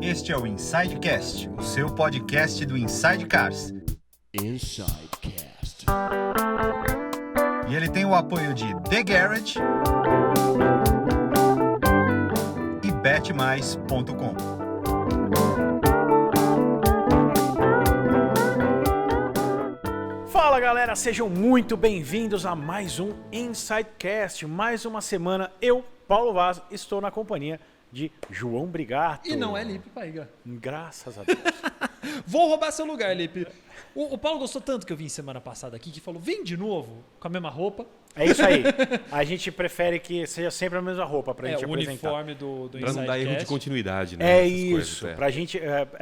Este é o Insidecast, o seu podcast do Inside Cars. Insidecast. E ele tem o apoio de The Garage e betmais.com. Fala galera, sejam muito bem-vindos a mais um Insidecast. Mais uma semana, eu, Paulo Vaz, estou na companhia de João Brigato. E não é Lipe Paiga. Graças a Deus. Vou roubar seu lugar, Lipe. O Paulo gostou tanto que eu vim semana passada aqui que falou: vem de novo com a mesma roupa. É isso aí. A gente prefere que seja sempre a mesma roupa pra gente o apresentar. uniforme do Pra não dar erro de continuidade, né? É Essas isso, coisas, pra gente,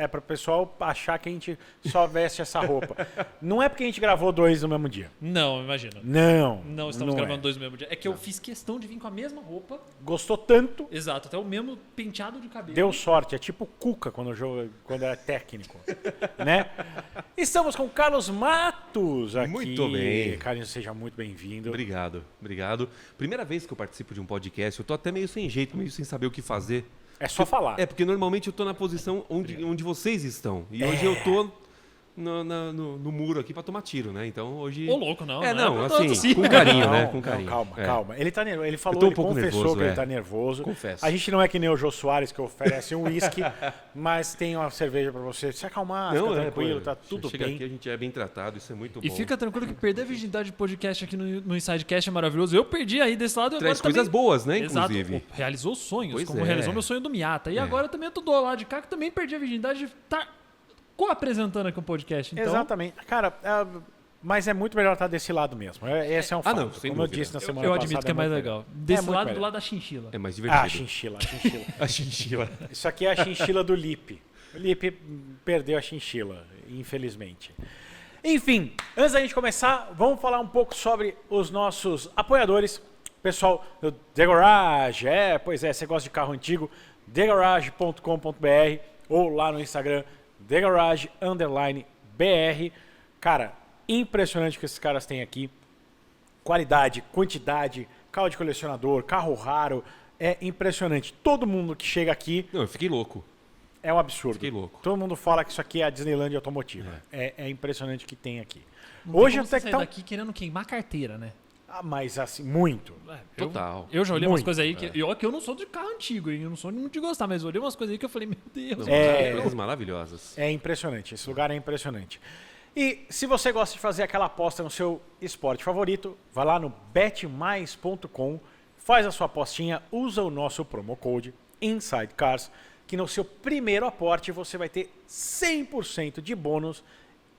pra pessoal achar que a gente só veste essa roupa. Não é porque a gente gravou dois no mesmo dia. Não, imagina. Não Estamos gravando é. dois no mesmo dia. É que eu fiz questão de vir com a mesma roupa. Gostou tanto, Exato, até o mesmo penteado de cabelo. deu sorte. É tipo Cuca quando era técnico, né? Estamos com Carlos Matos aqui. Muito bem. Carlos, seja muito bem-vindo. Obrigado. Primeira vez que eu participo de um podcast, eu tô até meio sem jeito, meio sem saber o que fazer. É só falar. É, porque normalmente eu tô na posição onde vocês estão. E hoje eu tô no muro aqui pra tomar tiro, né? Então hoje... Ô, louco, não. Não, é tanto assim, com carinho, né? Com Não, carinho. calma. Ele tá nervoso. Ele falou, Eu tô um ele pouco confessou nervoso, que ele é. tá nervoso. Confesso. A gente não é que nem o Jô Soares que oferece um uísque, mas tem uma cerveja pra você se acalmar, fica tranquilo, tá tudo chega bem. aqui, a gente é bem tratado, isso é muito E bom. fica tranquilo que perder a virgindade de podcast aqui no Insidecast é maravilhoso. Eu perdi aí desse lado. Traz agora coisas também... boas, né, Exato. inclusive. Realizou sonhos, Pois como é. realizou meu sonho do Miata. E agora também eu tô do lado de cá que também perdi a virgindade de estar co-apresentando aqui um podcast. Então, Exatamente. Cara, mas é muito melhor estar desse lado mesmo. Esse é um fato. não, sem Como eu dúvida. disse na semana eu passada. admito que é mais muito legal. melhor. Desse muito lado, melhor. do lado da chinchila. É mais divertido. A chinchila. A chinchila. Isso aqui é a chinchila do Lipe. O Lipe perdeu a chinchila, infelizmente. Enfim, antes da gente começar, vamos falar um pouco sobre os nossos apoiadores. Pessoal do The Garage, pois é, você gosta de carro antigo, thegarage.com.br ou lá no Instagram, thegarage_BR. Cara, impressionante o que esses caras têm aqui. Qualidade, quantidade, carro de colecionador, carro raro, é impressionante. Todo mundo que chega aqui Não, eu fiquei louco. é um absurdo. Fiquei louco. Todo mundo fala que isso aqui é a Disneyland automotiva. É impressionante o que tem aqui. Não tem Hoje como até você que sair tá... daqui querendo queimar carteira, né? mas assim, muito. Total. Eu já olhei umas Muito. coisas aí que... Eu eu não sou de carro antigo, hein? Eu não sou muito de gostar, mas eu olhei umas coisas aí que eu falei, meu Deus. Coisas maravilhosas. É impressionante. Esse lugar é impressionante. E se você gosta de fazer aquela aposta no seu esporte favorito, vai lá no betmais.com, faz a sua apostinha, usa o nosso promo code INSIDECARS, que no seu primeiro aporte você vai ter 100% de bônus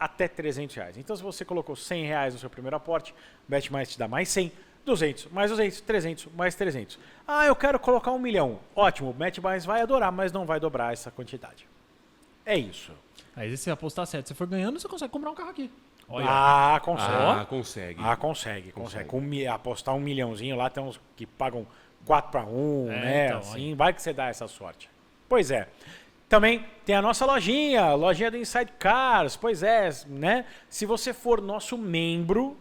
até R$300. Então, se você colocou R$100 no seu primeiro aporte, BetMais te dá mais 100, 200, mais 200, 300, mais 300. Ah, eu quero colocar 1 milhão. Ótimo, o BetMais vai adorar, mas não vai dobrar essa quantidade. É isso. Aí se você apostar certo, se for ganhando, você consegue comprar um carro aqui. Olha. Consegue. Consegue. Consegue. Apostar 1 milhãozinho lá, tem uns que pagam 4-1, né? então, Assim, vai que você dá essa sorte. Pois é. Também tem a nossa lojinha do Inside Cars. Pois é, né? Se você for nosso membro,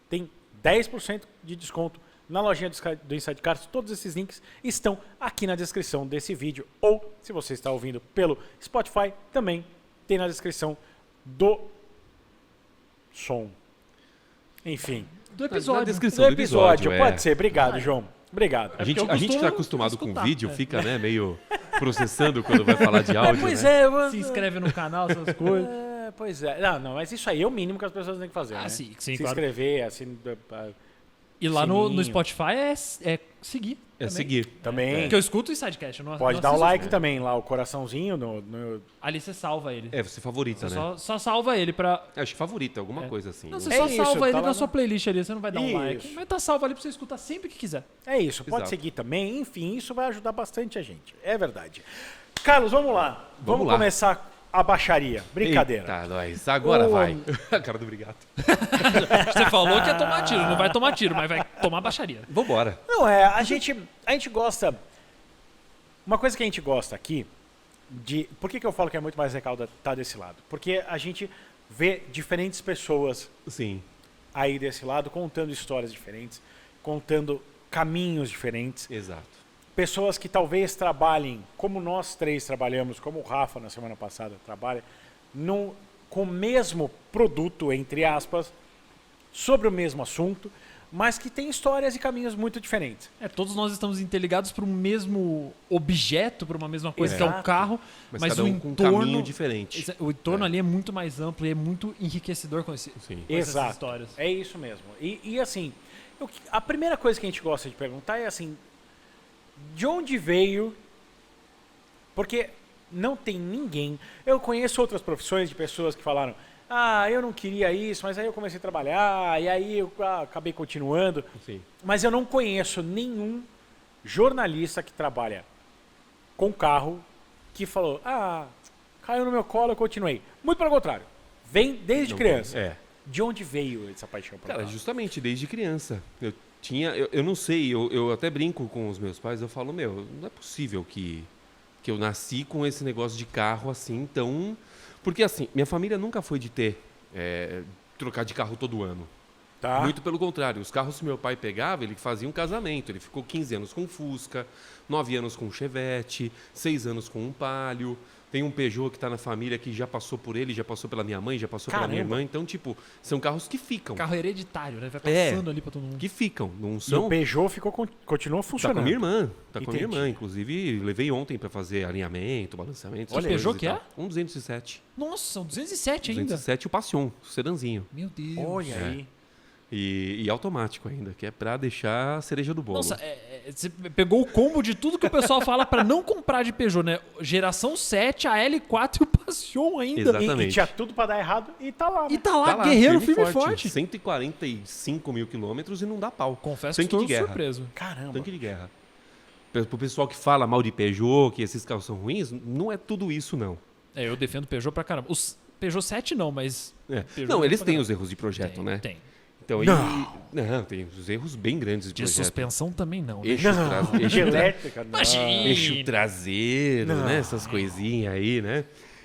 tem 10% de desconto na lojinha do Inside Cars. Todos esses links estão aqui na descrição desse vídeo. Ou, se você está ouvindo pelo Spotify, também tem na descrição do som. Enfim, Do episódio. Na descrição do episódio. é. Pode ser. Obrigado, João. Obrigado. A gente eu que está costumo acostumado com escutar. vídeo fica, né, meio processando quando vai falar de áudio, Pois né? é. Se inscreve no canal, essas coisas. Pois é. Não, mas isso aí é o mínimo que as pessoas têm que fazer, né? Sim, Se claro. inscrever, assim... E lá no Sininho. Spotify é seguir. É também. seguir. Também. Porque eu escuto o Insidecast. Eu não, Pode não dar o assisto. like também lá, o coraçãozinho no... Ali você salva ele. Você favorita, Você né? só salva ele pra... Acho que favorita, alguma coisa assim. Não, né? você É só isso, salva tá ele lá na no- sua playlist ali, você não vai dar um Isso. like. Mas tá salvo ali pra você escutar sempre que quiser. É isso, pode Exato. seguir também. Enfim, isso vai ajudar bastante a gente. É verdade. Carlos, vamos lá. Vamos lá. começar a baixaria. Brincadeira. Eita, nós. Agora Ô, vai. A cara do Brigato. Você falou que ia tomar tiro. Não vai tomar tiro, mas vai tomar baixaria. Vambora. Não, a gente gosta... Uma coisa que a gente gosta aqui, por que eu falo que é muito mais legal estar desse lado? Porque a gente vê diferentes pessoas Sim. aí desse lado contando histórias diferentes, contando caminhos diferentes. Exato. pessoas que talvez trabalhem, como nós três trabalhamos, como o Rafa na semana passada trabalha, com o mesmo produto, entre aspas, sobre o mesmo assunto, mas que tem histórias e caminhos muito diferentes. Todos nós estamos interligados para um mesmo objeto, para uma mesma coisa, que é o Exato. carro, Mas mas cada o um com um entorno... caminho diferente. O entorno ali é muito mais amplo e é muito enriquecedor com, Sim. com essas Exato. histórias. É isso mesmo. E assim, a primeira coisa que a gente gosta de perguntar é assim, de onde veio? Porque não tem ninguém. Eu conheço outras profissões de pessoas que falaram: eu não queria isso, mas aí eu comecei a trabalhar, e aí eu acabei continuando. Sim. Mas eu não conheço nenhum jornalista que trabalha com carro que falou: caiu no meu colo, eu continuei. Muito pelo contrário. Vem desde Não, criança. É. De onde veio essa paixão por Cara, carro? justamente desde criança. Eu não sei, eu até brinco com os meus pais, eu falo, não é possível que eu nasci com esse negócio de carro assim, tão... Porque assim, minha família nunca foi de trocar de carro todo ano. Tá? Muito pelo contrário, os carros que meu pai pegava, ele fazia um casamento. Ele ficou 15 anos com um Fusca, 9 anos com um Chevette, 6 anos com um Palio. Tem um Peugeot que está na família que já passou por ele, já passou pela minha mãe, já passou pela minha Caramba. irmã. Então, tipo, são carros que ficam. Carro hereditário, né? Vai É. passando ali para todo mundo. Que ficam, não E são... o Peugeot continuou Tá funcionando. com a minha irmã. Tá com a minha Entendi. irmã. Inclusive, levei ontem para fazer alinhamento, balanceamento. essas Olha, Peugeot coisas e que é? tal. Um 207. Nossa, um 207 ainda. 207 e o Passion, o sedanzinho. Meu Deus. Olha É. aí. E automático ainda, que é para deixar a cereja do bolo. Nossa, você pegou o combo de tudo que o pessoal fala para não comprar de Peugeot, né? Geração 7, a L4 e o Passion ainda. Exatamente. E tinha tudo pra dar errado e tá lá. E Né? tá lá, Tá lá, guerreiro firme e forte. 145 mil quilômetros e não dá pau. Confesso Tanque que estou de guerra. surpreso. Caramba. Tanque de guerra. Pro pessoal que fala mal de Peugeot, que esses carros são ruins, não é tudo isso, não. Eu defendo Peugeot pra caramba. Os Peugeot 7 não, mas... É. Peugeot Não, eles pra têm caramba. os erros de projeto, Tem, né? Tem. Então, não, tem os erros bem grandes de De projeto. suspensão também não. Né? Eixo, Não, eixo, de elétrica, não. Imagina. eixo traseiro, Não. né? Essas coisinhas aí, né?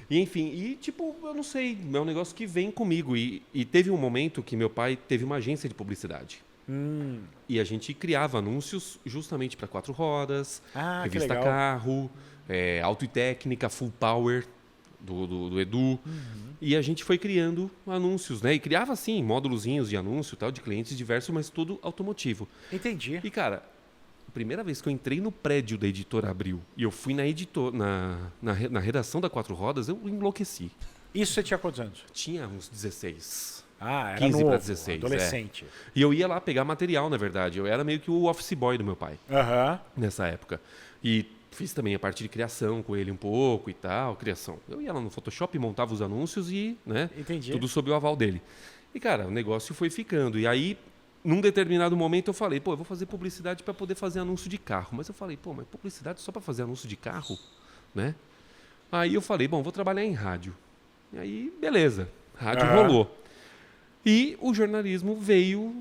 E, enfim, tipo, eu não sei, é um negócio que vem comigo. E teve um momento que meu pai teve uma agência de publicidade. E a gente criava anúncios justamente para 4 rodas, Ah, que revista legal. carro, auto e técnica, full power do Edu. E a gente foi criando anúncios, né? E criava, assim, módulozinhos de anúncio, tal, de clientes diversos, mas tudo automotivo. Entendi. E, cara, a primeira vez que eu entrei no prédio da editora Abril e eu fui na redação da 4 rodas, eu enlouqueci. Isso você tinha quantos anos? Tinha uns 16. Era 15 novo, pra 16, adolescente. E eu ia lá pegar material, na verdade. Eu era meio que o office boy do meu pai Aham. nessa época. E fiz também a parte de criação com ele um pouco e tal, criação. Eu ia lá no Photoshop, montava os anúncios e, né, Entendi. tudo sob o aval dele. E, cara, o negócio foi ficando. E aí, num determinado momento, eu falei, eu vou fazer publicidade para poder fazer anúncio de carro. Mas eu falei, mas publicidade só para fazer anúncio de carro, né? Aí eu falei, vou trabalhar em rádio. E aí, beleza, rádio rolou. E o jornalismo veio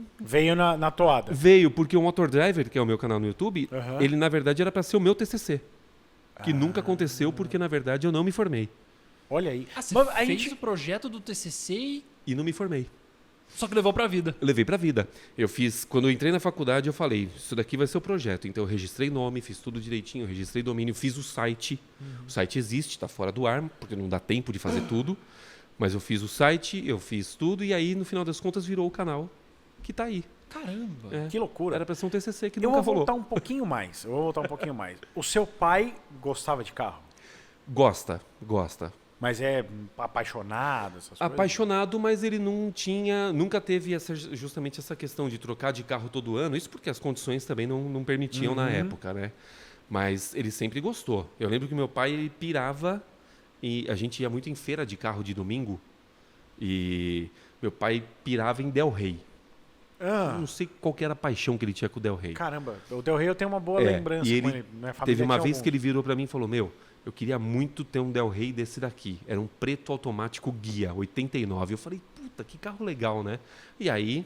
na toada. porque o Motor Driver, que é o meu canal no YouTube, ele na verdade era para ser o meu TCC. Que nunca aconteceu porque na verdade eu não me formei. Olha aí. Você Mas a fez gente... o projeto do TCC E não me formei. só que levou pra vida. Eu levei pra vida. Quando eu entrei na faculdade, eu falei, isso daqui vai ser o projeto. Então eu registrei nome, fiz tudo direitinho, registrei domínio, fiz o site. O site existe, tá fora do ar, porque não dá tempo de fazer tudo. Mas eu fiz o site, eu fiz tudo e aí no final das contas virou o canal que tá aí. Caramba. É. Que loucura. Era pra ser um TCC que Eu nunca vou rolou. voltar um pouquinho mais. O seu pai gostava de carro? Gosta. Mas é apaixonado, essas coisas? Apaixonado, mas ele nunca teve justamente essa questão de trocar de carro todo ano. Isso porque as condições também não permitiam na época, né? Mas ele sempre gostou. Eu lembro que meu pai ele pirava e a gente ia muito em feira de carro de domingo e meu pai pirava em Del Rey. Eu não sei qual que era a paixão que ele tinha com o Del Rey. Caramba, o Del Rey eu tenho uma boa lembrança e com ele ele. Minha família teve uma tinha vez algum. que ele virou pra mim e falou, eu queria muito ter um Del Rey desse daqui. Era um preto automático guia, 89. Eu falei, puta, que carro legal, né? E aí...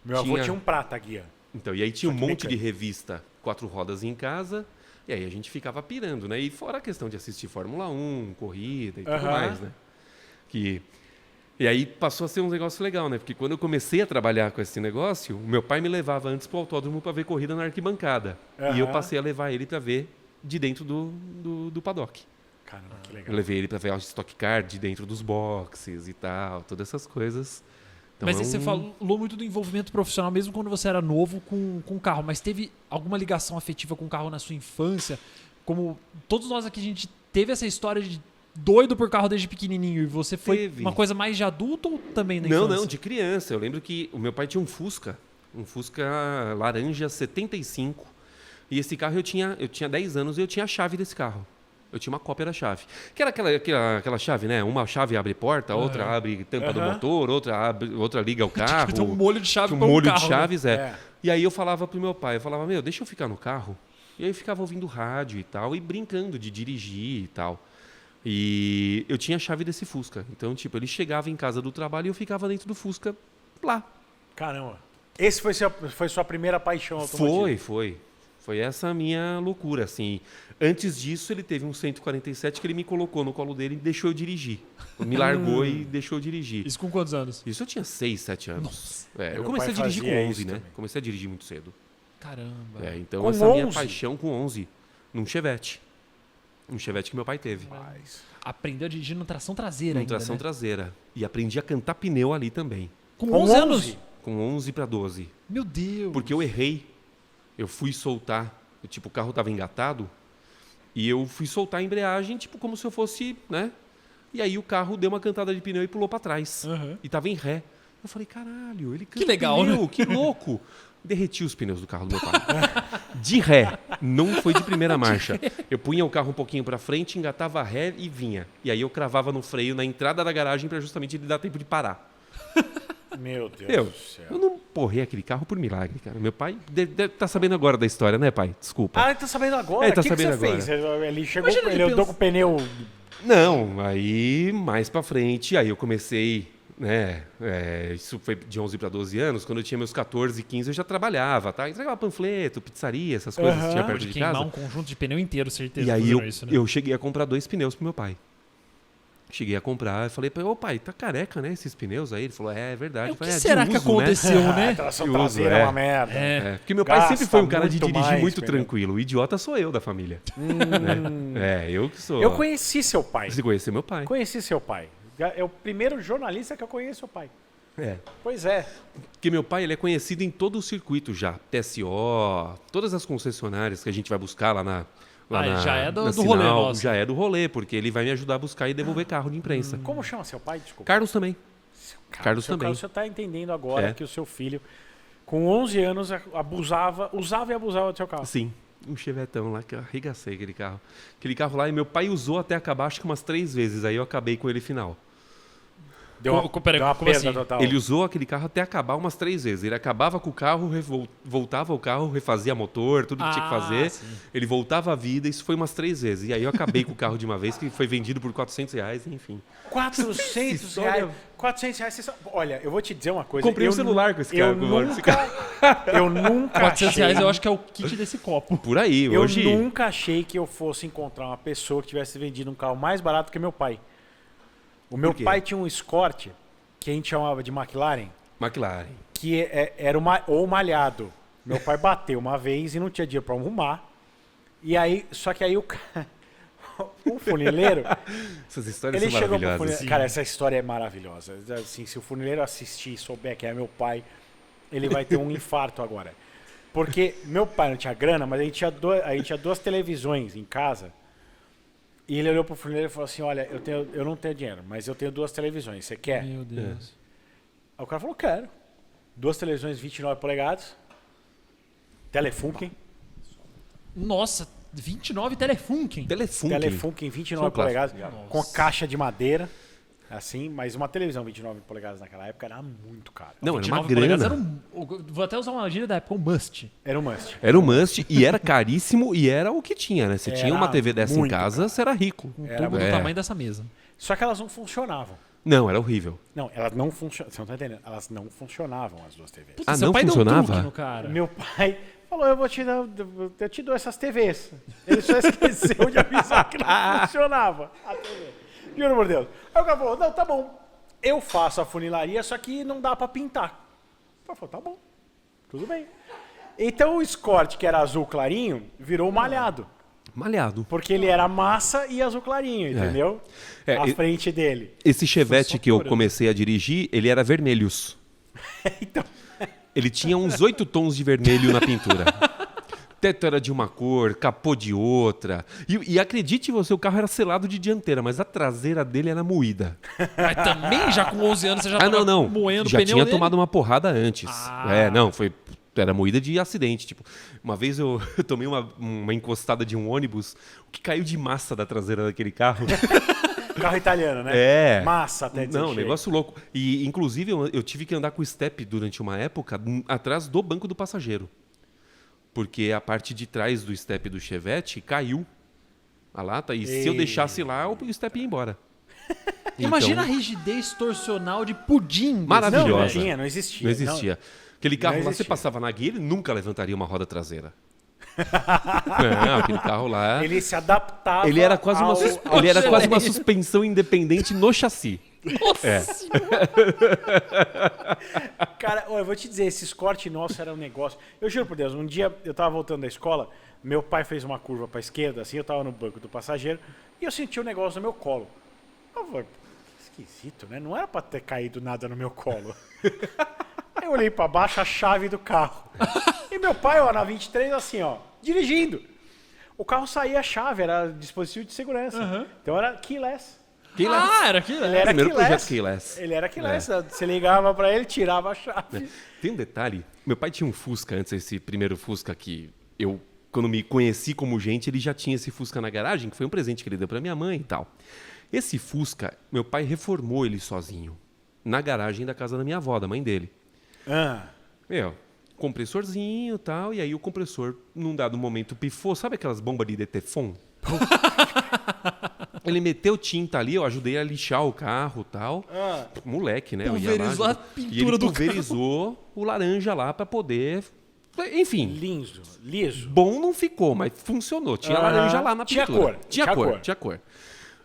Meu avô tinha um prata guia. Então, e aí tinha um Só que monte de mecânico. revista 4 rodas em casa, e aí a gente ficava pirando, né? E fora a questão de assistir Fórmula 1, corrida e tudo mais, né? E aí passou a ser um negócio legal, né? Porque quando eu comecei a trabalhar com esse negócio, o meu pai me levava antes pro autódromo para ver corrida na arquibancada. E eu passei a levar ele para ver de dentro do paddock. Caramba, que legal. Eu levei ele para ver a Stock Car de dentro dos boxes e tal, todas essas coisas. Então, Mas aí você falou muito do envolvimento profissional, mesmo quando você era novo com o carro. Mas teve alguma ligação afetiva com o carro na sua infância? Como todos nós aqui, a gente teve essa história de doido por carro desde pequenininho. E você foi uma coisa mais de adulto ou também na infância? Não, de criança. Eu lembro que o meu pai tinha um Fusca laranja 75. E esse carro eu tinha 10 anos e eu tinha a chave desse carro. Eu tinha uma cópia da chave. Que era aquela chave, né? Uma chave abre porta, outra abre tampa do motor, outra liga o carro. Tem um molho de chave um para molho carro, de chaves, né? E aí eu falava pro meu pai, meu, deixa eu ficar no carro. E aí eu ficava ouvindo rádio e tal, e brincando de dirigir e tal. E eu tinha a chave desse Fusca. Então, tipo, ele chegava em casa do trabalho e eu ficava dentro do Fusca lá. Caramba. Esse foi sua primeira paixão automotiva? Foi essa a minha loucura, assim. Antes disso, ele teve um 147 que ele me colocou no colo dele e deixou eu dirigir. Me largou e deixou eu dirigir. Isso com quantos anos? Isso eu tinha 6, 7 anos. Meu eu comecei a pai dirigir com fazia 11, isso né? também. Comecei a dirigir muito cedo. Caramba. Então Com essa minha 11? paixão com 11, num Chevette. Um Chevette que meu pai teve. Aprendeu a dirigir no tração traseira ainda, tração né? traseira. E aprendi a cantar pneu ali também. Com 11 anos? Com 11 para 12. Meu Deus. Porque eu errei. Eu fui soltar. O carro estava engatado. E eu fui soltar a embreagem, tipo, como se eu fosse, né? E aí o carro deu uma cantada de pneu e pulou para trás. E tava em ré. Eu falei, caralho, ele canta Que legal, pneu, né? que louco. Derreti os pneus do carro do meu pai. De ré. Não foi de primeira marcha. Eu punha o carro um pouquinho para frente, engatava ré e vinha. E aí eu cravava no freio na entrada da garagem para justamente ele dar tempo de parar. Meu Deus do céu. Eu não porrei aquele carro por milagre, cara. Meu pai deve estar sabendo agora da história, né, pai? Desculpa. Ah, ele tá sabendo agora? Ele tá O que sabendo você agora. fez? Ele chegou, Imagina ele ele andou com o pneu... Não, aí mais pra frente, aí eu comecei, né? Isso foi de 11 para 12 anos. Quando eu tinha meus 14, 15, eu já trabalhava, tá? Entregava panfleto, pizzaria, essas coisas que tinha perto De de queimar casa. um conjunto de pneu inteiro, certeza. E aí fazendo isso, né? eu cheguei a comprar 2 pneus pro meu pai. Cheguei a comprar, eu falei pra ele, ô pai, tá careca, né, esses pneus aí? Ele falou, é verdade. O Eu que falei, será de que uso, aconteceu, A né? tração Que uso, traseira é uma merda. Porque meu pai sempre Gasta foi um cara de muito dirigir mais muito pneu. tranquilo. O idiota sou eu da família. Né? Eu que sou. Eu conheci seu pai. Você conheceu meu pai? Conheci seu pai. É o primeiro jornalista que eu conheço, seu pai. Pois é. Porque meu pai ele é conhecido em todo o circuito já. TSO, todas as concessionárias que a gente vai buscar lá na... já é do na rolê Sinal, nosso. Já é do rolê, porque ele vai me ajudar a buscar e devolver carro de imprensa. Como chama seu pai? Desculpa. Carlos também. Carlos Seu também. Você está entendendo agora É. que o seu filho, com 11 anos, usava e abusava do seu carro. Sim, um chevetão lá que eu arregacei aquele carro. Aquele carro lá, e meu pai usou até acabar acho que umas 3 vezes, aí eu acabei com ele final. Deu uma, Peraí, deu uma como perda assim? total. Ele usou aquele carro até acabar umas 3 vezes. Ele acabava com o carro, voltava ao carro, refazia motor, tudo que tinha que fazer. Sim. Ele voltava à vida, isso foi umas 3 vezes. E aí eu acabei com o carro de uma vez, que foi vendido por R$400, enfim. 400 reais. 400 reais. Olha, eu vou te dizer uma coisa. Comprei um celular com esse carro. Eu nunca 400 achei... reais eu acho que é o kit desse copo. Por aí, Eu hoje... nunca achei que eu fosse encontrar uma pessoa que tivesse vendido um carro mais barato que meu pai. O meu quê? pai tinha um Escort, que a gente chamava de McLaren, McLaren. que era ou malhado. Meu pai bateu uma vez e não tinha dinheiro para arrumar. E aí, só que aí o funileiro, Essas histórias ele são chegou pro maravilhosas. funileiro. Cara, essa história é maravilhosa. Assim, se o funileiro assistir e souber que é meu pai, ele vai ter um infarto agora. Porque meu pai não tinha grana, mas a gente tinha 2 televisões em casa. E ele olhou pro funileiro e falou assim, olha, eu não tenho dinheiro, mas eu tenho 2 televisões, você quer? Meu Deus. Aí o cara falou, quero. 2 televisões 29 polegadas, Telefunken, Nossa, 29 Telefunken. Telefunken 29 Só polegadas, clássico. com caixa de madeira, assim, mas uma televisão 29 polegadas naquela época era muito cara. Não, era uma 29 polegadas grana. vou até usar uma gíria da época, um must. Era um must. Era um must e era caríssimo e era o que tinha, né? Você tinha uma Era TV dessa em muito casa, caro. você era rico. Um Era tubo do É. tamanho dessa mesa. Só que elas não funcionavam. Não, era horrível. Não, elas não funcionavam. Você não tá entendendo? Elas não funcionavam, as 2 TVs. Puta, Ah, seu não pai deu um funcionava? truque no cara. Meu pai falou, eu te dou essas TVs. Ele só esqueceu de avisar que não funcionava a TV. Juro por Deus. Aí o cara falou, não, tá bom. eu faço a funilaria, só que não dá pra pintar. Eu falei, tá bom, tudo bem. Então o Escort, que era azul clarinho, virou malhado. Malhado. Porque ele era massa e azul clarinho, entendeu? A frente dele. Esse Chevette que eu Socorando. comecei a dirigir, ele era vermelhos. Então, Ele tinha uns 8 tons de vermelho na pintura. Teto era de uma cor, capô de outra. E acredite você, o carro era selado de dianteira, mas a traseira dele era moída. Mas também, já com 11 anos, você já tava não. moendo o Já pneu tinha dele? tomado uma porrada antes. Ah. Era moída de acidente. Tipo, uma vez eu tomei uma encostada de um ônibus, o que caiu de massa da traseira daquele carro. carro italiano, né? É. Massa até dizer Não, chega. negócio louco. E, inclusive, eu tive que andar com o step durante uma época atrás do banco do passageiro. Porque a parte de trás do step do Chevette caiu a lata. E se eu deixasse lá, o step ia embora. Imagina a Então, rigidez torcional de pudim. Maravilhosa. Não, não tinha, não existia. Não existia. Aquele carro Não lá, você existia. passava na guia, ele nunca levantaria uma roda traseira. Não, aquele carro lá... Ele se adaptava Ele era quase uma, ele era quase uma geleia. suspensão independente no chassi. Nossa Cara, ó, eu vou te dizer, esse Escort nosso era um negócio. Eu juro por Deus, um dia eu tava voltando da escola, meu pai fez uma curva pra esquerda, assim, eu tava no banco do passageiro, e eu senti um negócio no meu colo. Eu falei, esquisito, né? Não era pra ter caído nada no meu colo. Eu olhei pra baixo, a chave do carro. E meu pai, ó, na 23, assim, ó, dirigindo. O carro saía a chave, era dispositivo de segurança. Então era keyless. era aquilo. Ele era Primeiro keyless. projeto keyless. Ele era keyless. Você ligava pra ele, tirava a chave. Tem um detalhe. Meu pai tinha um Fusca antes, esse primeiro Fusca que eu, quando me conheci como gente, ele já tinha esse Fusca na garagem, que foi um presente que ele deu pra minha mãe e tal. Esse Fusca, meu pai reformou ele sozinho, na garagem da casa da minha avó, da mãe dele. Meu, compressorzinho e tal, e aí o compressor, num dado momento, pifou. Sabe aquelas bombas de Detefon? Ele meteu tinta ali, eu ajudei a lixar o carro e tal. Moleque, né? Eu ia lá, Pulverizou a e pintura ele do pulverizou o laranja lá pra poder... Enfim, Liso. bom não ficou, mas funcionou. Tinha laranja lá na Tinha pintura. cor, Tinha tinha cor, cor. tinha cor.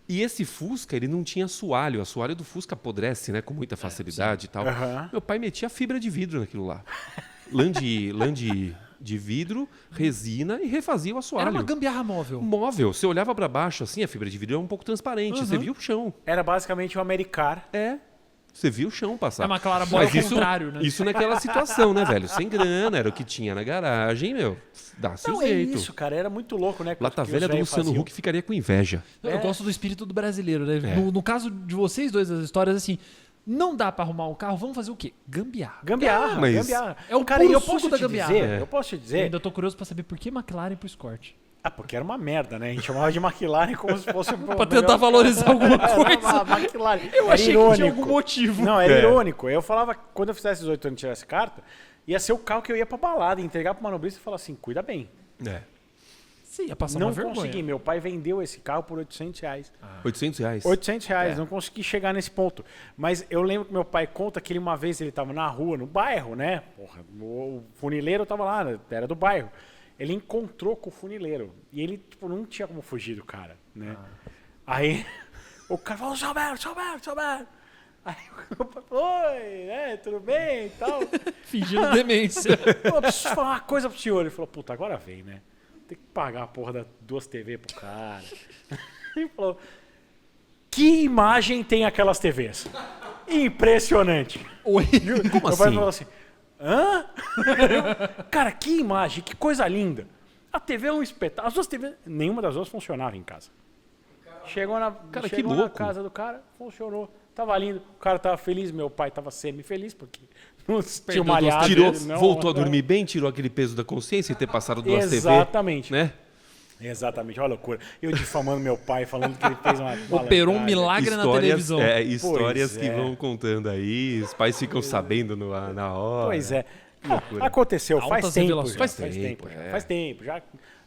E esse Fusca, ele não tinha assoalho. O assoalho do Fusca apodrece, né? Com muita facilidade e tal. Meu pai metia fibra de vidro naquilo lá. Lã de vidro, resina e refazia o assoalho. Era uma gambiarra móvel. Móvel. Você olhava pra baixo assim, a fibra de vidro era um pouco transparente. Você via o chão. Era basicamente um Americar. Você via o chão passar. É uma Clarabóia Mas ao isso, contrário, né? Isso naquela situação, né, velho? Sem grana, era o que tinha na garagem, meu. Dá-se o Não, é jeito. isso, cara. Era muito louco, né? Lata que velha os do velhos Luciano faziam. Huck ficaria com inveja. Eu gosto do espírito do brasileiro, né? É. No caso de vocês dois, as histórias, assim, não dá pra arrumar um carro, vamos fazer o quê? Gambiarra. Gambiarra, Mas- gambiarra. É o cara, puro eu suco posso da te gambiarra. dizer, É. eu posso te Eu dizer, ainda tô curioso pra saber por que McLaren pro Escort. porque era uma merda, né? A gente chamava de McLaren como se fosse Pra tentar valorizar alguma coisa. Uma McLaren. Eu Era achei que irônico. tinha algum motivo. Não, era É. irônico. Eu falava, quando eu fizesse 18 anos e tirasse carta, ia ser o carro que eu ia pra balada, entregar pro manobrista e falar assim, cuida bem. Sim, ia passar Não uma vergonha. consegui. Meu pai vendeu esse carro por R$800. R$800. R$800, não consegui chegar nesse ponto. Mas eu lembro que meu pai conta que ele uma vez ele tava na rua, no bairro, né? Porra, o funileiro tava lá, né? Era do bairro. Ele encontrou com o funileiro. E ele, tipo, não tinha como fugir do cara, né? Aí o cara falou, seu Alberto. Aí o meu pai falou, oi, né? Tudo bem e tal. Fingindo demência. Eu preciso falar uma coisa pro senhor. Ele falou, puta, agora vem, né? Tem que pagar a porra das 2 TV pro cara. Ele falou, que imagem tem aquelas TVs? Impressionante. Oi. Como Meu pai assim? falou assim, hã? Cara, que imagem, que coisa linda. A TV é um espetáculo. As 2 TVs, nenhuma das 2 funcionava em casa. Chegou na que louco. casa do cara, funcionou. Tava lindo, o cara tava feliz, meu pai tava semi-feliz, porque não tinha uma aliada. Voltou a dormir bem, tirou aquele peso da consciência e ter passado 2 TV. Exatamente. Né? Exatamente, olha a loucura. Eu difamando meu pai, falando que ele fez uma Operou um malandragem. milagre na televisão. Histórias Pois que é. vão contando aí, os pais ficam sabendo na hora. Pois é. loucura. Aconteceu, faz Altas tempo. revelações. Já, Faz faz tempo, tempo. é. Faz tempo.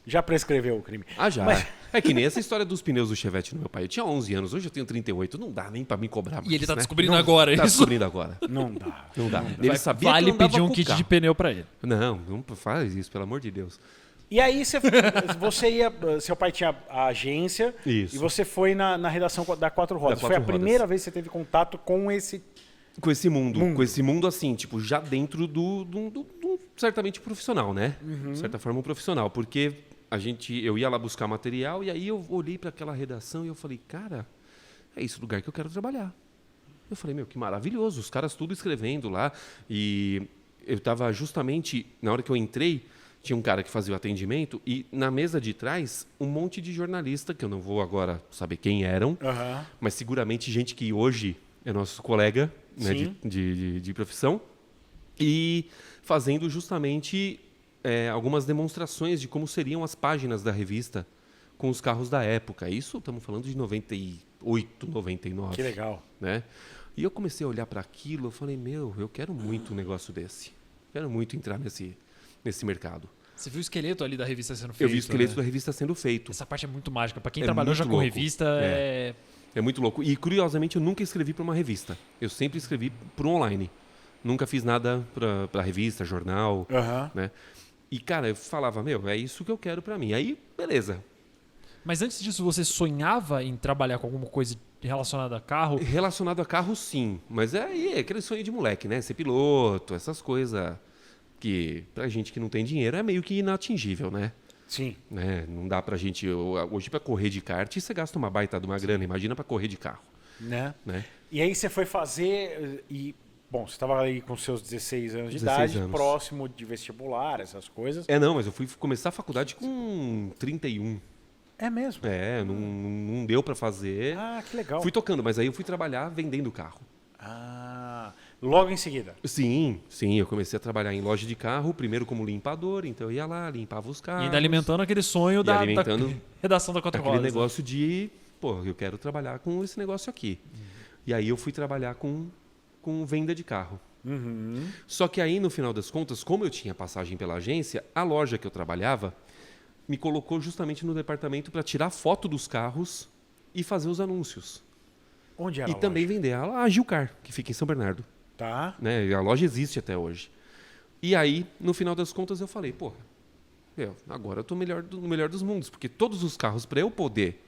Já prescreveu o crime. Ah, já. Mas- É que nem essa história dos pneus do Chevette no meu pai. Eu tinha 11 anos, hoje eu tenho 38. Não dá nem pra me cobrar mais, E ele tá né? descobrindo agora Tá isso. descobrindo agora. Não dá. Não dá. Ele sabia Vale que eu andava pedir um com o kit carro. de pneu pra ele. Não faz isso, pelo amor de Deus. E aí você ia. Seu pai tinha a agência Isso. e você foi na redação da Quatro Rodas. Da Foi a Quatro Rodas. primeira vez que você teve contato com esse. Com esse mundo assim, tipo, já dentro do certamente profissional, né? De certa forma, um profissional. Porque eu ia lá buscar material e aí eu olhei para aquela redação e eu falei, cara, é esse lugar que eu quero trabalhar. Eu falei, meu, que maravilhoso, os caras tudo escrevendo lá. E eu estava justamente, na hora que eu entrei, tinha um cara que fazia o atendimento e na mesa de trás, um monte de jornalista, que eu não vou agora saber quem eram, mas seguramente gente que hoje é nosso colega, né, de profissão, e fazendo justamente algumas demonstrações de como seriam as páginas da revista com os carros da época. Isso estamos falando de 98, 99. Que legal. Né? E eu comecei a olhar para aquilo, eu falei, meu, eu quero muito um negócio desse. Quero muito entrar nesse mercado. Você viu o esqueleto ali da revista sendo feito? Eu vi o esqueleto né? da revista sendo feito. Essa parte é muito mágica. Pra quem É trabalhou muito já com louco. revista, É muito louco. E, curiosamente, eu nunca escrevi para uma revista. Eu sempre escrevi para online. Nunca fiz nada para revista, jornal. Né? E, cara, eu falava, meu, é isso que eu quero para mim. Aí, beleza. Mas antes disso, você sonhava em trabalhar com alguma coisa relacionada a carro? Relacionado a carro, sim. Mas é aquele sonho de moleque, né? Ser piloto, essas coisas que, pra gente que não tem dinheiro, é meio que inatingível, né? Sim. Né? Não dá pra gente... Hoje, pra correr de kart, você gasta uma baita de uma grana. Imagina pra correr de carro. Né? Né? E aí você foi fazer bom, você estava aí com seus 16 anos de 16 idade, anos. próximo de vestibular, essas coisas. Não, mas eu fui começar a faculdade com 31. É mesmo? Não deu pra fazer. Ah, que legal. Fui tocando, mas aí eu fui trabalhar vendendo carro. Logo em seguida. Sim, eu comecei a trabalhar em loja de carro, primeiro como limpador, então eu ia lá, limpava os carros. E ainda alimentando aquele sonho da redação da Quatro Aquele Rodas. negócio de, eu quero trabalhar com esse negócio aqui. E aí eu fui trabalhar com venda de carro. Só que aí, no final das contas, como eu tinha passagem pela agência, a loja que eu trabalhava me colocou justamente no departamento para tirar foto dos carros e fazer os anúncios. Onde era E também vender a Gilcar, que fica em São Bernardo. Tá. Né? A loja existe até hoje. E aí, no final das contas, eu falei, agora eu estou no melhor dos mundos, porque todos os carros, para eu poder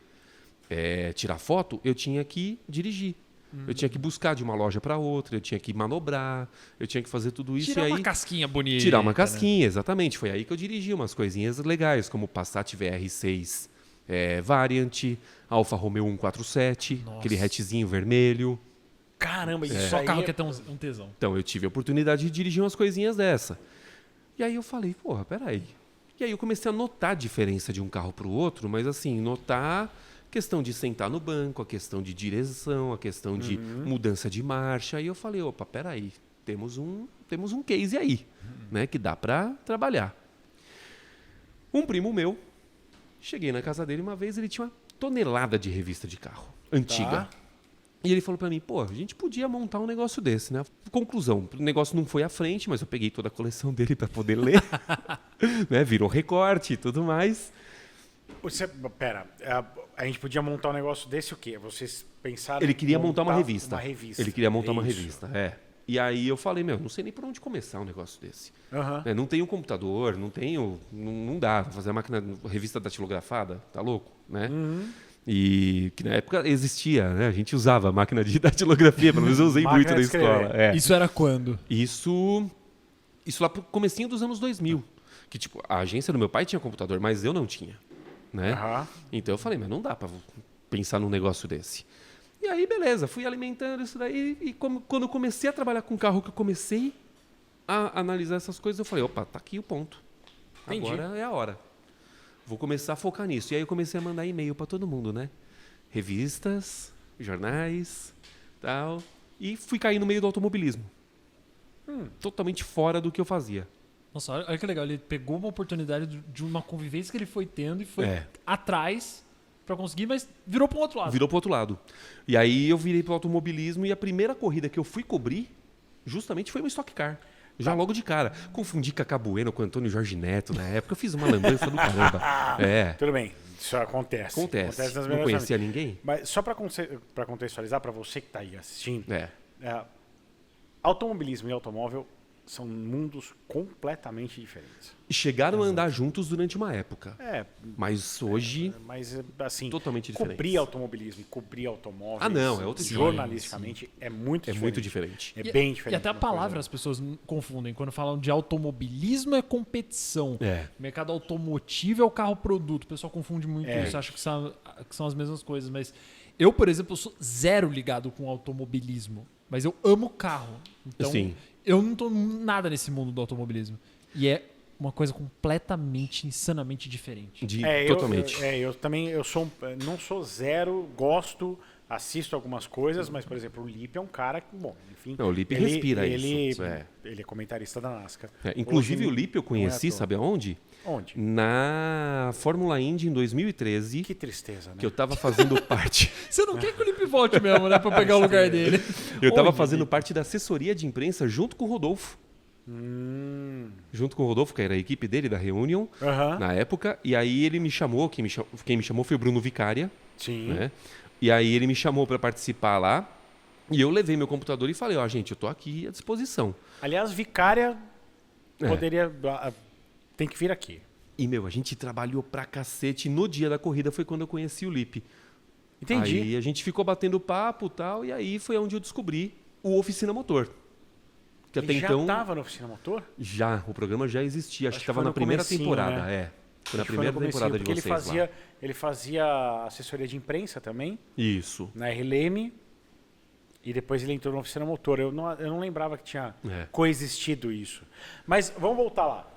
tirar foto, eu tinha que dirigir. Eu tinha que buscar de uma loja para outra, eu tinha que manobrar, eu tinha que fazer tudo isso. Tirar e aí, uma casquinha bonita. Tirar uma casquinha, exatamente. Foi aí que eu dirigi umas coisinhas legais, como o Passat VR6 Variant, Alfa Romeo 147, Nossa. aquele hatchzinho vermelho. Caramba, isso Só aí carro que é tão um tesão. Então, eu tive a oportunidade de dirigir umas coisinhas dessa. E aí eu falei, peraí. E aí eu comecei a notar a diferença de um carro para o outro, mas assim, notar a questão de sentar no banco, a questão de direção, a questão de mudança de marcha. Aí eu falei, peraí, temos um case aí, né, que dá para trabalhar. Um primo meu, cheguei na casa dele uma vez, ele tinha uma tonelada de revista de carro, antiga. Tá. E ele falou para mim, a gente podia montar um negócio desse, né? Conclusão, o negócio não foi à frente, mas eu peguei toda a coleção dele para poder ler. Né? Virou recorte e tudo mais. Pera, a gente podia montar um negócio desse o quê? Vocês pensaram Ele queria em montar uma revista. Ele queria montar uma Isso. revista, E aí eu falei, não sei nem por onde começar um negócio desse. Aham. Né? Não tenho computador, não dá pra fazer a revista datilografada, tá louco, né? E que na época existia, né? A gente usava a máquina de datilografia, pelo menos eu usei Máquina muito na de escrever. escola. Isso era quando? Isso lá pro comecinho dos anos 2000. Que, tipo, a agência do meu pai tinha computador, mas eu não tinha, né? Então eu falei, mas não dá pra pensar num negócio desse. E aí, beleza, fui alimentando isso daí. E quando eu comecei a trabalhar com carro, que eu comecei a analisar essas coisas, eu falei, tá aqui o ponto. Entendi. Agora é a hora. Vou começar a focar nisso. E aí eu comecei a mandar e-mail para todo mundo, né? Revistas, jornais, tal. E fui cair no meio do automobilismo. Totalmente fora do que eu fazia. Nossa, olha que legal. Ele pegou uma oportunidade de uma convivência que ele foi tendo e foi atrás pra conseguir, mas virou pro outro lado. Virou pro outro lado. E aí eu virei pro automobilismo e a primeira corrida que eu fui cobrir justamente foi uma Stock Car. Já logo de cara. Confundi Cacá Bueno com Antônio Jorge Neto na época. Eu fiz uma lambança do caramba. Tudo bem, isso acontece. Acontece. Nas Não melhores conhecia famílias. ninguém? Mas só para contextualizar para você que está aí assistindo, É. automobilismo e automóvel são mundos completamente diferentes. E chegaram a andar juntos durante uma época. Mas hoje, Mas, assim, totalmente diferente. cobrir automobilismo e cobrir automóveis... Ah, não, é outra história. jornalisticamente, é muito é diferente. muito diferente. É bem diferente. E até a uma coisa palavra as pessoas confundem. Quando falam de automobilismo é competição. Mercado automotivo é o carro-produto. O pessoal confunde muito isso, acha que são as mesmas coisas. Mas eu, por exemplo, eu sou zero ligado com automobilismo. Mas eu amo carro. Então, Sim. eu não tô nada nesse mundo do automobilismo. E é uma coisa completamente, insanamente diferente. Totalmente. Eu também não sou zero, gosto, assisto algumas coisas, mas, por exemplo, o Lipe é um cara que, bom, enfim... Não, o Lipe respira isso. Ele é comentarista da NASCAR. Inclusive, Hoje, o Lipe eu conheci, sabe aonde? Onde? Na Fórmula Indy em 2013. Que tristeza, né? Que eu tava fazendo parte... Você não quer que o Lipe volte mesmo, né? Pra pegar o lugar dele. Eu tava Onde, fazendo Lipe? parte da assessoria de imprensa junto com o Rodolfo. Junto com o Rodolfo, que era a equipe dele da Reunion, na época. E aí ele me chamou, quem me chamou foi o Bruno Vicária. Sim. Né? E aí ele me chamou para participar lá. E eu levei meu computador e falei, gente, eu tô aqui à disposição. Aliás, Vicária poderia... Tem que vir aqui. E, a gente trabalhou pra cacete. No dia da corrida foi quando eu conheci o Lipe. Entendi. Aí a gente ficou batendo papo e tal. E aí foi onde eu descobri o Oficina Motor. Que até Ele já então... estava na Oficina Motor? Já, o programa já existia. Acho que estava foi na no primeira comecinho, temporada. né? Foi na Acho que primeira no comecinho, temporada de porque vocês lá. ele fazia assessoria de imprensa também, Isso. na RLM, e depois ele entrou na Oficina Motor. Eu não lembrava que tinha coexistido isso. Mas vamos voltar lá.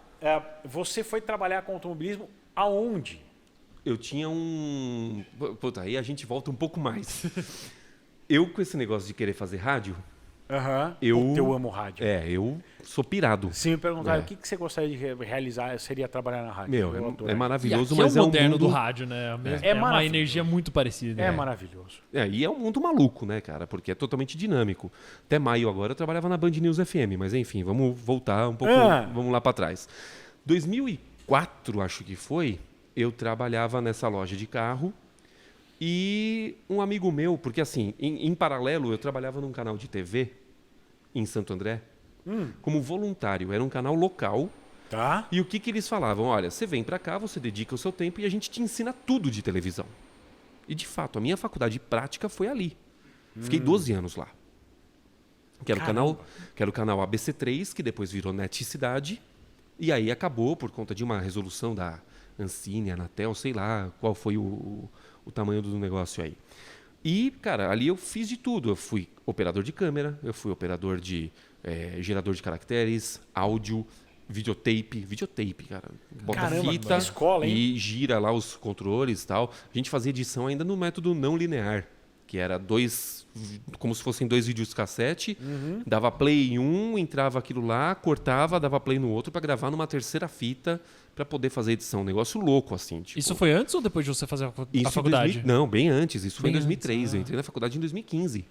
Você foi trabalhar com automobilismo aonde? Eu tinha um... Puta, aí a gente volta um pouco mais. Eu, com esse negócio de querer fazer rádio... Eu amo rádio. Eu sou pirado. Se me perguntarem o que você gostaria de realizar, seria trabalhar na rádio. É maravilhoso, E aqui mas é o um moderno mundo... do rádio, né? É uma maravilhoso. energia muito parecida. É maravilhoso. E é um mundo maluco, né, cara? Porque é totalmente dinâmico. Até maio agora eu trabalhava na Band News FM, mas enfim, vamos voltar um pouco, vamos lá para trás. 2004, acho que foi, eu trabalhava nessa loja de carro e um amigo meu, porque assim, em paralelo eu trabalhava num canal de TV em Santo André, como voluntário. Era um canal local. Tá. E o que eles falavam? Olha, você vem para cá, você dedica o seu tempo e a gente te ensina tudo de televisão. E, de fato, a minha faculdade prática foi ali. Fiquei 12 anos lá. Que era o canal ABC3, que depois virou NET Cidade. E aí acabou por conta de uma resolução da Ancine, Anatel, sei lá qual foi o tamanho do negócio aí. E, cara, ali eu fiz de tudo. Eu fui operador de câmera, eu fui operador de gerador de caracteres, áudio, videotape, cara. Bota fita escola, hein? e gira lá os controles e tal. A gente fazia edição ainda no método não linear, que era como se fossem 2 vídeos cassete, dava play em um, entrava aquilo lá, cortava, dava play no outro para gravar numa terceira fita para poder fazer edição. Um negócio louco, assim. Tipo... Isso foi antes ou depois de você fazer a faculdade? Não, bem antes. Isso foi em Bem 2003. antes, Eu entrei na faculdade em 2015.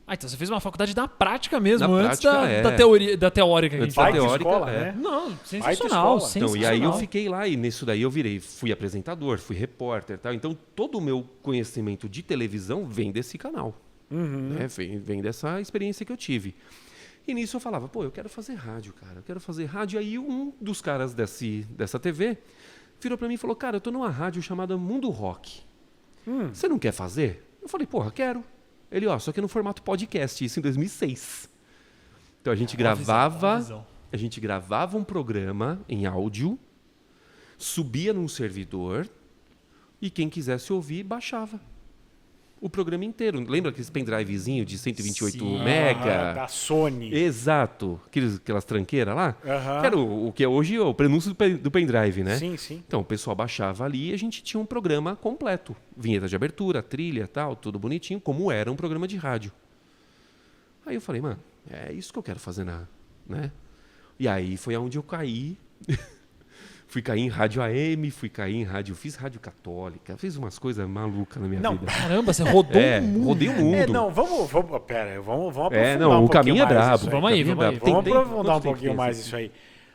Então você fez uma faculdade da prática mesmo, Da antes prática, da teoria, da teórica que a gente Antes da fala. teórica, escola, né? Não, Baita sensacional, escola. Então, e aí eu sensacional. fiquei lá e nisso daí eu fui apresentador, fui repórter e tal. Então, todo o meu conhecimento de televisão vem desse canal. Né? Vem dessa experiência que eu tive. E nisso eu falava, eu quero fazer rádio, cara. Eu quero fazer rádio. Aí um dos caras dessa TV virou pra mim e falou, cara, eu tô numa rádio chamada Mundo Rock. Você não quer fazer? Eu falei, quero. Ele, só que no formato podcast, isso em 2006. Então a gente gravava um programa em áudio, subia num servidor e quem quisesse ouvir, baixava o programa inteiro. Lembra aqueles pendrivezinho de 128 mega? Da Sony. Exato. Aquelas tranqueiras lá? Que era o que é hoje o prenúncio do pendrive, né? Sim, sim. Então o pessoal baixava ali e a gente tinha um programa completo. Vinheta de abertura, trilha, tal, tudo bonitinho, como era um programa de rádio. Aí eu falei, mano, é isso que eu quero fazer, né? E aí foi onde eu caí. Fui cair em rádio AM, fiz rádio católica, fiz umas coisas malucas na minha vida. Caramba, você rodou o mundo. Rodei o mundo. Vamos aprofundar o um caminho é pouquinho mais brabo. isso aí. Vamos aí. Vamos aprofundar um pouquinho mais isso aí.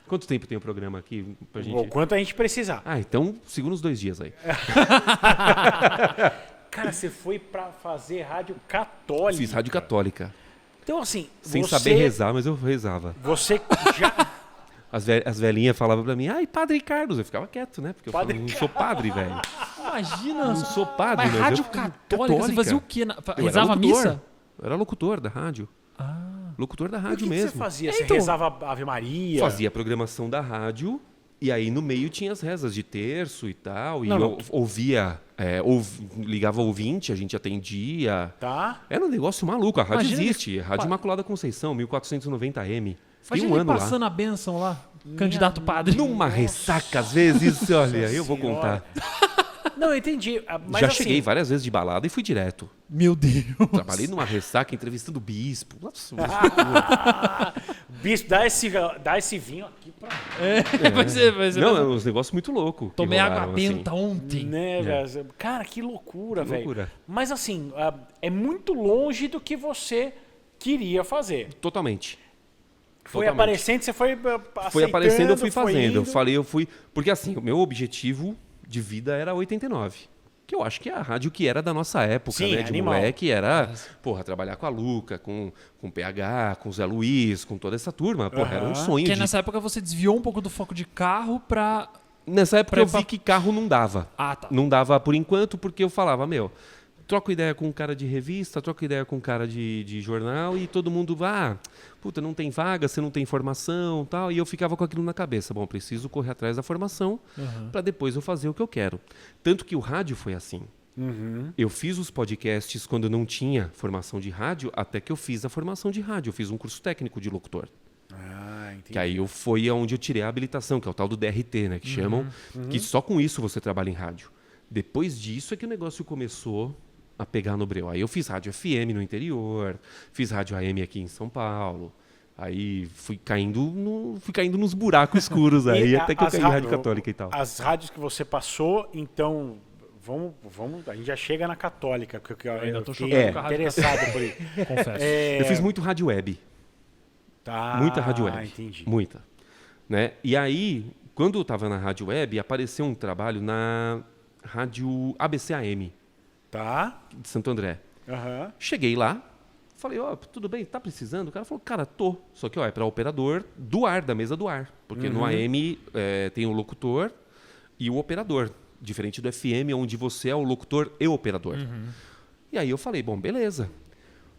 Quanto tempo tem o programa aqui pra gente? O quanto a gente precisar. Então segura uns 2 dias aí. Cara, você foi pra fazer rádio católica. Fiz rádio católica. Então, assim, Sem você, saber rezar, mas eu rezava. você já... As velhinhas falavam pra mim, ai, Padre Carlos. Eu ficava quieto, né? Porque eu Padre falava, não sou padre, velho. Imagina. Não sou padre, Mas mas rádio eu- católica, você fazia o quê? Eu era Rezava a locutor. missa? Eu era locutor da rádio. Locutor da O que rádio que mesmo. você fazia? Então, Você rezava Ave Maria? Fazia a programação da rádio e aí no meio tinha as rezas de terço e tal. E Não, eu ouvia, ligava ouvinte, a gente atendia. Tá? Era um negócio maluco. A rádio Imagina existe. ele- Rádio Imaculada Conceição, 1490M. Fiquei Imagina um ele ano lá. passando a bênção lá, candidato padre. Numa ressaca, às vezes, olha, eu vou Senhora. contar. Não, eu entendi. Mas Já assim, cheguei várias vezes de balada e fui direto. Meu Deus. Trabalhei numa ressaca entrevistando o bispo. Nossa, Bispo, dá esse vinho aqui pra Vai ser. não, é uns negócios muito loucos. que Tomei água rolaram, assim. benta ontem. né, velho? Cara, que loucura, velho. Loucura. Mas assim, é muito longe do que você queria fazer. Totalmente. Foi Totalmente. aparecendo, você foi aceitando, Foi aparecendo, eu fui foi fazendo. Eu indo. falei, eu fui. Porque assim, o meu objetivo de vida era 89. Que eu acho que é a rádio que era da nossa época, Sim, né? De animal. moleque, era, porra, trabalhar com a Luca, com o PH, com o Zé Luiz, com toda essa turma. Porra, era um sonho. Porque de- nessa época você desviou um pouco do foco de carro pra... Nessa época pra- eu vi que carro não dava. Ah, tá. Não dava por enquanto, porque eu falava, meu, troco ideia com um cara de revista, troco ideia com um cara de jornal e todo mundo, puta, não tem vaga, você não tem formação tal. E eu ficava com aquilo na cabeça. Bom, preciso correr atrás da formação para depois eu fazer o que eu quero. Tanto que o rádio foi assim. Eu fiz os podcasts quando eu não tinha formação de rádio, até que eu fiz a formação de rádio. Eu fiz um curso técnico de locutor. Ah, entendi. Que aí foi onde eu tirei a habilitação, que é o tal do DRT, né? Que chamam, que só com isso você trabalha em rádio. Depois disso é que o negócio começou a pegar no breu. Aí eu fiz rádio FM no interior, fiz rádio AM aqui em São Paulo. Aí fui caindo nos buracos escuros aí, E até que eu as caí em rádio católica e tal. As rádios que você passou, então, vamos, a gente já chega na católica, porque eu ainda tô fiquei chocado com a rádio interessado por isso. Confesso. Eu fiz muito rádio web. Tá, Muita rádio web. entendi. Muita. Né? E aí, quando eu estava na rádio web, apareceu um trabalho na rádio ABC-AM Tá. de Santo André. Aham. Cheguei lá, falei, tudo bem, tá precisando? O cara falou, cara, tô. Só que, é para operador do ar, da mesa do ar. Porque no AM tem o locutor e o operador. Diferente do FM, onde você é o locutor e o operador. E aí eu falei, bom, beleza.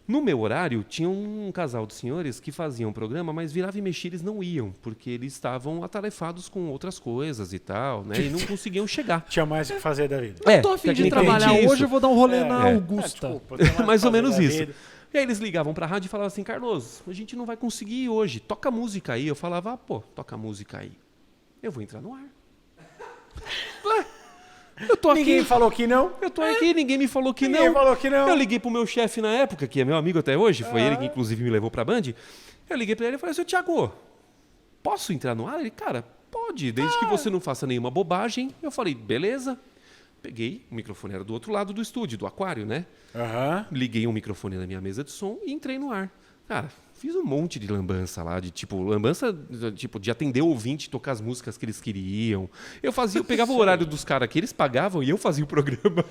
No meu horário, tinha um casal de senhores que faziam programa, mas virava e mexia, eles não iam, porque eles estavam atarefados com outras coisas e tal, né? E não conseguiam chegar. Tinha mais o que fazer da vida. Tô a fim de tecnicamente trabalhar isso. hoje, eu vou dar um rolê na É. Augusta. Desculpa, eu tenho o que Mais ou fazer menos da isso. vida. E aí eles ligavam pra rádio e falavam assim, Carlos, a gente não vai conseguir ir hoje, toca música aí. Eu falava, toca música aí. Eu vou entrar no ar. Eu tô aqui. Ninguém falou que não. Eu tô aqui, ninguém me falou que Ninguém não. falou que não. Eu liguei pro meu chefe na época, que é meu amigo até hoje, foi ele que inclusive me levou pra Band. Eu liguei pra ele e falei assim, Thiago, posso entrar no ar? Ele, cara, pode, desde que você não faça nenhuma bobagem. Eu falei, beleza. Peguei, o microfone era do outro lado do estúdio, do aquário, né? Aham. Liguei um microfone na minha mesa de som e entrei no ar. Cara, fiz um monte de lambança lá, de atender o ouvinte, tocar as músicas que eles queriam. Eu pegava o horário dos caras que eles pagavam e eu fazia o programa.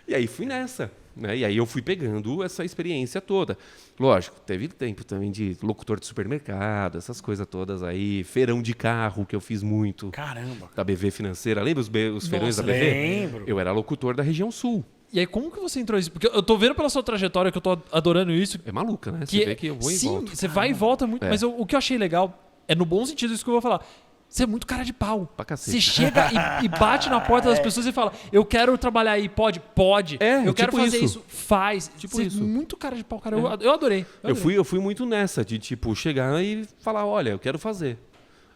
E aí fui nessa, né? E aí eu fui pegando essa experiência toda. Lógico, teve tempo também de locutor de supermercado, essas coisas todas aí, feirão de carro, que eu fiz muito. Caramba. Da BV Financeira, lembra os feirões da BV? lembro. Eu era locutor da região sul. E aí, como que você entrou nisso? Porque eu tô vendo pela sua trajetória que eu tô adorando isso. É maluca, né? Que Você vê que eu vou e sim, volto. você vai e volta muito. Mas o que eu achei legal, é no bom sentido isso que eu vou falar. Você é muito cara de pau. Pra cacete. Você chega e bate na porta das pessoas e fala, eu quero trabalhar aí, pode? Pode. Eu quero tipo fazer isso. isso, faz. Tipo Você isso. é muito cara de pau, cara. Eu adorei. Eu fui muito nessa, de tipo, chegar e falar, olha, eu quero fazer.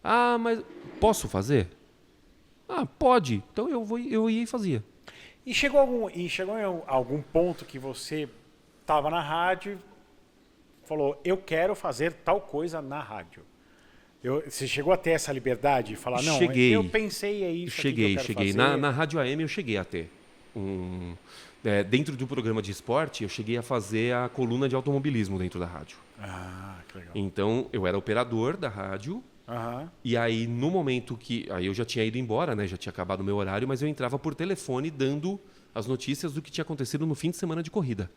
Ah, mas posso fazer? Ah, pode. Então eu ia e fazia. E chegou em algum ponto que você estava na rádio, falou, eu quero fazer tal coisa na rádio. Você chegou a ter essa liberdade de falar, não, Cheguei. eu pensei é isso aqui que eu quero Cheguei. fazer. Na Rádio AM eu cheguei a ter. Dentro do programa de esporte, eu cheguei a fazer a coluna de automobilismo dentro da rádio. Ah, que legal. Então, eu era operador da rádio. Aham. E aí, no momento que... Aí eu já tinha ido embora, né? Já tinha acabado o meu horário, mas eu entrava por telefone dando as notícias do que tinha acontecido no fim de semana de corrida.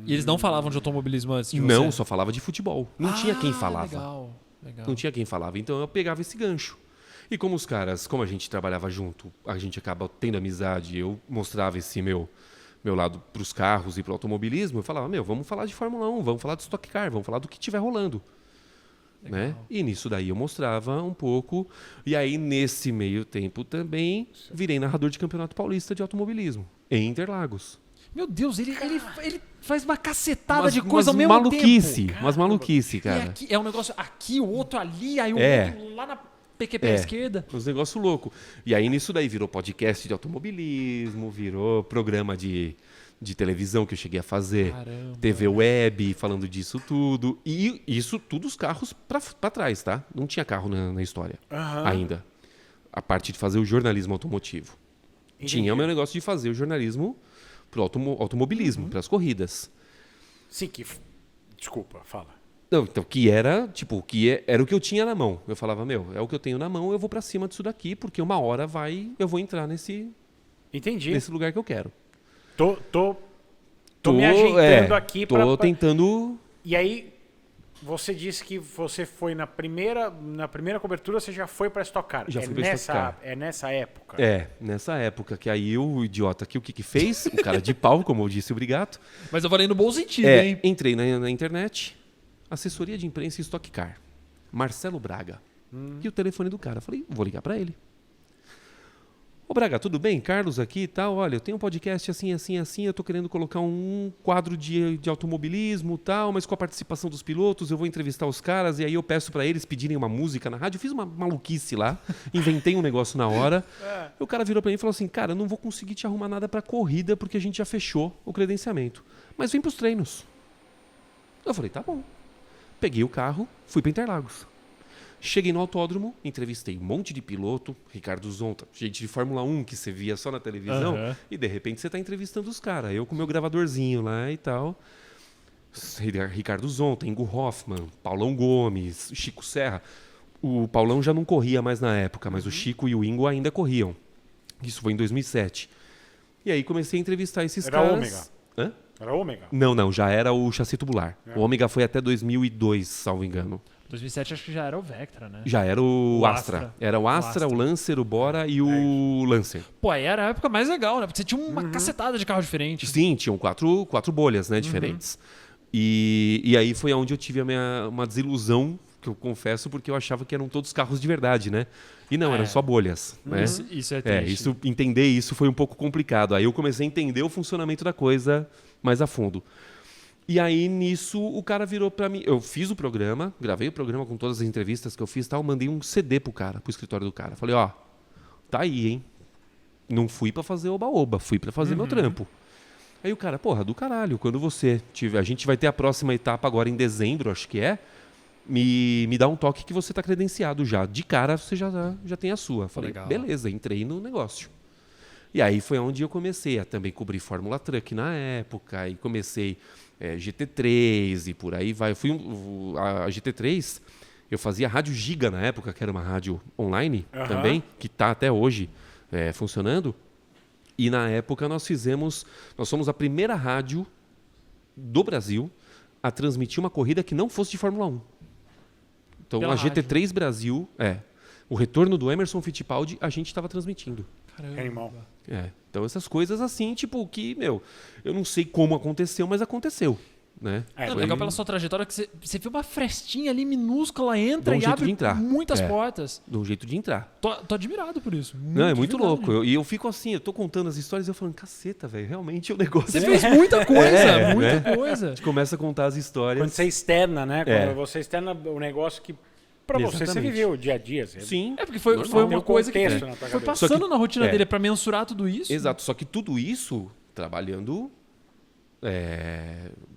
E eles não falavam de automobilismo antes de Não, você? só falava de futebol. Não tinha quem falava. Legal. Não tinha quem falava. Então eu pegava esse gancho. E como os caras, como a gente trabalhava junto, a gente acaba tendo amizade, eu mostrava esse meu lado para os carros e para o automobilismo, eu falava, vamos falar de Fórmula 1, vamos falar de Stock Car, vamos falar do que estiver rolando. Né? E nisso daí eu mostrava um pouco. E aí, nesse meio tempo também, virei narrador de Campeonato Paulista de Automobilismo, em Interlagos. Meu Deus, ele faz uma cacetada de coisa ao mesmo maluquice, tempo. umas maluquice, cara. E aqui, é um negócio aqui, o outro ali, aí o outro lá na PQP à esquerda. Uns negócios loucos. E aí, nisso daí, virou podcast de automobilismo, virou programa de televisão que eu cheguei a fazer. Caramba. TV web, falando disso tudo. E isso tudo os carros pra trás, tá? Não tinha carro na história ainda. A parte de fazer o jornalismo automotivo. Tinha o meu negócio de fazer o jornalismo pro automobilismo, pras corridas. Sim, desculpa, fala. Não, então, era o que eu tinha na mão. Eu falava, é o que eu tenho na mão, eu vou pra cima disso daqui, porque uma hora eu vou entrar nesse lugar que eu quero. Tô me ajeitando aqui Tô tentando... E aí, você disse que você foi na primeira cobertura, você já foi pra Stock Car. Já fui pra Stock Car. É nessa época? É, nessa época, que aí o idiota aqui, o que fez? O cara de pau, como eu disse, o Brigato. Mas eu falei no bom sentido, hein? Entrei na internet, assessoria de imprensa Stock Car, Marcelo Braga. E o telefone do cara, falei, vou ligar pra ele. Ô Braga, tudo bem? Carlos aqui e tal. Olha, eu tenho um podcast assim, assim, assim. Eu tô querendo colocar um quadro de automobilismo e tal, mas com a participação dos pilotos, eu vou entrevistar os caras e aí eu peço pra eles pedirem uma música na rádio. Eu fiz uma maluquice lá, inventei um negócio na hora. O cara virou pra mim e falou assim, cara, eu não vou conseguir te arrumar nada pra corrida porque a gente já fechou o credenciamento. Mas vem pros treinos. Eu falei, tá bom. Peguei o carro, fui pra Interlagos. Cheguei no autódromo, entrevistei um monte de piloto, Ricardo Zonta, gente de Fórmula 1 que você via só na televisão, e de repente você tá entrevistando os caras. Eu com meu gravadorzinho lá e tal. Ricardo Zonta, Ingo Hoffmann, Paulão Gomes, Chico Serra. O Paulão já não corria mais na época, mas o Chico e o Ingo ainda corriam. Isso foi em 2007. E aí comecei a entrevistar esses caras. Era Ômega? Hã? Era Ômega? Não, já era o chassi tubular. O Ômega foi até 2002, salvo engano. 2007 acho que já era o Vectra, né? Já era o Astra. Era o Astra, o Lancer, o Bora e o Lancer. Pô, aí era a época mais legal, né? Porque você tinha uma cacetada de carro diferente. Sim, tinham quatro bolhas, né, diferentes. E aí foi onde eu tive uma desilusão, que eu confesso, porque eu achava que eram todos carros de verdade, né? E não, eram só bolhas, né? Isso é triste. Entender isso foi um pouco complicado. Aí eu comecei a entender o funcionamento da coisa mais a fundo. E aí, nisso, o cara virou pra mim... Eu fiz o programa, gravei o programa com todas as entrevistas que eu fiz e tal, mandei um CD pro escritório do cara. Falei, tá aí, hein? Não fui pra fazer oba-oba, fui pra fazer meu trampo. Aí o cara, porra, do caralho, quando você tiver... A gente vai ter a próxima etapa agora em dezembro, acho que é. Me dá um toque que você tá credenciado já. De cara, você já tem a sua. Falei, legal. Beleza, entrei no negócio. E aí foi onde eu comecei a também cobrir Fórmula Truck na época, e comecei... GT3 e por aí vai. A GT3, eu fazia Rádio Giga na época, que era uma rádio online também, que está até hoje funcionando. E na época nós somos a primeira rádio do Brasil a transmitir uma corrida que não fosse de Fórmula 1. Então Pela a GT3 Brasil, o retorno do Emerson Fittipaldi, a gente estava transmitindo. Caramba. Animal. Então essas coisas assim, tipo, que, eu não sei como aconteceu, mas aconteceu, né? Não, legal pela sua trajetória que você viu uma frestinha ali minúscula, entra e abre muitas portas. De um jeito de entrar. Tô admirado por isso. Não, é muito louco. Eu fico assim, eu tô contando as histórias e eu falando, caceta, velho, realmente o negócio... Você fez muita coisa, muita coisa. A gente começa a contar as histórias. Quando você externa, né? Quando você externa o negócio que pra você viveu o dia a dia. Sim. É porque foi uma coisa que foi passando na rotina dele pra mensurar tudo isso. Exato, só que tudo isso trabalhando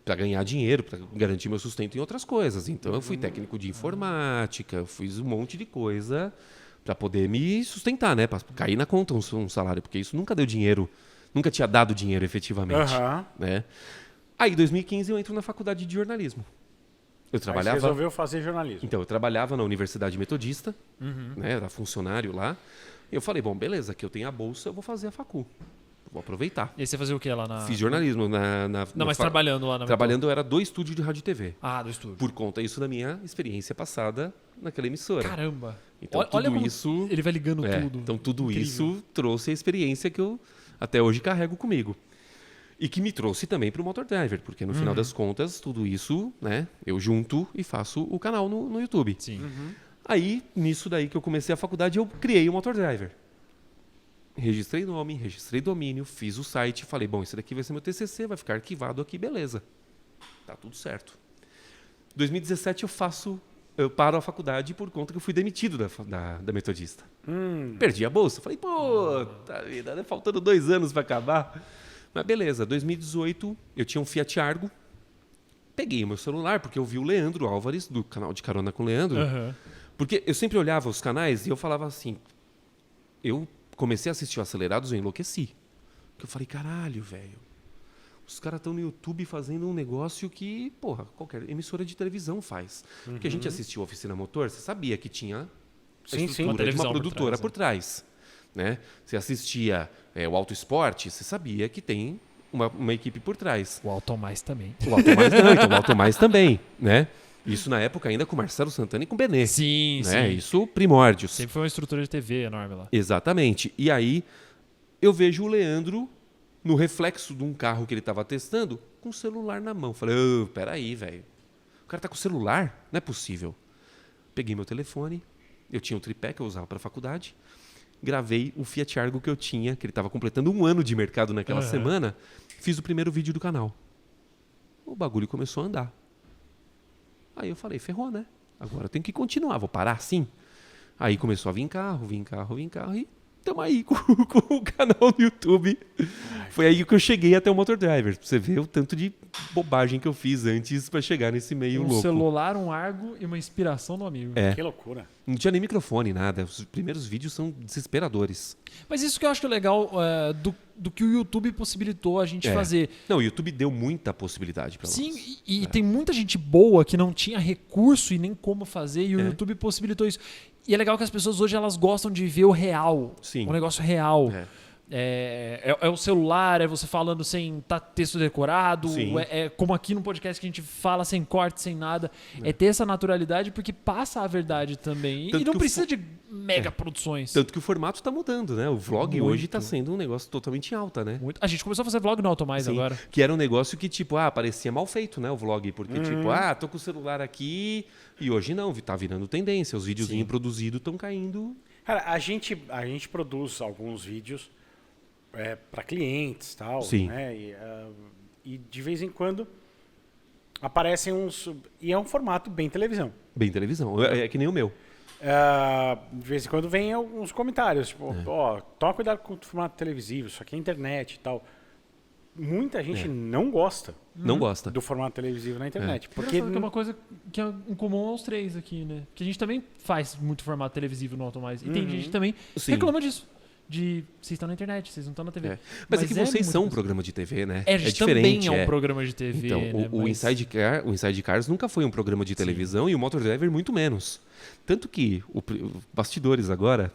para ganhar dinheiro, para garantir meu sustento em outras coisas. Então eu fui técnico de informática, eu fiz um monte de coisa para poder me sustentar, né? Para cair na conta um salário, porque isso nunca deu dinheiro, nunca tinha dado dinheiro efetivamente. Né? Aí em 2015 eu entro na faculdade de jornalismo. Eu trabalhava... Aí você resolveu fazer jornalismo. Então, eu trabalhava na Universidade Metodista, né, era funcionário lá. E eu falei, bom, beleza, aqui eu tenho a bolsa, eu vou fazer a facu. vou aproveitar. E aí você fazia o que lá na... Fiz jornalismo Não, mas trabalhando lá na... Trabalhando, eu era do estúdio de rádio e TV. Ah, do estúdio. Por conta isso da minha experiência passada naquela emissora. Caramba. Então, Olha tudo como isso... ele vai ligando tudo. Então, tudo Incrível. isso trouxe a experiência que eu até hoje carrego comigo. E que me trouxe também para o Motor Driver, porque no final das contas, tudo isso, né, eu junto e faço o canal no YouTube. Sim. Aí, nisso daí que eu comecei a faculdade, eu criei o Motor Driver. Registrei nome, registrei domínio, fiz o site, falei, bom, esse daqui vai ser meu TCC, vai ficar arquivado aqui, beleza. Tá tudo certo. 2017 eu paro a faculdade por conta que eu fui demitido da Metodista. Perdi a bolsa. Falei, pô, tá vida, né? Faltando 2 anos para acabar. Mas beleza, 2018 eu tinha um Fiat Argo. Peguei o meu celular, porque eu vi o Leandro Álvares, do canal de Carona com o Leandro. Aham. Porque eu sempre olhava os canais e eu falava assim... Eu comecei a assistir o Acelerados e eu enlouqueci. Porque eu falei, caralho, velho. Os caras estão no YouTube fazendo um negócio que, porra, qualquer emissora de televisão faz. Porque a gente assistiu a Oficina Motor, você sabia que tinha a Sim, sim. estrutura Uma de televisão uma por produtora trás, por trás. Né? Você assistia o Auto Esporte, você sabia que tem uma equipe por trás. O Automais também. O Automais não, então o Automais também, né? Isso na época ainda com Marcelo Santana e com Benê. Sim, Né? sim. Isso primórdios. Sempre foi uma estrutura de TV enorme lá. Exatamente. E aí eu vejo o Leandro no reflexo de um carro que ele estava testando com o celular na mão. Falei, peraí, velho. O cara tá com o celular? Não é possível. Peguei meu telefone, eu tinha um tripé que eu usava para a faculdade, gravei o Fiat Argo que eu tinha, que ele estava completando 1 ano de mercado naquela semana, fiz o primeiro vídeo do canal. O bagulho começou a andar. Aí eu falei, ferrou, né? Agora eu tenho que continuar, vou parar assim? Aí começou a vir carro e estamos aí com o canal no YouTube. Foi aí que eu cheguei até o Motor Driver. Pra você ver o tanto de bobagem que eu fiz antes para chegar nesse meio Um louco. celular, um Argo e uma inspiração do amigo. É. Que loucura. Não tinha nem microfone, nada. Os primeiros vídeos são desesperadores. Mas isso que eu acho que é legal do que o YouTube possibilitou a gente fazer. Não, o YouTube deu muita possibilidade para nós. Sim, e tem muita gente boa que não tinha recurso e nem como fazer, e o YouTube possibilitou isso. E é legal que as pessoas hoje elas gostam de ver o real, Sim. o negócio real. É. É o celular, é você falando sem texto decorado, Sim. é como aqui no podcast que a gente fala sem corte, sem nada. É ter essa naturalidade porque passa a verdade também. E Tanto não que precisa de mega produções. Tanto que o formato está mudando, né? O vlog Muito. hoje está sendo um negócio totalmente alta, né? A gente começou a fazer vlog no Automais Sim, agora. que era um negócio que, tipo, parecia mal feito, né? O vlog. Porque, tô com o celular aqui e hoje não, tá virando tendência. Os videozinhos produzidos estão caindo. Cara, a gente produz alguns vídeos para clientes e tal. Sim. Né? E de vez em quando aparecem uns... E é um formato bem televisão. Bem televisão. É que nem o meu. De vez em quando vem alguns comentários, tipo, toma cuidado com o formato televisivo, isso aqui é internet e tal. Muita gente não gosta Não gosta. do formato televisivo na internet. Porque Porque é uma coisa que é em comum aos três aqui, né? Porque a gente também faz muito formato televisivo no Automais. E tem gente que também Sim. reclama disso. Vocês estão na internet, vocês não estão na TV. Mas é que vocês muito são um gostoso. programa de TV, né? A gente diferente. também é um programa de TV, Então, né? o Inside Cars nunca foi um programa de televisão e o Motor Driver muito menos. Tanto que, bastidores agora,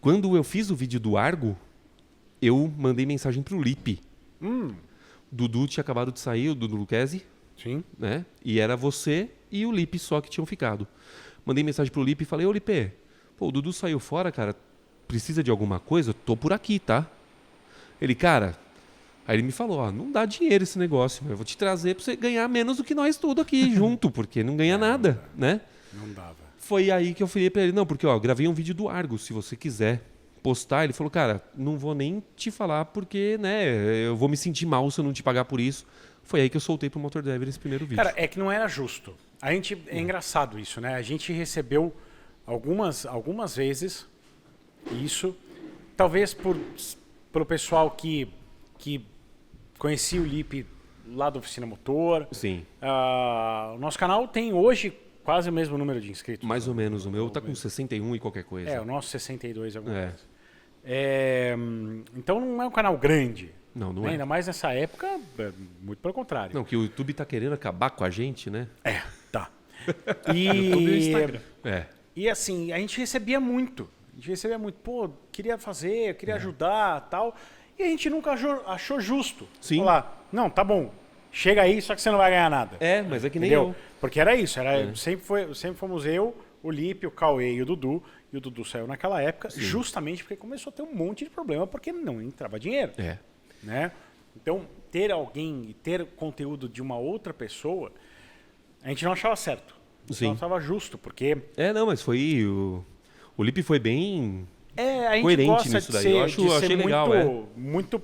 quando eu fiz o vídeo do Argo, eu mandei mensagem pro Lipe. Dudu tinha acabado de sair, o Dudu Luquezzi, Sim. né? E era você e o Lipe só que tinham ficado. Mandei mensagem pro Lipe e falei, ô Lipe, o Dudu saiu fora, cara, precisa de alguma coisa? Eu tô por aqui, tá? Ele, cara... Aí ele me falou, não dá dinheiro esse negócio, mas eu vou te trazer pra você ganhar menos do que nós tudo aqui junto, porque não ganha nada, né? Não dava. Foi aí que eu falei pra ele, não, porque eu gravei um vídeo do Argo, se você quiser postar. Ele falou, cara, não vou nem te falar porque, né, eu vou me sentir mal se eu não te pagar por isso. Foi aí que eu soltei pro Motor Driver esse primeiro vídeo. Cara, é que não era justo. É engraçado isso, né? A gente recebeu algumas vezes isso, talvez pelo pessoal que conhecia o Lipe lá da Oficina Motor. Sim, O nosso canal tem hoje quase o mesmo número de inscritos. mais ou menos. O meu tá com 61 e qualquer coisa. O nosso 62 alguma É. coisa. Então não é um canal grande. Não, não né? é. Ainda mais nessa época, muito pelo contrário. Não, que o YouTube tá querendo acabar com a gente, né? Tá. YouTube e o Instagram. E assim, a gente recebia muito. Pô, queria fazer, queria ajudar, tal. E a gente nunca achou justo. Sim. Falar, não, tá bom, chega aí, só que você não vai ganhar nada. Mas é que nem Entendeu? eu. Porque era isso, sempre fomos eu, o Lipe, o Cauê e o Dudu. E o Dudu saiu naquela época justamente porque começou a ter um monte de problema porque não entrava dinheiro. Né? Então, ter alguém e ter conteúdo de uma outra pessoa, a gente não achava certo. A gente não achava justo, porque... Mas foi... O Lipe foi bem a gente coerente gosta nisso de daí. ser, Eu de achei ser legal, muito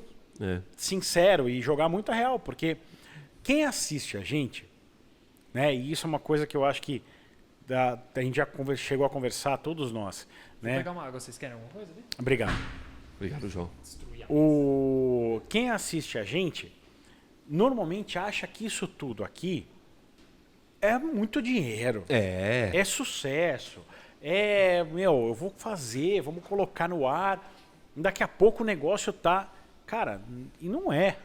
sincero e jogar muito a real, porque quem assiste a gente, né, e isso é uma coisa que eu acho que a gente já chegou a conversar, todos nós. Vou Né? pegar uma água, vocês querem alguma coisa ali? Obrigado. Obrigado, João. Quem assiste a gente normalmente acha que isso tudo aqui é muito dinheiro. É sucesso. Eu vou fazer, vamos colocar no ar. Daqui a pouco o negócio tá... Cara, e não é.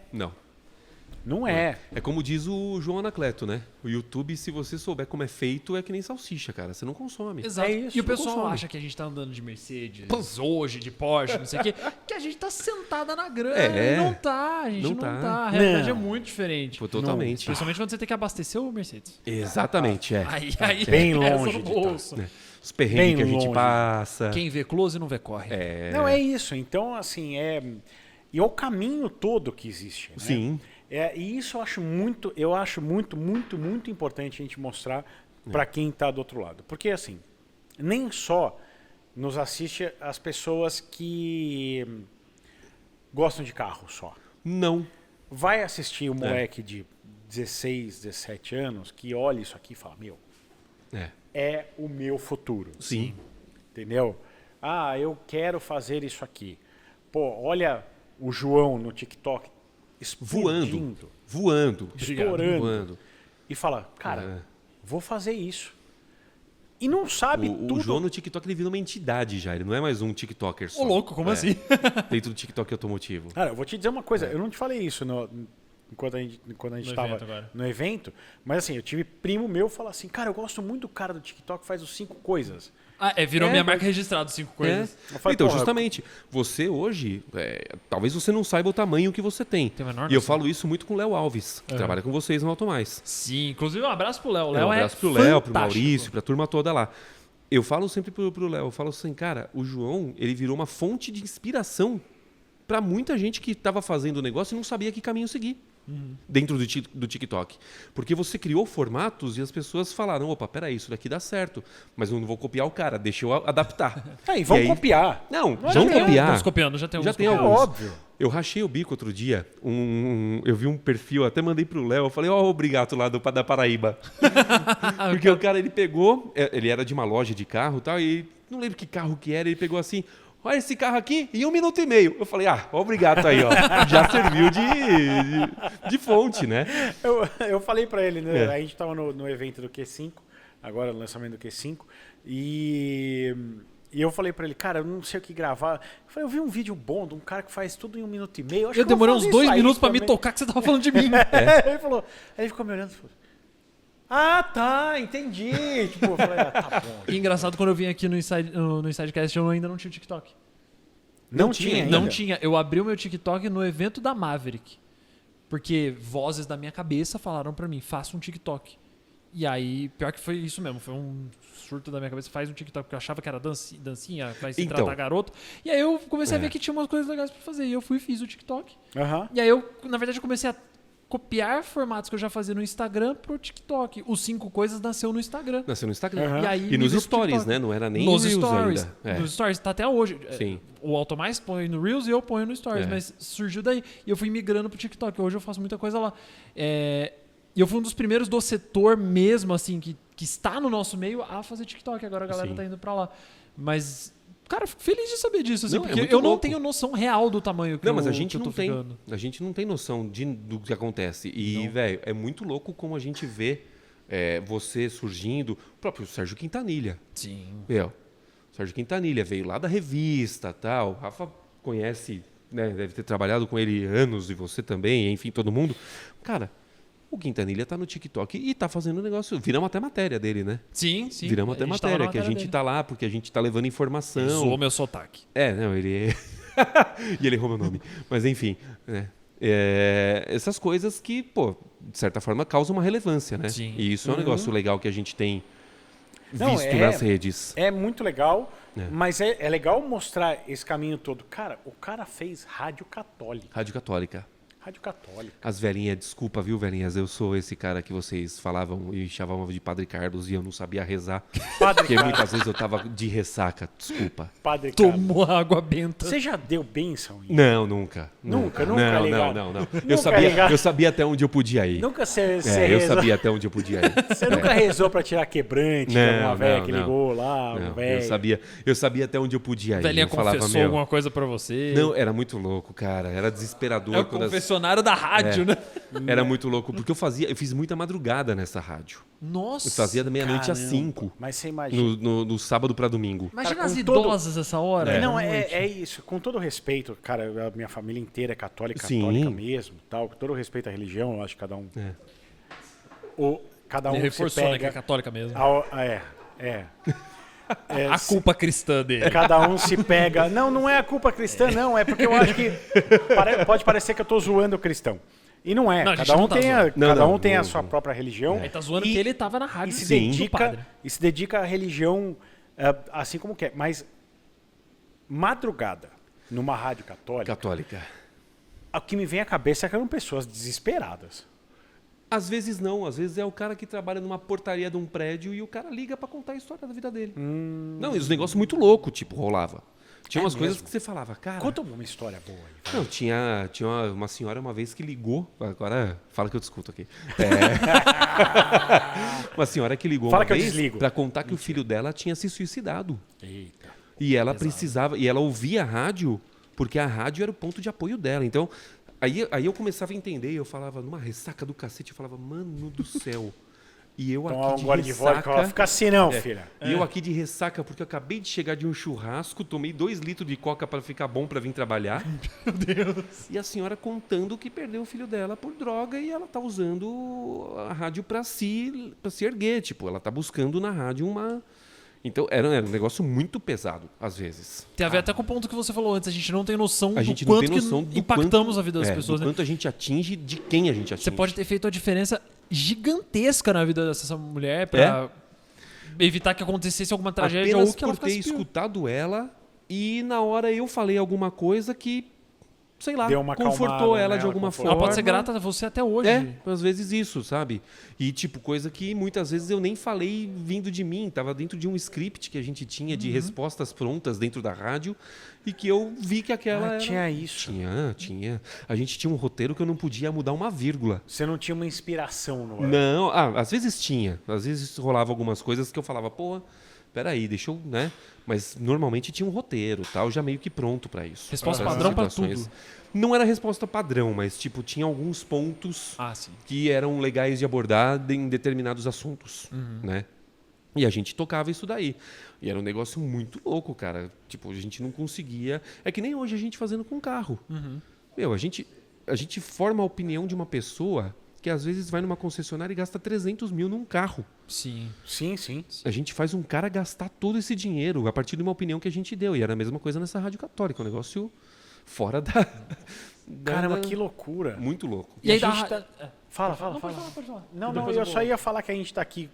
Não é. É como diz o João Anacleto, né? O YouTube, se você souber como é feito, é que nem salsicha, cara. Você não consome. Exato. É isso, E o pessoal consome. acha que a gente tá andando de Mercedes, hoje, de Porsche, não sei o quê, que a gente tá sentada na grana. É. E não tá, a gente Não não tá. tá. A realidade Não. é muito diferente. Pô, totalmente. Principalmente quando você tem que abastecer o Mercedes. Exatamente, Aí bem pesa longe no de bolso. Os perrengues Bem que a gente longe. passa. Quem vê close não vê corre. Não, é isso. Então, assim, e é o caminho todo que existe. Né? Sim. E isso eu acho muito importante a gente mostrar para quem está do outro lado. Porque, assim, nem só nos assiste as pessoas que gostam de carro só. Não. Vai assistir o moleque de 16, 17 anos que olha isso aqui e fala, é o meu futuro. Sim. Entendeu? Eu quero fazer isso aqui. Pô, olha o João no TikTok explodindo, Voando. estourando. E fala, cara, vou fazer isso. E não sabe tudo. O João no TikTok ele vira uma entidade já. Ele não é mais um TikToker só. Ô, louco, como assim? Dentro do TikTok automotivo. Cara, eu vou te dizer uma coisa. Eu não te falei isso quando a gente estava no evento. Mas assim, eu tive primo meu falar assim, cara, eu gosto muito do cara do TikTok que faz os 5 coisas. Virou minha marca registrada, 5 coisas. Eu falei, Então, porra, justamente, você hoje, talvez você não saiba o tamanho que você tem. Tem a menor E eu noção. falo isso muito com o Léo Alves, que trabalha com vocês no Automais. Sim, inclusive um abraço pro Léo. O Um Léo abraço pro Léo, pro Maurício, pra turma toda lá. Eu falo sempre pro Léo, eu falo assim, cara, o João, ele virou uma fonte de inspiração pra muita gente que estava fazendo o negócio e não sabia que caminho seguir. Dentro do TikTok. Porque você criou formatos e as pessoas falaram, opa, peraí, isso daqui dá certo. Mas eu não vou copiar o cara, deixa eu adaptar. E vão copiar. Não, Não vão adianta. copiar. Estamos copiando, já tem alguns Já tem copiando. alguns. Óbvio. Eu rachei o bico outro dia. Eu vi um perfil, até mandei pro Léo. Eu falei, o Brigato lá da Paraíba. Porque o cara, ele pegou, ele era de uma loja de carro e tal, e não lembro que carro que era, ele pegou assim, olha esse carro aqui, em 1 minuto e meio. Eu falei, obrigado aí, ó. Já serviu de fonte, né? Eu falei pra ele, né? A gente tava no evento do Q5, agora no lançamento do Q5, e eu falei pra ele, cara, eu não sei o que gravar. Eu falei, eu vi um vídeo bom de um cara que faz tudo em 1 minuto e meio. Eu demorei uns 2 minutos pra me tocar que você tava falando de mim. Ele falou, aí ele ficou me olhando e falou, tá, entendi. Tipo, eu falei, tá bom. E engraçado, quando eu vim aqui no Insidecast, eu ainda não tinha o TikTok. Não tinha ainda? Não tinha. Eu abri o meu TikTok no evento da Maverick. Porque vozes da minha cabeça falaram pra mim, faça um TikTok. E aí, pior que foi isso mesmo, foi um surto da minha cabeça, faz um TikTok, porque eu achava que era dancinha, vai se tratar garoto. E aí eu comecei a ver que tinha umas coisas legais pra fazer. E eu fui e fiz o TikTok. E aí eu, na verdade, eu comecei a copiar formatos que eu já fazia no Instagram pro TikTok. Os 5 coisas nasceu no Instagram. Nasceu no Instagram. E, aí, E nos migrou pro stories, TikTok. né? Não era nem Nos Reels stories. ainda. Nos stories, tá até hoje. Sim. O Automais põe no Reels e eu ponho no Stories, mas surgiu daí. E eu fui migrando pro TikTok. Hoje eu faço muita coisa lá. E eu fui um dos primeiros do setor mesmo, assim, que está no nosso meio a fazer TikTok. Agora a galera tá indo pra lá. Mas, cara, eu fico feliz de saber disso, assim, Não, é porque muito eu não louco. tenho noção real do tamanho que Mas a eu gente tô não tem. ficando. A gente não tem noção do que acontece. E, velho, é muito louco como a gente vê você surgindo. O próprio Sérgio Quintanilha. Sim. O Sérgio Quintanilha veio lá da revista, tal. O Rafa conhece, né? Deve ter trabalhado com ele anos, e você também, enfim, todo mundo. Cara, o Quintanilha tá no TikTok e tá fazendo um negócio. Viramos até matéria dele, né? Sim, sim. Viramos até A gente tava na matéria, que a gente dele. tá lá porque a gente tá levando informação. Zoou meu sotaque. Não, ele E ele errou meu nome. Mas enfim, né? Essas coisas que, pô, de certa forma causam uma relevância, né? Sim. E isso é um negócio legal que a gente tem Não, visto nas redes. É muito legal, É. mas é legal mostrar esse caminho todo. Cara, o cara fez rádio católica. Rádio Católica. Rádio católica. As velhinhas, desculpa, viu, velhinhas? Eu sou esse cara que vocês falavam e chamavam de Padre Carlos e eu não sabia rezar. Padre Porque Carlos. muitas vezes eu tava de ressaca, desculpa. Padre Carlos. Tomou água benta. Você já deu bênção? Igor? Não, nunca. Nunca Não, ligado. não. Nunca ligado. Eu sabia até onde eu podia ir. Nunca você Eu rezou. sabia até onde eu podia ir. Você nunca rezou pra tirar quebrante de Não, uma velha não, que não. ligou lá, Não, um velho. eu sabia até onde eu podia A ir. velhinha Eu falava, confessou meu, alguma coisa pra você. não, era muito louco, cara. Era desesperador. É o quando confessionário da rádio, né? Era muito louco, porque eu fiz muita madrugada nessa rádio. Nossa. Eu fazia da meia-noite às Caramba. 5, Mas você imagina. no sábado pra domingo. Imagina Cara, as com todo- idosas essa hora. Não, à noite. é isso. Com todo respeito, cara, a minha família inteira é católica, Sim. católica mesmo, tal. Com todo respeito à religião, eu acho que cada um. É. Cada Ele um se reforçou, né, que é pega. católica mesmo. É, A culpa cristã dele. cada um se pega. Não é a culpa cristã, não. É porque eu acho que pode parecer que eu tô zoando o cristão. E não é. Não, a gente cada um não tá tem, zoando. cada um Não, tem a não, sua não. própria religião. Ele tá zoando que ele tava na rádio se sim, do dedica, padre. e se dedica à religião assim como quer. Mas madrugada, numa rádio católica, Católica. o que me vem à cabeça é que eram pessoas desesperadas. Às vezes não, às vezes é o cara que trabalha numa portaria de um prédio e o cara liga pra contar a história da vida dele. Não, e os negócios muito loucos, tipo, rolava. Tinha umas coisas mesmo? que você falava, cara... Conta uma história boa aí. Não, tinha uma senhora uma vez que ligou, agora fala que eu discuto aqui. Uma senhora que ligou Fala uma que eu vez desligo. pra contar que o filho dela tinha se suicidado. Eita. E ela precisava, e ela ouvia a rádio, porque a rádio era o ponto de apoio dela. Então, aí eu começava a entender, eu falava, numa ressaca do cacete, eu falava, mano do céu. E eu Tomar aqui um gole de de vodka, ressaca... ela fica assim não, filha. E eu aqui de ressaca, porque eu acabei de chegar de um churrasco, tomei 2 litros de coca para ficar bom para vir trabalhar. Meu Deus. E a senhora contando que perdeu o filho dela por droga e ela tá usando a rádio para se erguer. Tipo, ela tá buscando na rádio uma... Então, era um negócio muito pesado, às vezes. Tem a ver até com o ponto que você falou antes. A gente não tem noção A do gente não quanto tem noção que do impactamos quanto, a vida das pessoas. do Né? quanto a gente atinge, de quem a gente atinge. Você pode ter feito a diferença gigantesca na vida dessa mulher pra evitar que acontecesse alguma tragédia apenas ou que ela por ter ficasse pior. escutado ela e na hora eu falei alguma coisa que, sei lá, Deu uma confortou acalmada ela de nela, alguma confortou. forma. Ela pode ser grata a você até hoje. Às vezes isso, sabe? E tipo, coisa que muitas vezes eu nem falei vindo de mim, tava dentro de um script que a gente tinha de respostas prontas dentro da rádio e que eu vi que aquela era... Tinha isso. Tinha. A gente tinha um roteiro que eu não podia mudar uma vírgula. Você não tinha uma inspiração no ar. Não, às vezes tinha. Às vezes rolava algumas coisas que eu falava, pô, peraí, deixa eu, né? Mas normalmente tinha um roteiro, tal, já meio que pronto pra isso. Resposta Pra essas padrão pra situações. tudo. Não era resposta padrão, mas tipo, tinha alguns pontos Ah, sim. que eram legais de abordar em determinados assuntos, né? E a gente tocava isso daí. E era um negócio muito louco, cara. Tipo, a gente não conseguia... É que nem hoje a gente fazendo com carro. Meu, a gente forma a opinião de uma pessoa que às vezes vai numa concessionária e gasta 300 mil num carro. Sim. Sim. A gente faz um cara gastar todo esse dinheiro a partir de uma opinião que a gente deu. E era a mesma coisa nessa rádio católica. Um negócio fora da... Caramba, que loucura. Muito louco. E aí a dá... gente tá- Fala. Pode falar. Não, Depois eu vou- só ia falar que a gente tá aqui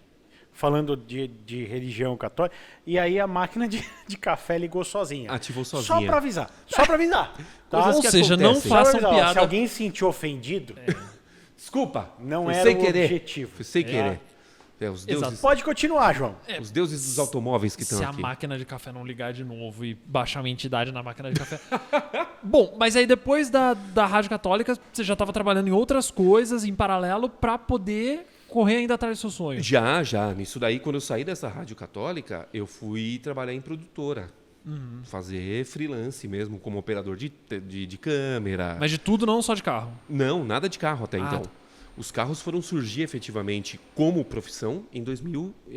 falando de religião católica e aí a máquina de café ligou sozinha. Ativou Só sozinha. pra avisar. Tá? Coisas Ou que seja, não acontecem. Só pra façam avisar, ó, piada. Se alguém se sentiu ofendido, Desculpa. não foi era sem o querer. objetivo. Foi sem querer. Os deuses, Pode continuar, João. os deuses dos automóveis que estão Se a aqui. máquina de café não ligar de novo e baixar uma entidade na máquina de café. Bom, mas aí depois da Rádio Católica, você já estava trabalhando em outras coisas em paralelo para poder correr ainda atrás do seu sonho. Já. Nisso daí, quando eu saí dessa rádio católica, eu fui trabalhar em produtora. Fazer freelance mesmo, como operador de câmera. Mas de tudo, não só de carro. Não, nada de carro até Ah, então. tá. Os carros foram surgir efetivamente como profissão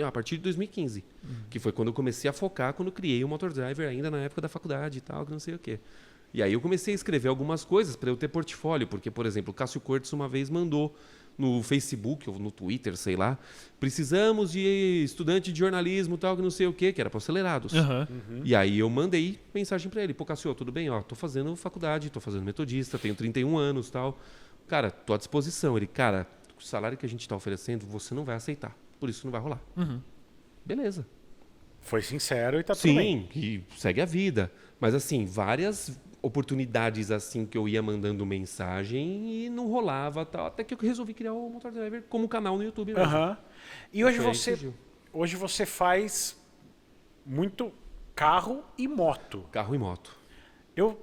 a partir de 2015. Que foi quando eu comecei a focar, quando eu criei o Motor Driver ainda na época da faculdade e tal, que não sei o quê. E aí eu comecei a escrever algumas coisas para eu ter portfólio, porque, por exemplo, o Cássio Cortes uma vez mandou no Facebook ou no Twitter, sei lá. Precisamos de estudante de jornalismo, tal, que não sei o quê, que era para acelerados. E aí eu mandei mensagem para ele. Pô, Cassio, tudo bem? Ó, tô fazendo faculdade, tô fazendo metodista, tenho 31 anos, tal. Cara, tô à disposição. Ele, cara, o salário que a gente tá oferecendo, você não vai aceitar. Por isso não vai rolar. Beleza. Foi sincero e tá tudo bem. Sim, e segue a vida. Mas assim, várias oportunidades assim que eu ia mandando mensagem e não rolava, tal, até que eu resolvi criar o Motor Driver como canal no YouTube mesmo. Aham. E hoje Foi aí que surgiu. hoje você faz muito carro e moto. Carro e moto. Eu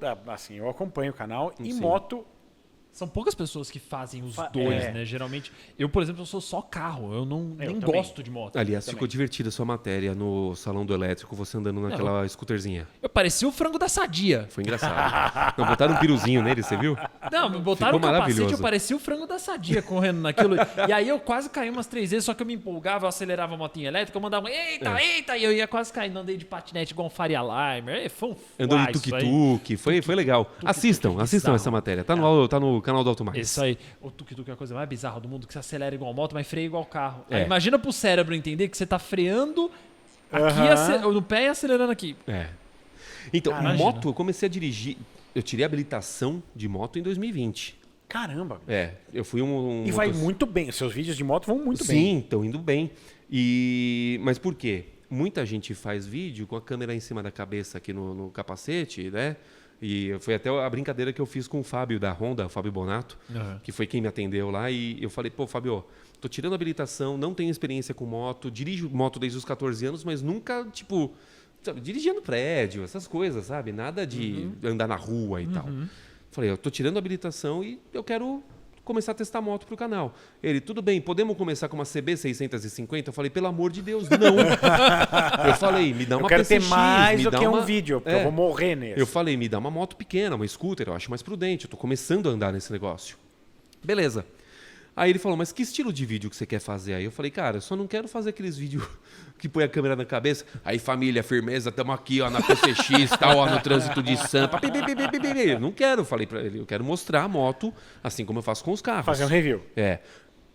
acompanho o canal e Sim. moto. São poucas pessoas que fazem os dois, é. né? Geralmente, eu, por exemplo, eu sou só carro. Eu nem também. gosto de moto. Aliás, Também. ficou divertida a sua matéria no Salão do Elétrico, você andando naquela scooterzinha. Eu parecia o frango da Sadia. Foi engraçado. Não, botaram um piruzinho nele, você viu? Não, me botaram Ficou o capacete, maravilhoso. eu parecia o frango da Sadia correndo naquilo. E aí eu quase caí umas 3 vezes, só que eu me empolgava, eu acelerava a motinha elétrica, eu mandava eita, e eu ia quase caindo, andei de patinete igual um Faria Limer. Foi um Andou de fly isso aí. tuk-tuk, foi legal. Assistam bizarro. essa matéria. Tá no canal do Auto Mais. Isso aí. O tuk-tuk é a coisa mais bizarra do mundo, que você acelera igual moto, mas freia igual carro. É. Aí imagina pro cérebro entender que você tá freando aqui no pé e acelerando aqui. É. Então, Imagina. moto, eu comecei a dirigir. Eu tirei a habilitação de moto em 2020. Caramba. É, eu fui um E vai motos- muito bem. Os seus vídeos de moto vão muito Sim, bem. estão indo bem. Mas por quê? Muita gente faz vídeo com a câmera em cima da cabeça aqui no capacete, né? E foi até a brincadeira que eu fiz com o Fábio da Honda, o Fábio Bonato, que foi quem me atendeu lá. E eu falei, pô, Fábio, tô tirando a habilitação, não tenho experiência com moto, dirijo moto desde os 14 anos, mas nunca, tipo, sabe, dirigindo prédio, essas coisas, sabe? Nada de andar na rua e tal. Falei, eu tô tirando a habilitação e eu quero começar a testar moto pro canal. Ele, tudo bem, podemos começar com uma CB 650? Eu falei, pelo amor de Deus, não. Eu falei, me dá uma Eu quero ter PCX, mais me do dá que uma... um vídeo, porque É. eu vou morrer nesse. Eu falei, me dá uma moto pequena, uma scooter, eu acho mais prudente, eu tô começando a andar nesse negócio. Beleza. Aí ele falou, mas que estilo de vídeo que você quer fazer? Aí eu falei, cara, eu só não quero fazer aqueles vídeos que põe a câmera na cabeça. Aí família, firmeza, estamos aqui ó, na PCX, tal, ó, no trânsito de Sampa. Eu não quero, falei pra ele, eu quero mostrar a moto assim como eu faço com os carros. Fazer um review. É.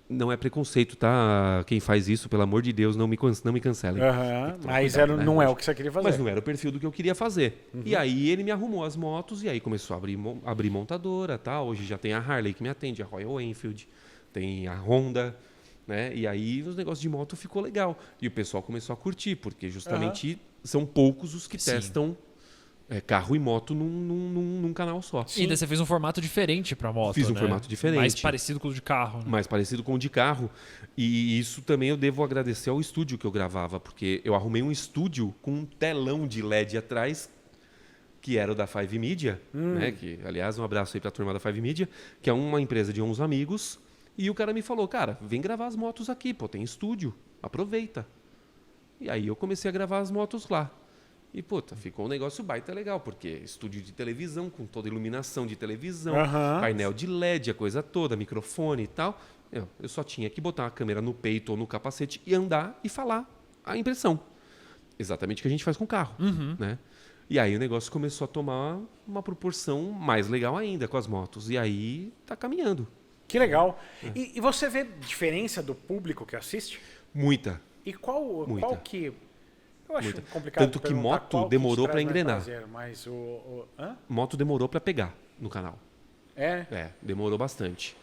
Não é preconceito, tá? Quem faz isso, pelo amor de Deus, não me cancelem. Aham, mas cuidado, né? não é o que você queria fazer. Mas não era o perfil do que eu queria fazer. E aí ele me arrumou as motos e aí começou a abrir montadora, tá? Hoje já tem a Harley que me atende, a Royal Enfield, tem a Honda, né? E aí os negócios de moto ficou legal. E o pessoal começou a curtir, porque justamente são poucos os que Sim. testam carro e moto num canal só. E ainda você fez um formato diferente pra moto, Fiz um né? formato diferente. Mais parecido com o de carro, né? Mais parecido com o de carro. E isso também eu devo agradecer ao estúdio que eu gravava, porque eu arrumei um estúdio com um telão de LED atrás, que era o da Five Media, né? Que, aliás, um abraço aí pra turma da Five Media, que é uma empresa de uns amigos. E o cara me falou, cara, vem gravar as motos aqui, pô, tem estúdio, aproveita. E aí eu comecei a gravar as motos lá. E, puta, ficou um negócio baita legal, porque estúdio de televisão, com toda a iluminação de televisão, painel de LED, a coisa toda, microfone e tal. Eu só tinha que botar a câmera no peito ou no capacete e andar e falar a impressão. Exatamente o que a gente faz com o carro, né? E aí o negócio começou a tomar uma proporção mais legal ainda com as motos. E aí tá caminhando. Que legal. E você vê diferença do público que assiste? Muita. E qual Muita. que... Eu acho Muita. complicado Tanto que perguntar moto qual que demorou te pra traz mais engrenar. prazer, mas hã? Moto demorou pra pegar no canal. Demorou bastante.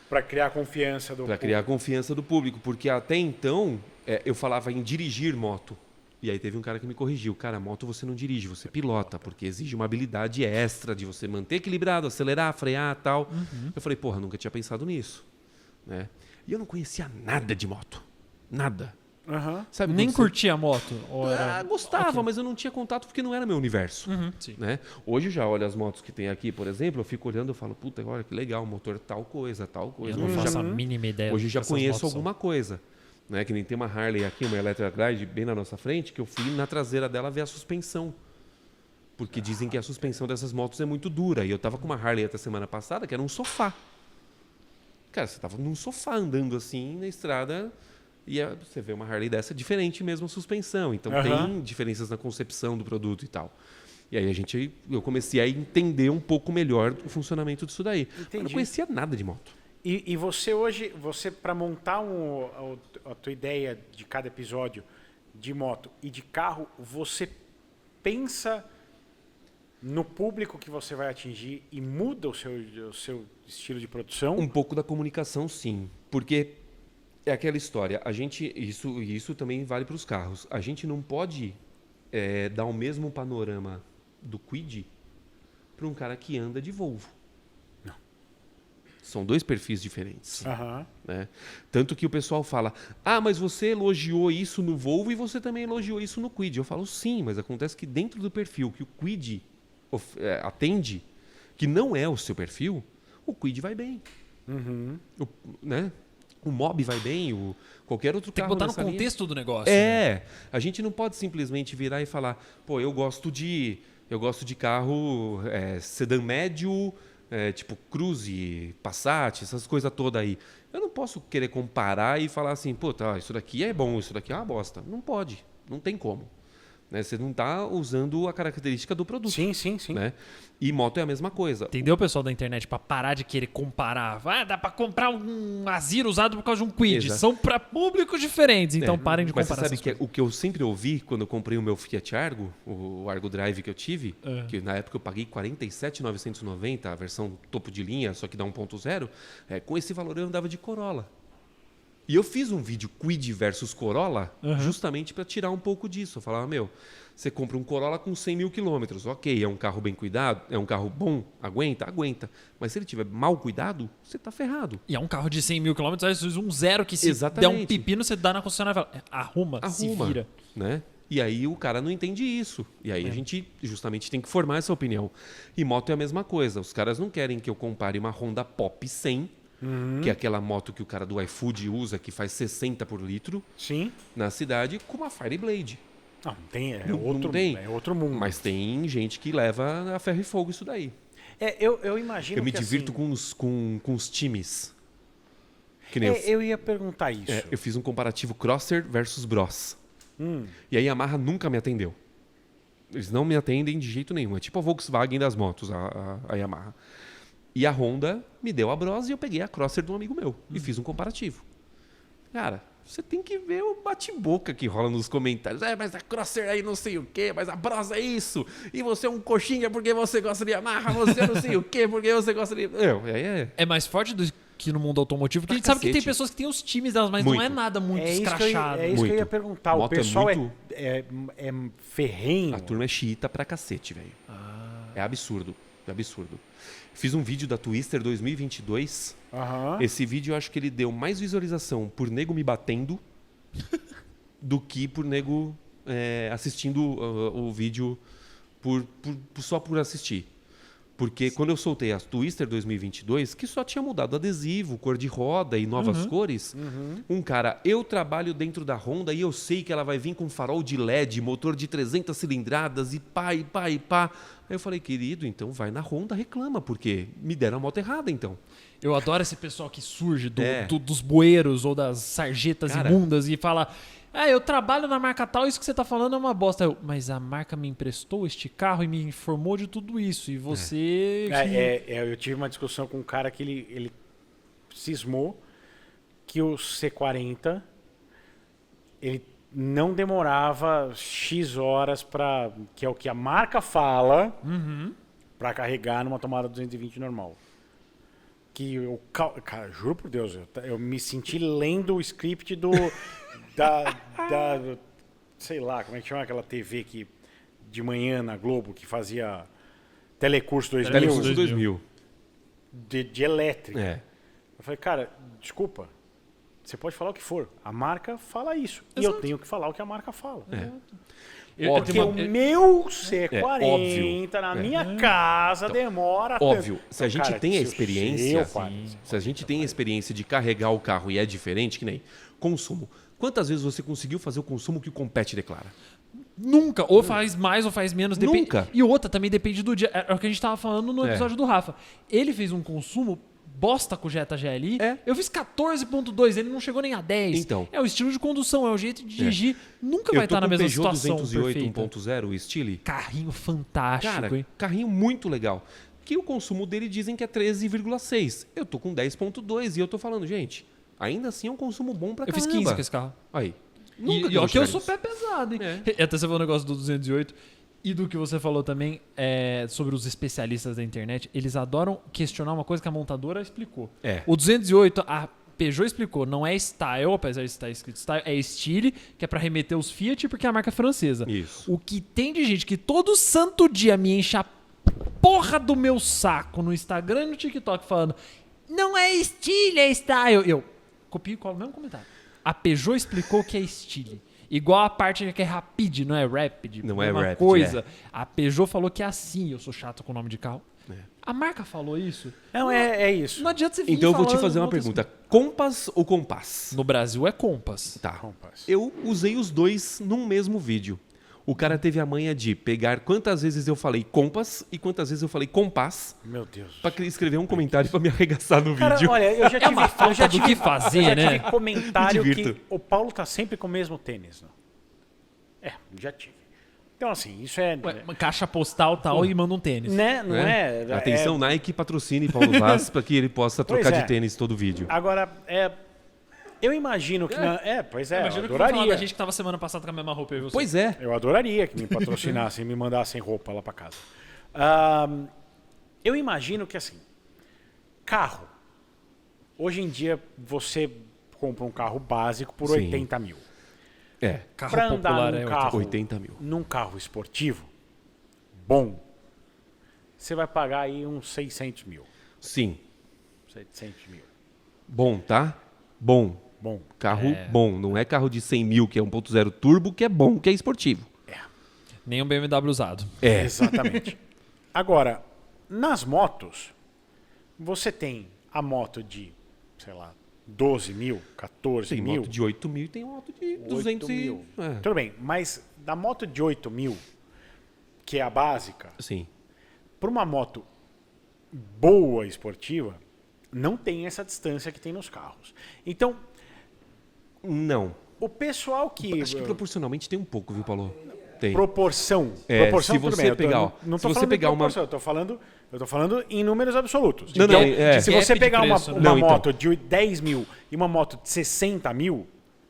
Pra criar confiança do Para criar a confiança do público, porque até então eu falava em dirigir moto. E aí teve um cara que me corrigiu. Cara, moto você não dirige, você pilota, porque exige uma habilidade extra de você manter equilibrado, acelerar, frear e tal. Eu falei, porra, nunca tinha pensado nisso. Né? E eu não conhecia nada de moto. Nada. Aham. Sabe, Nem quando você- curtia a moto? Ou era... gostava, mas eu não tinha contato porque não era meu universo. Sim. Né? Hoje eu já olho as motos que tem aqui, por exemplo, eu fico olhando e falo, puta, olha que legal, motor tal coisa, tal coisa. Eu não Hoje faço já- a mínima ideia. Hoje do já que essas conheço motos são. alguma coisa. Né? Que nem tem uma Harley aqui, uma Electra Glide, bem na nossa frente, que eu fui na traseira dela ver a suspensão. Porque dizem que a suspensão dessas motos é muito dura. E eu tava com uma Harley até semana passada, que era um sofá. Cara, você tava num sofá andando assim na estrada e você vê uma Harley dessa, diferente mesmo a suspensão. Então tem diferenças na concepção do produto e tal. E aí eu comecei a entender um pouco melhor o funcionamento disso daí. Eu não Entendi. conhecia nada de moto. E você hoje, para montar a tua ideia de cada episódio de moto e de carro, você pensa no público que você vai atingir e muda o seu estilo de produção? Um pouco da comunicação, sim. Porque é aquela história. Isso também vale para os carros. A gente não pode dar o mesmo panorama do Kwid para um cara que anda de Volvo. Não. São dois perfis diferentes. Aham. Né? Tanto que o pessoal fala, mas você elogiou isso no Volvo e você também elogiou isso no Kwid. Eu falo, sim, mas acontece que dentro do perfil que o Kwid atende, que não é o seu perfil, o Kwid vai bem. Uhum. Né? O Mob vai bem, qualquer outro Tem que carro botar no nessa linha. contexto do negócio. Né? A gente não pode simplesmente virar e falar, pô, eu gosto de carro sedã médio, tipo Cruze, Passat, essas coisas todas aí. Eu não posso querer comparar e falar assim, pô, tá, isso daqui é bom, isso daqui é uma bosta. Não pode, não tem como. Né? Você não está usando a característica do produto. Sim, sim, sim. Né? E moto é a mesma coisa. Entendeu, pessoal da internet? Pra parar de querer comparar. Dá pra comprar um Azira usado por causa de um Kwid. Exato. São pra públicos diferentes, então parem de Mas comparar. você sabe que o que eu sempre ouvi quando eu comprei o meu Fiat Argo, o Argo Drive que eu tive, que na época eu paguei 47.990, a versão topo de linha, só que dá 1.0, com esse valor eu andava de Corolla. E eu fiz um vídeo Kwid versus Corolla justamente para tirar um pouco disso. Eu falava, você compra um Corolla com 100 mil quilômetros. Ok, é um carro bem cuidado, é um carro bom, aguenta. Mas se ele tiver mal cuidado, você tá ferrado. E é um carro de 100 mil quilômetros, às vezes um zero que se Exatamente. der um pepino, você dá na concessionária e fala, arruma, se vira. Né? E aí o cara não entende isso. E aí a gente justamente tem que formar essa opinião. E moto é a mesma coisa. Os caras não querem que eu compare uma Honda Pop 100, que é aquela moto que o cara do iFood usa, que faz 60 por litro Sim. na cidade, com uma Fireblade. Não tem, Não tem. é outro mundo. Mas tem gente que leva a ferro e fogo isso daí. Eu imagino Eu me que, divirto assim, com os times. Que nem eu ia perguntar isso. eu fiz um comparativo Crosser versus Bros. E a Yamaha nunca me atendeu. Eles não me atendem de jeito nenhum. É tipo a Volkswagen das motos, a Yamaha. E a Honda me deu a Bros e eu peguei a Crosser de um amigo meu e fiz um comparativo. Cara, você tem que ver o bate-boca que rola nos comentários. Mas a Crosser aí não sei o quê, mas a Bros é isso. E você é um coxinha porque você gosta de Yamaha, você não sei o quê porque você gosta de... É mais forte do que no mundo automotivo, porque a gente sabe que tem pessoas que têm os times delas, mas Muito. não é nada muito escrachado. É isso que eu ia perguntar. O Moto é pessoal muito- é ferrenho. A turma é xiita pra cacete, velho. É absurdo. Fiz um vídeo da Twister 2022. Aham. Esse vídeo eu acho que ele deu mais visualização por nego me batendo do que por nego assistindo o vídeo só por assistir. Porque quando eu soltei a Twister 2022, que só tinha mudado adesivo, cor de roda e novas cores, eu trabalho dentro da Honda e eu sei que ela vai vir com farol de LED, motor de 300 cilindradas e pá. Aí eu falei, querido, então vai na Honda, reclama, porque me deram a moto errada, então. Eu adoro esse pessoal que surge dos bueiros ou das sarjetas Cara, imundas e fala... eu trabalho na marca tal, isso que você tá falando é uma bosta. Mas a marca me emprestou este carro e me informou de tudo isso. E você... Eu tive uma discussão com um cara que ele cismou que o C40 ele não demorava X horas que é o que a marca fala, para carregar numa tomada 220 normal. Cara, juro por Deus, eu me senti lendo o script da sei lá, como é que chama aquela TV que de manhã na Globo que fazia Telecurso 2000 Telecurso 2000. de elétrica. É. Eu falei, cara, desculpa, você pode falar o que for, a marca fala isso e eu tenho que falar o que a marca fala. Porque o meu C40 na minha casa demora... Óbvio, se a gente Cara, tem a se experiência, eu faço, se a gente tem a experiência de carregar o carro e é diferente, que nem consumo. Quantas vezes você conseguiu fazer o consumo que o Compete declara? Nunca. Ou faz mais ou faz menos. Nunca. E outra, também depende do dia. É o que a gente tava falando no episódio do Rafa. Ele fez um consumo bosta com o Jetta GLI. Eu fiz 14.2, ele não chegou nem a 10. Então. É o estilo de condução, é o jeito de dirigir. Nunca vai estar na mesma situação. Eu tô com o Peugeot perfeita. 208 1.0, o Stile. Carrinho fantástico, Cara, hein? carrinho muito legal. que o consumo dele dizem que é 13,6. Eu tô com 10,2 e eu tô falando, gente, ainda assim é um consumo bom pra Eu caramba. fiz 15 com esse carro. Aí. E ó que eu sou chegar pé pesado, hein? É. Até você falou o negócio do 208 e do que você falou também sobre os especialistas da internet. Eles adoram questionar uma coisa que a montadora explicou. É. O 208, a Peugeot explicou, não é Style, apesar de estar escrito Style, é Style, que é pra remeter os Fiat porque é a marca francesa. Isso. O que tem de gente que todo santo dia me enche a porra do meu saco no Instagram e no TikTok falando não é Style, é Style. Eu copio e colo o mesmo comentário. A Peugeot explicou que é Style. Igual a parte que é Rapid, não é Rapid. Não é mesma Rapid, coisa. A Peugeot falou que é assim. Eu sou chato com o nome de carro. É. A marca falou isso. Não, é isso. Não adianta você vir Então eu vou te falando fazer uma outras- pergunta. Compass ou Compass? No Brasil é Compass. Tá. Compass. Eu usei os dois num mesmo vídeo. O cara teve a manha de pegar quantas vezes eu falei Compass e quantas vezes eu falei Compass Meu Deus. pra escrever um comentário pra me arregaçar no Cara, vídeo. olha, eu já tive, uma falta eu já do tive, que fazer, eu já né? tive comentário Me que divirto. o Paulo tá sempre com o mesmo tênis. Não? Já tive. Então, assim, isso é... Ué, uma caixa postal tal e manda um tênis. né? Não Né? é... Atenção, Nike patrocine Paulo Vaz pra que ele possa Pois trocar é. de tênis todo vídeo. Agora, eu imagino que... Pois é, eu Imagina que vão falar adoraria. da gente que tava semana passada com a mesma roupa. Eu e você. Pois é. Eu adoraria que me patrocinassem e me mandassem roupa lá pra casa. Eu imagino que, assim, carro. Hoje em dia, você compra um carro básico por Sim. 80 mil. É. Carro Pra andar popular num é carro, 80 mil. num carro esportivo, bom, você vai pagar aí uns 600 mil, Sim. 700 mil. Bom, tá? Bom. Bom, Carro bom. Não é carro de 100 mil, que é 1.0 turbo, que é bom, que é esportivo. Nem um BMW usado. É. exatamente. Agora, nas motos, você tem a moto de, sei lá, 12 mil, 14 Tem mil, moto de 8 mil e tem moto de 200 8 mil. É. Tudo bem, mas da moto de 8 mil, que é a básica, Sim. para uma moto boa esportiva, não tem essa distância que tem nos carros. Então, Não. o pessoal que... Acho que proporcionalmente tem um pouco, viu, Paulo? Tem. Proporção. É, proporção, se tudo você bem. Eu pegar, ó, não se tô você falando pegar de uma- proporção, eu tô falando em números absolutos. Não, Então, não, é. se Gap você de pegar preço, né? uma Não, então. moto de 10 mil e uma moto de 60 mil,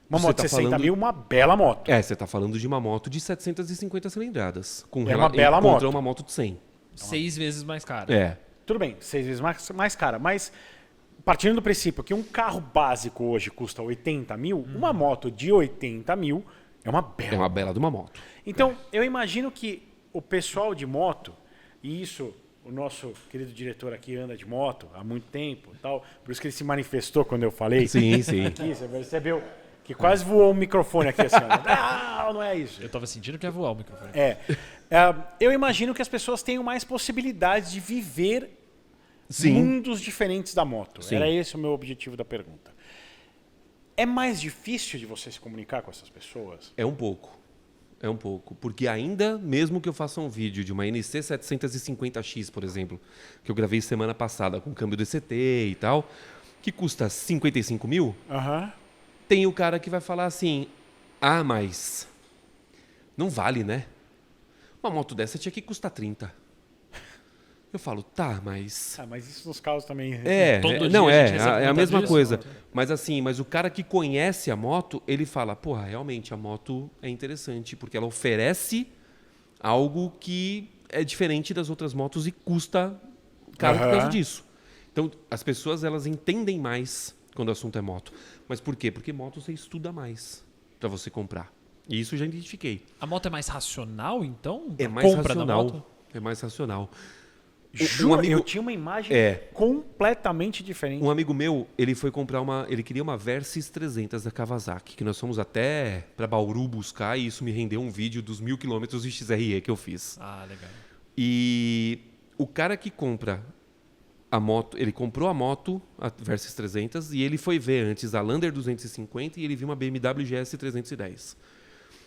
uma Você moto tá de 60 falando- mil, uma bela moto. É, você tá falando de uma moto de 750 cilindradas. Com É uma bela contra moto. uma moto de 100. 6 vezes mais caro. É. Tudo bem, 6 vezes mais cara, mas partindo do princípio que um carro básico hoje custa 80 mil, uma moto de 80 mil é uma bela. É uma bela de uma moto. Então, eu imagino que o pessoal de moto, e isso o nosso querido diretor aqui anda de moto há muito tempo, e tal, por isso que ele se manifestou quando eu falei. Sim, sim. Aqui, você percebeu que quase voou o microfone aqui assim. Ó. Não é isso. Eu tava sentindo que ia voar o microfone. Eu imagino que as pessoas tenham mais possibilidades de viver Sim. mundos diferentes da moto. Sim. Era esse o meu objetivo da pergunta. É mais difícil de você se comunicar com essas pessoas? É um pouco. É um pouco. Porque ainda, mesmo que eu faça um vídeo de uma NC 750X, por exemplo, que eu gravei semana passada com câmbio DCT e tal, que custa 55 mil, Aham. tem o cara que vai falar assim, ah, mas não vale, né? Uma moto dessa tinha que custar 30. Eu falo, tá, mas... Ah, mas isso nos carros também. Todo dia não, a gente recebe é a comentário mesma disso. coisa. Mas assim, mas o cara que conhece a moto, ele fala, porra, realmente a moto é interessante, porque ela oferece algo que é diferente das outras motos e custa caro por Aham. causa disso. Então, as pessoas, elas entendem mais quando o assunto é moto. Mas por quê? Porque moto você estuda mais para você comprar. E isso eu já identifiquei. A moto é mais racional, então? É A mais compra da racional. moto? É mais racional. Juro, amigo- eu tinha uma imagem É. completamente diferente. Um amigo meu, ele foi comprar ele queria uma Versys 300 da Kawasaki, que nós fomos até para Bauru buscar e isso me rendeu um vídeo dos 1000 km de XRE que eu fiz. Ah, legal. E o cara que compra a moto, ele comprou a moto, a Versys 300, e ele foi ver antes a Lander 250 e ele viu uma BMW GS 310.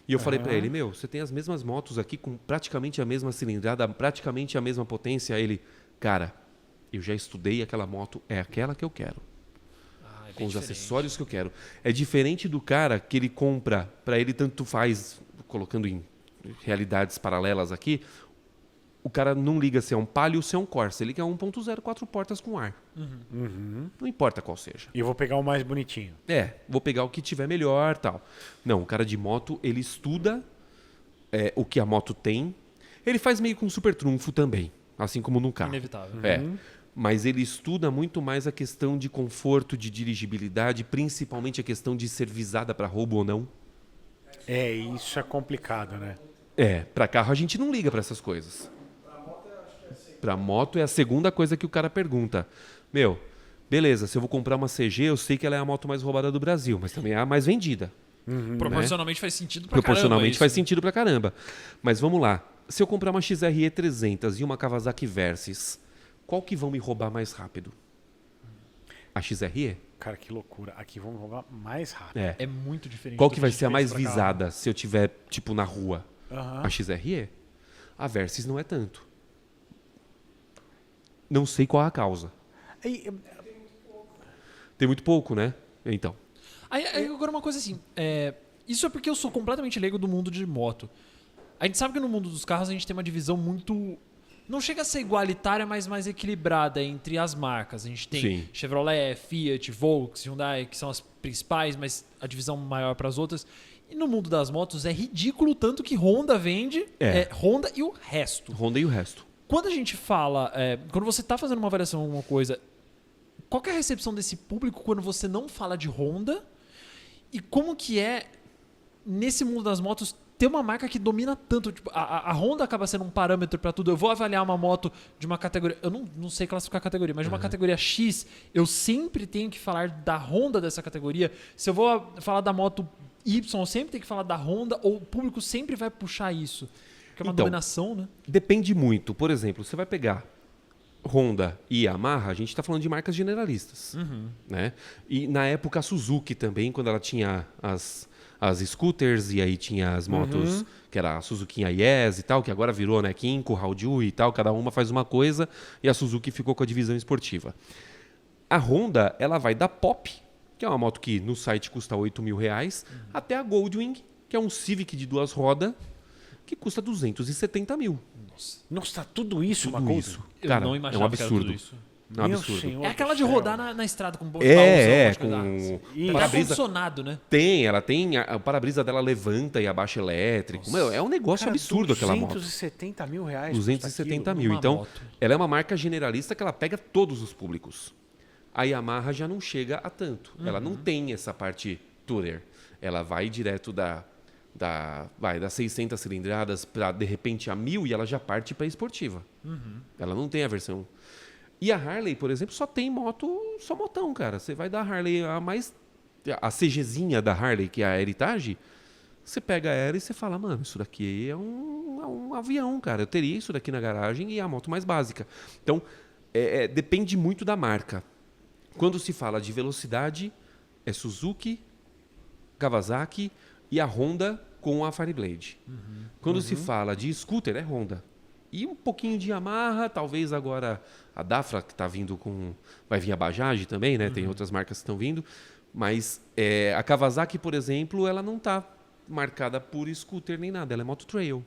E eu falei pra ele, meu, você tem as mesmas motos aqui com praticamente a mesma cilindrada, praticamente a mesma potência. Aí ele, cara, eu já estudei aquela moto, é aquela que eu quero. Ah, é Com bem os diferente. acessórios que eu quero. É diferente do cara que ele compra, pra ele tanto faz, colocando em realidades paralelas aqui, o cara não liga se é um Palio ou se é um Corsa. Ele quer 1.0, 4 portas com ar. Não importa qual seja. E eu vou pegar o mais bonitinho. Vou pegar o que tiver melhor, tal. Não, o cara de moto, ele estuda o que a moto tem. Ele faz meio com super trunfo também, assim como no carro. Inevitável. Mas ele estuda muito mais a questão de conforto, de dirigibilidade, principalmente a questão de ser visada para roubo ou não. Isso é complicado, né? Para carro a gente não liga para essas coisas. Para moto é a segunda coisa que o cara pergunta. Meu, beleza, se eu vou comprar uma CG, eu sei que ela é a moto mais roubada do Brasil, mas também é a mais vendida. Proporcionalmente faz sentido pra Proporcionalmente caramba faz isso. sentido pra caramba. Mas vamos lá. Se eu comprar uma XRE 300 e uma Kawasaki Versys, qual que vão me roubar mais rápido? A XRE? Cara, que loucura. Aqui vamos roubar mais rápido. É muito diferente. Qual do que vai ser a mais pra cá. visada se eu tiver, tipo, na rua? Aham. A XRE? A Versys não é tanto. Não sei qual a causa. Aí, Tem muito pouco, né? Então. Aí agora uma coisa assim, isso é porque eu sou completamente leigo do mundo de moto. A gente sabe que no mundo dos carros a gente tem uma divisão muito... Não chega a ser igualitária, mas mais equilibrada entre as marcas. A gente tem Sim. Chevrolet, Fiat, Volkswagen, Hyundai, que são as principais, mas a divisão maior para as outras. E no mundo das motos é ridículo o tanto que Honda vende, Honda e o resto. Honda e o resto. Quando a gente fala, quando você está fazendo uma avaliação de alguma coisa, qual que é a recepção desse público quando você não fala de Honda? E como que é, nesse mundo das motos, ter uma marca que domina tanto? Tipo, a Honda acaba sendo um parâmetro para tudo. Eu vou avaliar uma moto de uma categoria... Eu não sei classificar a categoria, mas de uma categoria X, eu sempre tenho que falar da Honda dessa categoria. Se eu vou falar da moto Y, eu sempre tenho que falar da Honda, ou o público sempre vai puxar isso. Porque é uma Então, dominação, né? Depende muito. Por exemplo, você vai pegar Honda e Yamaha, a gente está falando de marcas generalistas. Né? E na época a Suzuki também, quando ela tinha as scooters e aí tinha as motos, que era a Suzuki Yes e tal, que agora virou, né, Kinko, Hauju e tal, cada uma faz uma coisa e a Suzuki ficou com a divisão esportiva. A Honda, ela vai da Pop, que é uma moto que no site custa R$8.000, até a Goldwing, que é um Civic de 2 rodas, que custa 270 mil. nossa, tudo isso, Tudo uma coisa? isso. Eu Cara, não é um imaginava que era tudo absurdo. isso. É um Meu absurdo. senhor É aquela do de céu. rodar na estrada com um com E para-brisa. ar-condicionado, né? Ela tem o para-brisa dela levanta e abaixa elétrico. Meu, é um negócio Cara, absurdo aquela moto. 270 mil reais. 270 aquilo mil. numa Então, moto. ela é uma marca generalista que ela pega todos os públicos. A Yamaha já não chega a tanto. Ela não tem essa parte tourer. Ela vai direto das 600 cilindradas para, de repente, a 1.000 e ela já parte para a esportiva. Ela não tem a versão... E a Harley, por exemplo, só tem só motão, cara. Você vai da Harley a CGzinha da Harley, que é a Heritage, você pega ela e você fala, mano, isso daqui é um avião, cara. Eu teria isso daqui na garagem e é a moto mais básica. Então, depende muito da marca. Quando se fala de velocidade, é Suzuki, Kawasaki e a Honda com a Fireblade. Quando se fala de scooter, é Honda. E um pouquinho de Yamaha, talvez agora a Dafra, que está vindo vai vir a Bajaj também, né? Tem outras marcas que estão vindo. Mas a Kawasaki, por exemplo, ela não está marcada por scooter nem nada. Ela é moto trail.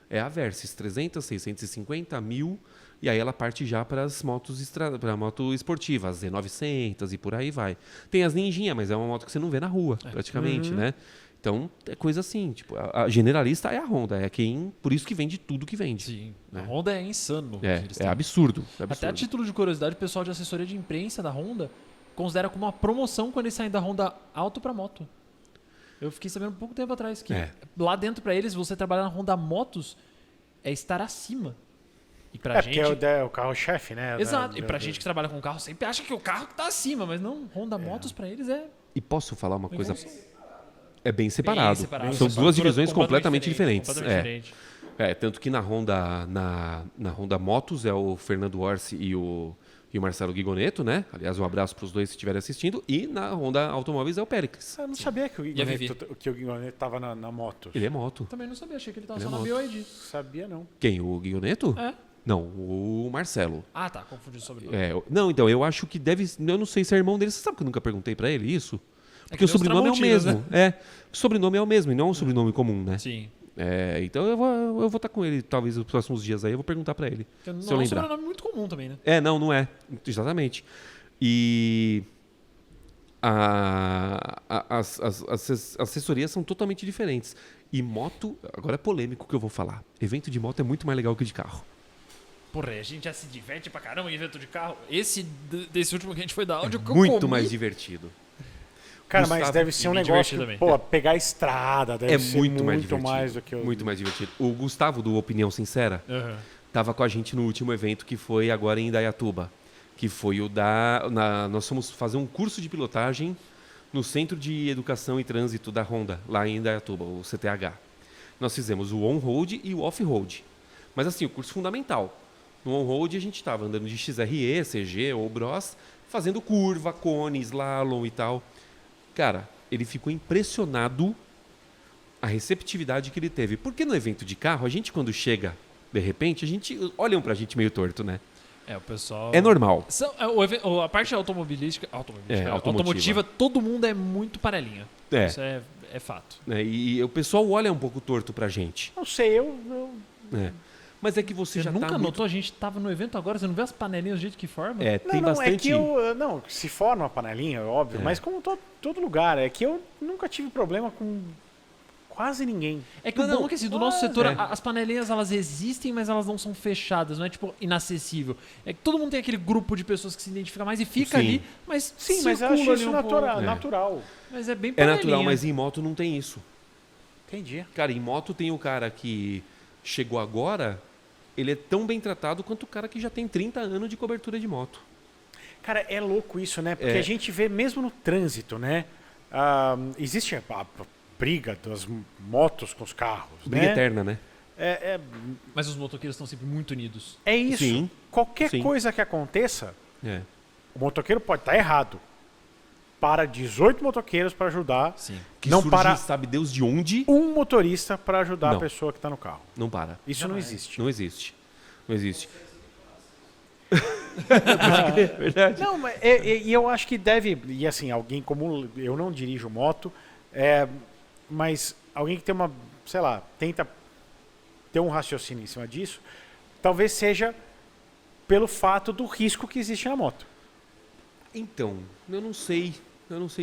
É a Versys 300, 650, 1.000. E aí ela parte já para as motos para moto esportiva, as Z900 e por aí vai. Tem as Ninjinha, mas é uma moto que você não vê na rua, praticamente, né? Então, é coisa assim, tipo, a generalista é a Honda, por isso que vende tudo que vende. Sim. Né? A Honda é insano. É absurdo. Até a título de curiosidade, o pessoal de assessoria de imprensa da Honda considera como uma promoção quando eles saem da Honda Auto para moto. Eu fiquei sabendo um pouco tempo atrás que lá dentro para eles, você trabalhar na Honda Motos é estar acima. E pra gente... porque é o carro-chefe, né? Exato. E pra gente que trabalha com carro, sempre acha que o carro tá acima, mas não, Honda Motos pra eles é... E posso falar uma coisa... É bem separado. São Bem duas separado. divisões completamente diferentes. Completamente diferente. Tanto que na Honda Motos é o Fernando Orsi e o Marcelo Guigoneto, né? Aliás, um abraço para os dois se estiverem assistindo. E na Honda Automóveis é o Péricles. Eu não sabia que o E a Vivi? Guigoneto tava na moto. Ele é moto. Também não sabia, achei que ele tava Ele só é na moto. BioID. Sabia não. Quem? O Guigoneto? É? Não, o Marcelo. Ah, tá. Confundi sobre Não, então, eu acho que deve... Eu não sei se é irmão dele. Você sabe que eu nunca perguntei para ele isso? Porque que o nem os sobrenome é o Tramontinos, mesmo. O sobrenome é o mesmo e não é um sobrenome comum, né? Sim. Então eu vou estar com ele, talvez, nos próximos dias aí. Eu vou perguntar pra ele. Não se é eu um lembrar. sobrenome muito comum também, né? Não é. Exatamente. E as assessorias são totalmente diferentes. E moto, agora é polêmico o que eu vou falar. Evento de moto é muito mais legal que de carro. Porra, a gente já se diverte pra caramba em evento de carro. Desse último que a gente foi da áudio, que eu Muito comi. mais divertido. Cara, Gustavo, mas deve ser um me negócio diverti que, também. pô, pegar a estrada deve ser Muito mais muito divertido. mais do que o... Muito mais divertido. O Gustavo, do Opinião Sincera, Aham. estava com a gente no último evento que foi agora em Indaiatuba. Que foi o nós fomos fazer um curso de pilotagem no Centro de Educação e Trânsito da Honda, lá em Indaiatuba, o CTH. Nós fizemos o on-road e o off-road. Mas assim, o curso fundamental. No on-road a gente estava andando de XRE, CG ou Bros, fazendo curva, cone, slalom e tal. Cara, ele ficou impressionado a receptividade que ele teve. Porque no evento de carro, a gente quando chega, de repente, olham pra gente meio torto, né? O pessoal... É normal. A parte automobilística, automotiva. automotiva, todo mundo é muito panelinha. É. Isso é fato. Né? E o pessoal olha um pouco torto pra gente. Não sei, Né? Mas é que você já nunca tá notou? A gente tava no evento agora, você não vê as panelinhas do jeito que forma? tem não, bastante... é que eu... Não, se for numa panelinha, é óbvio, mas como todo lugar, é que eu nunca tive problema com quase ninguém. É que o bom é que assim, do nosso setor, é. as panelinhas elas existem, mas elas não são fechadas, não é tipo inacessível. É que todo mundo tem aquele grupo de pessoas que se identifica mais e fica Sim. ali, mas Sim, mas eu circula acho ali isso um natural. pouco. natural. Mas é bem É panelinha. natural, mas em moto não tem isso. Entendi. Cara, em moto tem o cara que chegou agora, ele é tão bem tratado quanto o cara que já tem 30 anos de cobertura de moto. Cara, é louco isso, né? Porque É. a gente vê mesmo no trânsito, né? Existe a briga das motos com os carros, Briga né? eterna, né? Mas os motoqueiros estão sempre muito unidos. É isso. Sim. Qualquer Sim. coisa que aconteça, É. o motoqueiro pode estar errado. Para 18 motoqueiros para ajudar. Sim. Que Não surge, para sabe Deus de onde? um motorista para ajudar Não. a pessoa que está no carro. Não para. Isso não existe. Não existe. Não existe. Verdade. Não, mas e eu acho que deve, e assim, alguém como eu não dirijo moto, mas alguém que tem uma, sei lá, tenta ter um raciocínio em cima disso, talvez seja pelo fato do risco que existe na moto. Então, eu não sei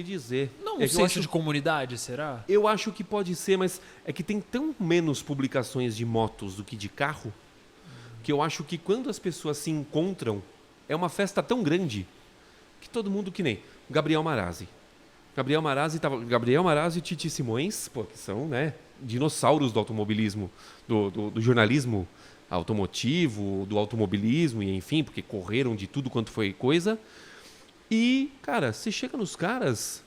dizer. Não, É um que eu senso acho- de comunidade, será? Eu acho que pode ser, mas é que tem tão menos publicações de motos do que de carro, que eu acho que quando as pessoas se encontram, é uma festa tão grande que todo mundo, que nem Gabriel Marazzi. Gabriel Marazzi e Titi Simões, pô, que são, né, dinossauros do automobilismo, do jornalismo automotivo, do automobilismo, e enfim, porque correram de tudo quanto foi coisa. E, cara, você chega nos caras,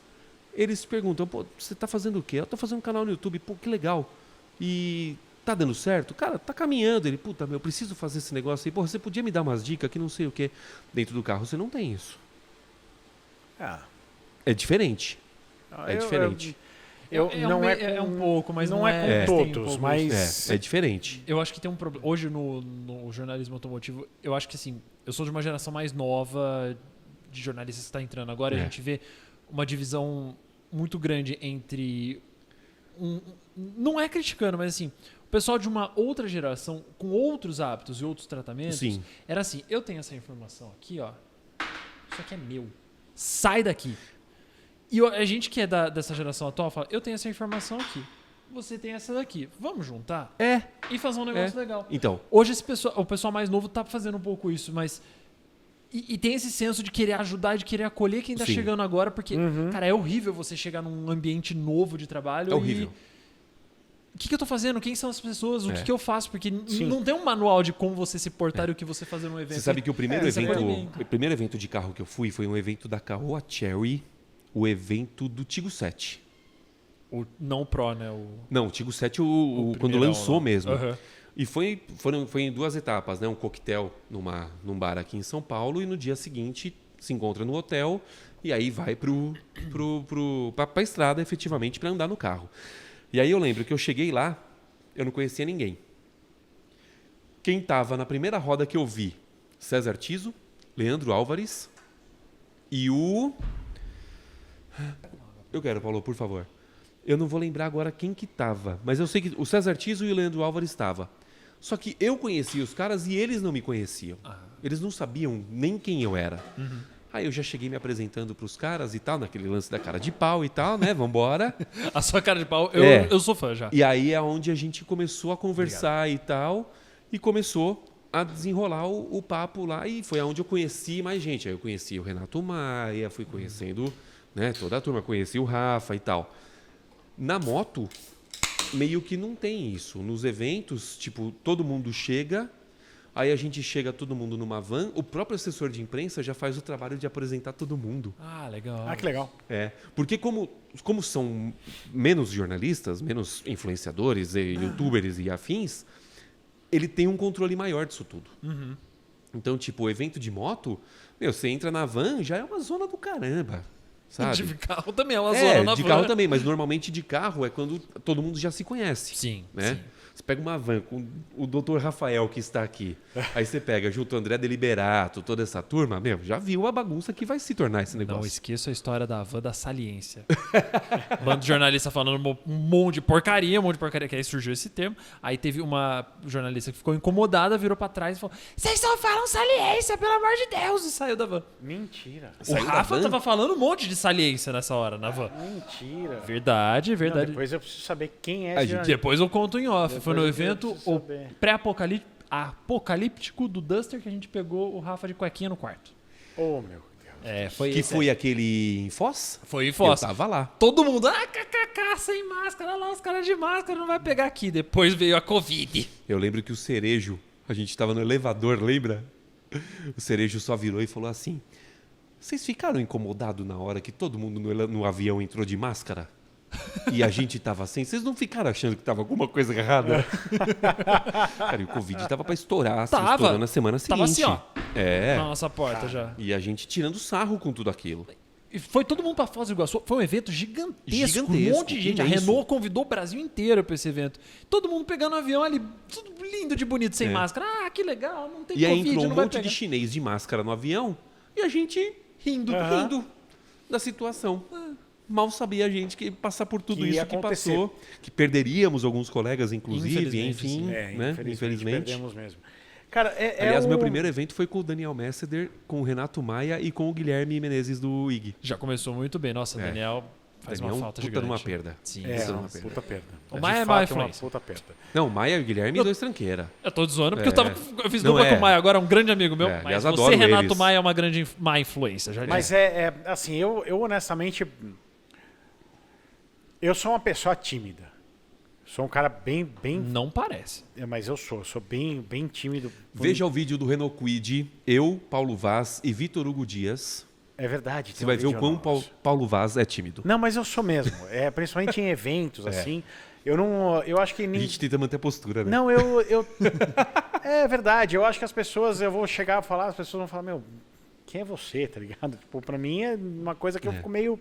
eles perguntam, pô, você tá fazendo o quê? Eu tô fazendo um canal no YouTube, pô, que legal. E tá dando certo? Cara, tá caminhando. Ele, puta, eu preciso fazer esse negócio aí. Pô, você podia me dar umas dicas que não sei o quê. Dentro do carro você não tem isso. É diferente. É diferente. É um pouco, mas não não é com tem um todos, pouco mas É diferente. Eu acho que tem um problema. Hoje no jornalismo automotivo, eu acho que assim, eu sou de uma geração mais nova de jornalistas que está entrando agora. A gente vê uma divisão muito grande entre. Não é criticando, mas assim, o pessoal de uma outra geração com outros hábitos e outros tratamentos. Sim. Era assim: eu tenho essa informação aqui, ó. Isso aqui é meu. Sai daqui. E a gente que é dessa geração atual fala: eu tenho essa informação aqui. Você tem essa daqui. Vamos juntar? E fazer um negócio legal. Então, Hoje o pessoal mais novo tá fazendo um pouco isso, mas. E tem esse senso de querer ajudar, de querer acolher quem tá Sim. chegando agora, porque, cara, é horrível você chegar num ambiente novo de trabalho. é horrível. O que eu tô fazendo? Quem são as pessoas? O É. que eu faço? Porque Sim. não tem um manual de como você se portar e o que você fazer no evento. Você sabe que o primeiro isso é evento, acolhimento. o primeiro evento de carro que eu fui foi um evento da Caoa Cherry, o evento do Tigo 7. Não o Pro, né? Não, o Tigo 7 quando primeirão, lançou né? mesmo. Aham. E foi em duas etapas, né? Um coquetel num bar aqui em São Paulo e no dia seguinte se encontra no hotel e aí vai pra estrada efetivamente para andar no carro. E aí eu lembro que eu cheguei lá, eu não conhecia ninguém. Quem tava na primeira roda que eu vi? César Tiso, Leandro Álvares e o... Eu quero, Paulo, por favor. Eu não vou lembrar agora quem que tava, mas eu sei que o César Tiso e o Leandro Álvares estava. Só que eu conhecia os caras e eles não me conheciam. Eles não sabiam nem quem eu era. Aí eu já cheguei me apresentando pros caras e tal, naquele lance da cara de pau e tal, né? Vambora. A sua cara de pau, eu sou fã já. E aí é onde a gente começou a conversar e tal, e começou a desenrolar o papo lá, e foi aonde eu conheci mais gente. Aí eu conheci o Renato Maia, fui conhecendo, né, toda a turma, conheci o Rafa e tal. Na moto, meio que não tem isso. Nos eventos, tipo, todo mundo chega, aí a gente chega todo mundo numa van, o próprio assessor de imprensa já faz o trabalho de apresentar todo mundo. Ah, legal. Ah, que legal. Porque como são menos jornalistas, menos influenciadores, e youtubers e afins, ele tem um controle maior disso tudo. Então, tipo, o evento de moto, você entra na van, já é uma zona do caramba, sabe? De carro também é uma zona na de van. carro também, mas normalmente de carro é quando todo mundo já se conhece. Sim, né? sim. Você pega uma van com o Dr. Rafael que está aqui, aí você pega junto o André Deliberato, toda essa turma, já viu a bagunça que vai se tornar esse negócio. Não esqueça a história da van da saliência. Bando de jornalista falando um monte de porcaria, que aí surgiu esse termo. Aí teve uma jornalista que ficou incomodada, virou pra trás e falou: vocês só falam saliência, pelo amor de Deus! E saiu da van. Mentira. O Rafa tava falando um monte de saliência nessa hora, na van. Mentira. Verdade. Não, depois eu preciso saber quem é. Depois eu conto em off. Foi no Depois eu evento preciso o saber. pré-apocalíptico do Duster que a gente pegou o Rafa de cuequinha no quarto. Oh, meu Deus. Foi Que esse foi aquele em Foz? Foi em Foz. Eu tava lá. Todo mundo, kkk, sem máscara, olha lá, os caras de máscara, não vai pegar aqui. Depois veio a Covid. Eu lembro que o Cerejo, a gente tava no elevador, lembra? O Cerejo só virou e falou assim: vocês ficaram incomodados na hora que todo mundo no avião entrou de máscara? E a gente tava sem? Vocês não ficaram achando que tava alguma coisa errada? Cara, e o Covid tava pra estourar, assim, estourando na semana seguinte. Tava assim, ó. É. Na nossa porta já. E a gente tirando sarro com tudo aquilo. E foi todo mundo pra Foz do Iguaçu. Foi um evento gigantesco. Um monte de gente. A imenso. Renault convidou o Brasil inteiro pra esse evento. Todo mundo pegando um avião ali, tudo lindo de bonito, sem máscara. Ah, que legal, não tem E aí Covid, entrou um não vai monte pegar. de chinês de máscara no avião e a gente rindo da situação. Mal sabia a gente que ia passar por tudo Que isso ia que acontecer. passou, que perderíamos alguns colegas, inclusive, Infelizmente, enfim, sim. né? Infelizmente. Perdemos mesmo. Cara, Aliás, meu primeiro evento foi com o Daniel Messeder, com o Renato Maia e com o Guilherme Menezes do IG. Já começou muito bem. Nossa, Daniel faz Daniel, uma falta puta gigante. numa perda. Sim, É, sim. uma puta perda. O De Maia é fato, má uma influência. puta perda. Não, Maia e o Guilherme dois tranqueira. Eu tô zoando porque eu fiz Não, dupla com é. o Maia agora, um grande amigo meu. É, Mas aliás, você, adoro Renato eles. Maia, é uma grande má influência. Já Mas assim, eu honestamente... Eu sou uma pessoa tímida. Sou um cara bem... Não parece. Mas eu sou bem tímido. Veja o vídeo do Renault Quid, eu, Paulo Vaz e Vitor Hugo Dias. É verdade. Você vai ver o quão Paulo Vaz é tímido. Não, mas eu sou mesmo. Principalmente em eventos, assim. Eu acho que... A gente tenta manter a postura, né? Não, é verdade. Eu acho que as pessoas... Eu vou chegar a falar, as pessoas vão falar, meu, quem é você, tá ligado? Tipo, pra mim é uma coisa que eu fico meio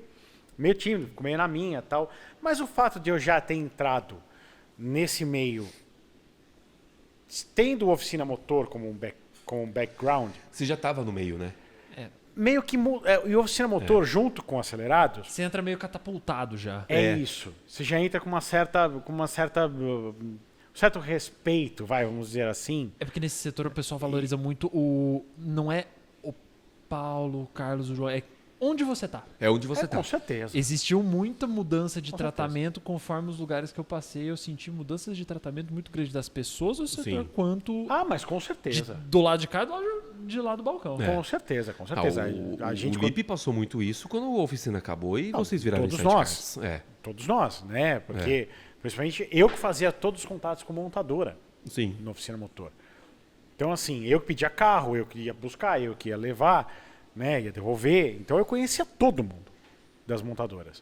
tímido, fico meio na minha e tal. Mas o fato de eu já ter entrado nesse meio, tendo oficina motor como um background, Você já estava no meio, né? meio que... E oficina motor junto com acelerados, Você entra meio catapultado já. é isso. Você já entra com um certo respeito, vamos dizer assim. É porque nesse setor o pessoal valoriza muito não é o Paulo, o Carlos, o João, é onde você tá. É onde você Com tá. certeza. Existiu muita mudança de Com tratamento conforme os lugares que eu passei. Eu senti mudanças de tratamento muito grandes das pessoas do setor, Sim. quanto Ah, mas com certeza. do lado de cá e do lado de lá do balcão. É. Com certeza. O Lipe passou muito isso quando a oficina acabou e vocês viraram todos sidecars. nós. Todos nós, né? Porque, principalmente, eu que fazia todos os contatos com montadora Sim. na oficina motor. Então, assim, eu que pedia carro, eu que ia buscar, eu que ia levar, né? Ia devolver. Então, eu conhecia todo mundo das montadoras.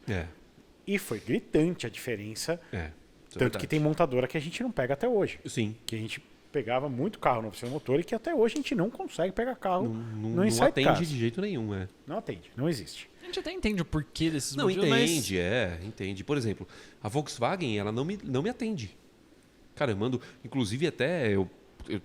E foi gritante a diferença. Isso é Tanto verdade. que tem montadora que a gente não pega até hoje. Sim. Que a gente pegava muito carro na oficina motor e que até hoje a gente não consegue pegar carro no Não Inside atende Cars. de jeito nenhum, Não atende, não existe. A gente até entende o porquê desses Não, motivos, entende, entende. Por exemplo, a Volkswagen, ela não me atende. Cara, eu mando... Inclusive, até eu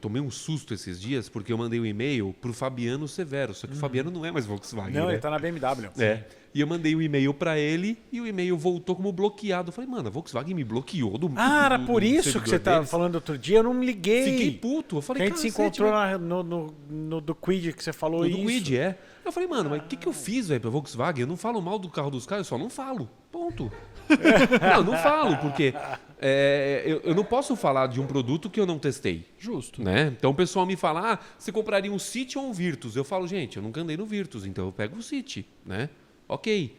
tomei um susto esses dias porque eu mandei um e-mail pro Fabiano Severo. Só que o Fabiano não é mais Volkswagen, Não, né? ele tá na BMW. É. E eu mandei o e-mail pra ele e o e-mail voltou como bloqueado. Eu falei, mano, a Volkswagen me bloqueou do Era do por isso que servidor você tava deles. falando outro dia, eu não me liguei. Fiquei puto. Eu Que falei, a gente se "Cacete, encontrou velho." no do Quid que você falou O isso. do Quid, é. Eu falei, mano, mas o que eu fiz, velho, pra Volkswagen? Eu não falo mal do carro dos caras, eu só não falo. Ponto. não falo, porque eu não posso falar de um produto que eu não testei. Justo. Né? Então o pessoal me fala, você compraria um City ou um Virtus? Eu falo, gente, eu nunca andei no Virtus, então eu pego o City, né? Ok.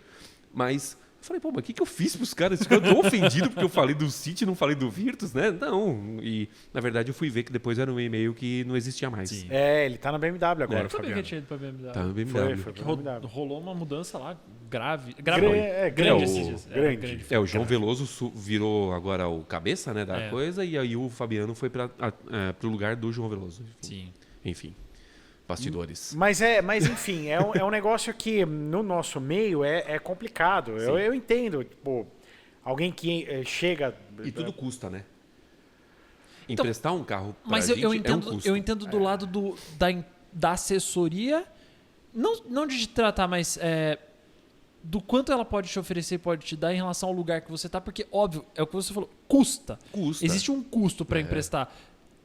Mas eu falei, pô, mas o que eu fiz pros caras? Eu tô ofendido porque eu falei do City e não falei do Virtus, né? Não. E, na verdade, eu fui ver que depois era um e-mail que não existia mais. Sim. Ele tá na BMW agora, Eu sabia que Fabiano. tinha ido pra BMW. Tá no BMW. Foi Que pra BMW. rolou uma mudança lá grave. Grande esses dias. grande. O João Veloso virou agora o cabeça, né, da coisa, e aí o Fabiano foi pro lugar do João Veloso. Sim. Enfim, bastidores. Mas enfim, é um negócio que no nosso meio é complicado. Eu entendo, tipo, alguém que chega... E tudo custa, né? Então, Emprestar um carro pra Mas gente eu é um entendo, custo. eu entendo do lado da assessoria, não de te tratar, mas do quanto ela pode te oferecer, pode te dar em relação ao lugar que você tá, porque, óbvio, é o que você falou, custa. Custa. Existe um custo para emprestar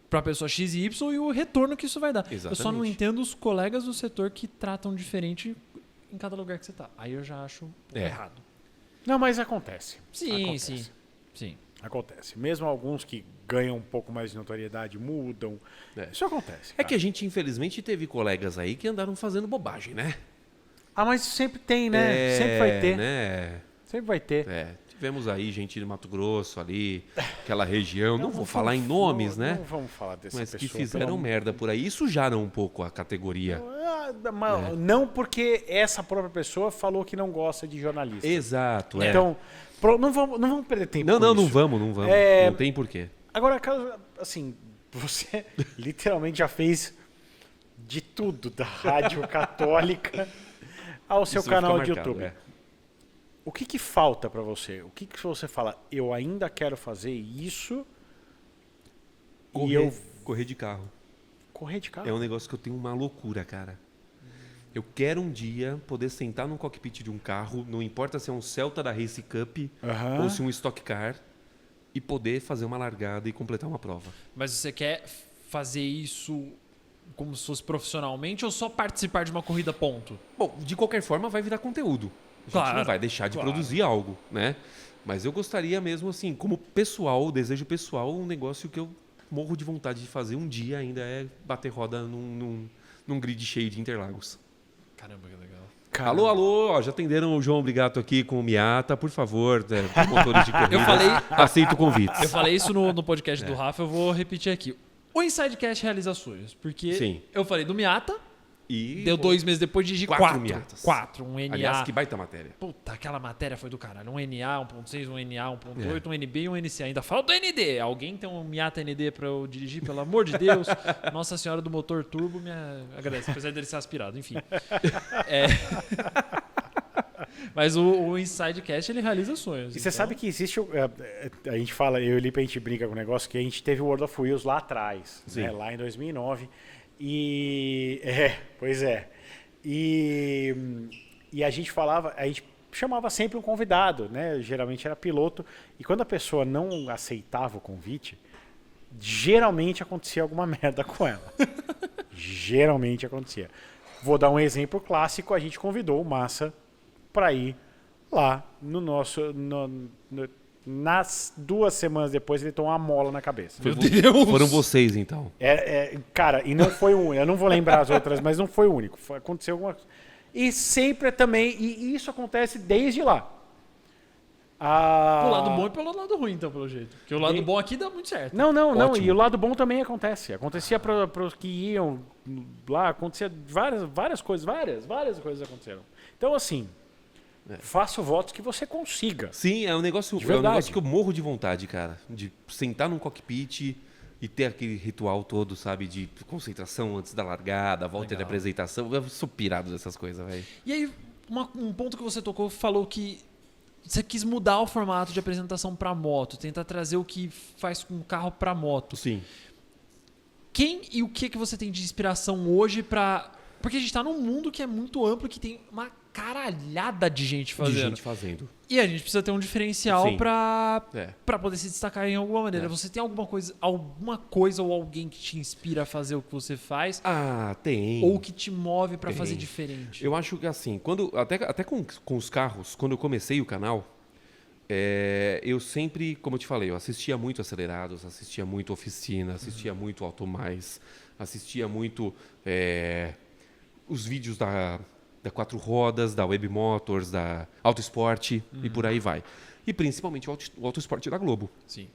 para a pessoa X e Y e o retorno que isso vai dar. Exatamente. Eu só não entendo os colegas do setor que tratam diferente em cada lugar que você tá. Aí eu já acho errado. Não, mas acontece. Sim, Acontece. sim. Acontece. Mesmo alguns que ganham um pouco mais de notoriedade mudam. Isso acontece. É que a gente, infelizmente, teve colegas aí que andaram fazendo bobagem, né? Mas sempre tem, né? Sempre vai ter. Né? Sempre vai ter. Tivemos aí gente de Mato Grosso ali, aquela região, não vou falar em nomes, né? Não vamos falar dessa Mas pessoa. que fizeram merda por aí e sujaram um pouco a categoria. Não porque essa própria pessoa falou que não gosta de jornalista. Exato, Então, não vamos perder tempo com Não isso. vamos. Não tem porquê. Agora, assim, você literalmente já fez de tudo, da rádio católica ao seu Isso vai canal ficar de marcado, YouTube. O que falta pra você? O que você fala, eu ainda quero fazer isso e eu Correr de carro. correr de carro? É um negócio que eu tenho uma loucura, cara. Eu quero um dia poder sentar num cockpit de um carro, não importa se é um Celta da Race Cup Aham. ou se é um Stock Car, e poder fazer uma largada e completar uma prova. Mas você quer fazer isso como se fosse profissionalmente ou só participar de uma corrida ponto? Bom, de qualquer forma vai virar conteúdo. A gente Claro, não vai deixar de produzir algo, né? Mas eu gostaria mesmo, assim, como pessoal, desejo pessoal, um negócio que eu morro de vontade de fazer um dia ainda é bater roda num grid cheio de Interlagos. Caramba, que legal. Caramba. Alô, ó, já atenderam o João Brigato aqui com o Miata, por favor, motores de corrida. Eu falei- Aceito convites. Eu falei isso no podcast do Rafa, eu vou repetir aqui. O Insidecast realiza sonhos, porque Sim. eu falei do Miata, E deu 2 meses depois dirigi 4 4. Miatas. 4, um NA. Aliás, que baita matéria. Puta, aquela matéria foi do caralho. Um NA 1.6, um NA 1.8, um NB e um NC. Ainda falta o ND. Alguém tem um Miata ND pra eu dirigir, pelo amor de Deus. Nossa Senhora do Motor Turbo me agradece, apesar dele ser aspirado. Enfim. Mas o Insidecast, ele realiza sonhos. E você sabe que existe, a gente fala, eu e o Lipe, a gente brinca com o negócio, que a gente teve o World of Wheels lá atrás, né, lá em 2009. Pois é. E a gente falava, a gente chamava sempre um convidado, né? Geralmente era piloto. E quando a pessoa não aceitava o convite, geralmente acontecia alguma merda com ela. Geralmente acontecia. Vou dar um exemplo clássico, a gente convidou o Massa para ir lá no nosso... nas 2 semanas depois ele tomou uma mola na cabeça. Meu Deus! Foram vocês, então. Cara, e não foi o único. Eu não vou lembrar as outras, mas não foi o único. Aconteceu alguma coisa. E sempre também... E isso acontece desde lá. Pelo lado bom e pelo lado ruim, então, pelo jeito. Porque o lado bom aqui dá muito certo. Não. Ótimo. E o lado bom também acontece. Acontecia para os que iam lá. Acontecia várias coisas. Várias coisas aconteceram. Então, assim... Faça votos que você consiga. Sim, é um negócio que eu morro de vontade, cara. De sentar num cockpit e ter aquele ritual todo, sabe? De concentração antes da largada, volta de apresentação. Eu sou pirado dessas coisas, velho. E aí, um ponto que você tocou, falou que você quis mudar o formato de apresentação para moto, tentar trazer o que faz com o carro para moto. Sim. Quem e o que você tem de inspiração hoje para Porque a gente tá num mundo que é muito amplo, que tem uma caralhada de gente fazendo. De gente fazendo. E a gente precisa ter um diferencial Sim. pra É. poder se destacar em alguma maneira. É. Você tem alguma coisa ou alguém que te inspira a fazer o que você faz? Ah, tem. Ou que te move pra Tem. fazer diferente? Eu acho que assim, até com os carros, quando eu comecei o canal, eu sempre, como eu te falei, eu assistia muito Acelerados, assistia muito Oficina, assistia muito Auto Mais, assistia muito os vídeos da Quatro Rodas, da Web Motors, da Auto Sport e por aí vai. E principalmente o Auto Sport da Globo. Sim.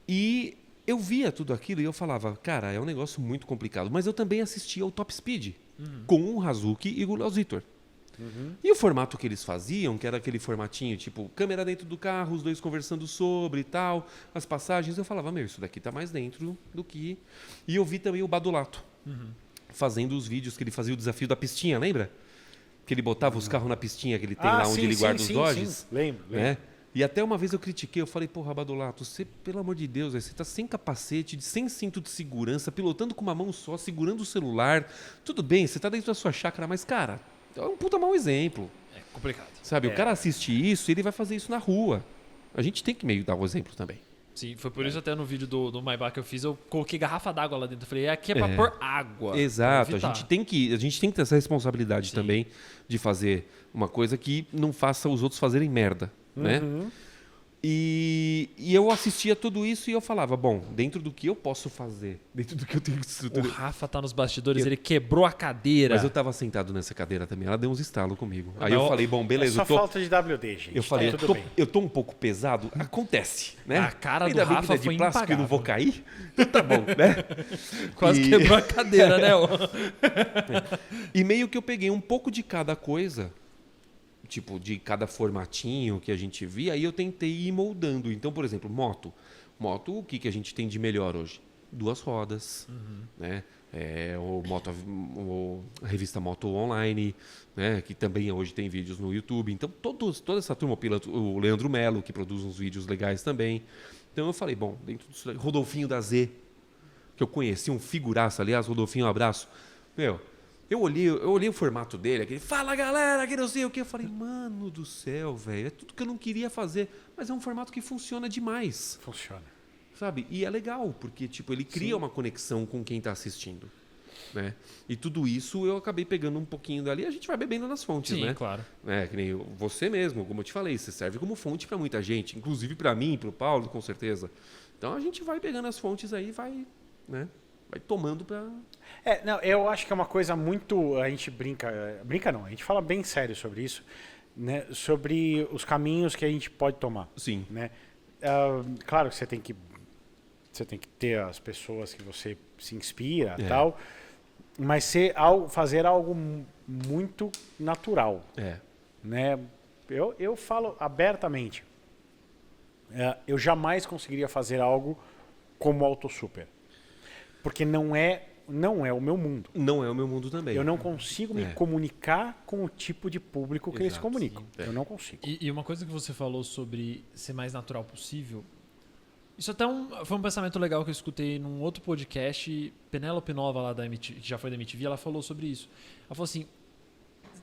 E eu via tudo aquilo e eu falava, cara, é um negócio muito complicado. Mas eu também assistia ao Top Speed, com o Hazuki e o Léo Zitor. E o formato que eles faziam, que era aquele formatinho, tipo, câmera dentro do carro, os dois conversando sobre e tal, as passagens, eu falava, isso daqui tá mais dentro do que... E eu vi também o Badulato, fazendo os vídeos que ele fazia o desafio da pistinha, lembra? Que ele botava os carros na pistinha que ele tem lá onde ele guarda os Dodges. Sim. Lembro. Né? E até uma vez eu critiquei, eu falei, porra, Badulato, você, pelo amor de Deus, você tá sem capacete, sem cinto de segurança, pilotando com uma mão só, segurando o celular. Tudo bem, você tá dentro da sua chácara, mas, cara, é um puta mau exemplo. É complicado. Sabe, o cara assiste isso e ele vai fazer isso na rua. A gente tem que meio dar o exemplo também. Sim, foi por isso até no vídeo do Maybach que eu fiz, eu coloquei garrafa d'água lá dentro. Eu falei, aqui é pra pôr água. Exato, a gente tem que ter essa responsabilidade também de fazer uma coisa que não faça os outros fazerem merda, né? E eu assistia tudo isso e eu falava, bom, dentro do que eu posso fazer, dentro do que eu tenho de O estrutura. Rafa tá nos bastidores, ele quebrou a cadeira. Mas eu tava sentado nessa cadeira também, ela deu uns estalos comigo. Aí Não, eu falei, bom, beleza, É só falta de WD, gente. eu falei, Tá tudo bem. eu tô um pouco pesado, acontece, né? A cara do Ainda bem que Rafa não é de foi plástico e não vou impagável. cair, então tá bom, né? Quase E- quebrou a cadeira, né? E meio que eu peguei um pouco de cada coisa, tipo, de cada formatinho que a gente via, aí eu tentei ir moldando. Então, por exemplo, moto. Moto, o que a gente tem de melhor hoje? 2 rodas, né? A revista Moto Online, né? Que também hoje tem vídeos no YouTube. Então, toda essa turma, o Leandro Melo, que produz uns vídeos legais também. Então, eu falei, bom, dentro disso, Rodolfinho da Z, que eu conheci, um figuraço, aliás, Rodolfinho, um abraço. Eu olhei o formato dele, aquele, fala galera, que não sei o que. Eu falei, mano do céu, velho, é tudo que eu não queria fazer. Mas é um formato que funciona demais, Funciona. sabe? E é legal, porque tipo, ele cria uma conexão com quem está assistindo. Né? E tudo isso eu acabei pegando um pouquinho dali, a gente vai bebendo nas fontes, Sim, né? claro. Que nem você mesmo, como eu te falei, você serve como fonte para muita gente, inclusive para mim, para o Paulo, com certeza. Então a gente vai pegando as fontes aí, vai tomando para... Não, eu acho que é uma coisa muito... A gente brinca não, a gente fala bem sério sobre isso, né? Sobre os caminhos que a gente pode tomar. Sim. Né? Claro que você tem que ter as pessoas que você se inspira e tal, mas fazer algo muito natural. Né? Eu falo abertamente, eu jamais conseguiria fazer algo como Auto Super, porque não é o meu mundo. Não é o meu mundo também. Eu não consigo me comunicar com o tipo de público que eles Exato, comunicam. sim. Eu não consigo. E uma coisa que você falou sobre ser mais natural possível, isso até foi um pensamento legal que eu escutei num outro podcast. Penélope Nova, lá da MTV, que já foi da MTV, ela falou sobre isso. Ela falou assim,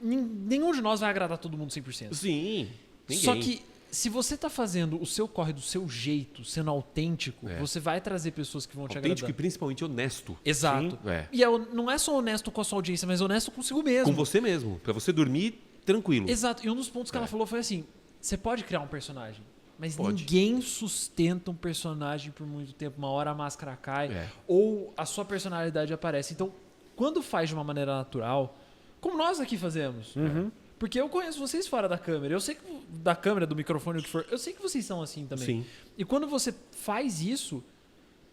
nenhum de nós vai agradar todo mundo 100%. Sim, ninguém. Só que se você tá fazendo o seu corre do seu jeito, sendo autêntico, você vai trazer pessoas que vão te autêntico agradar. e principalmente honesto. Exato. Sim. É. E não é só honesto com a sua audiência, mas honesto consigo mesmo. Com você mesmo, para você dormir tranquilo. Exato. E um dos pontos que ela falou foi assim, você pode criar um personagem, mas Pode. ninguém sustenta um personagem por muito tempo. Uma hora a máscara cai ou a sua personalidade aparece. Então, quando faz de uma maneira natural, como nós aqui fazemos, porque eu conheço vocês fora da câmera, eu sei que da câmera, do microfone, o que for, eu sei que vocês são assim também. Sim. E quando você faz isso,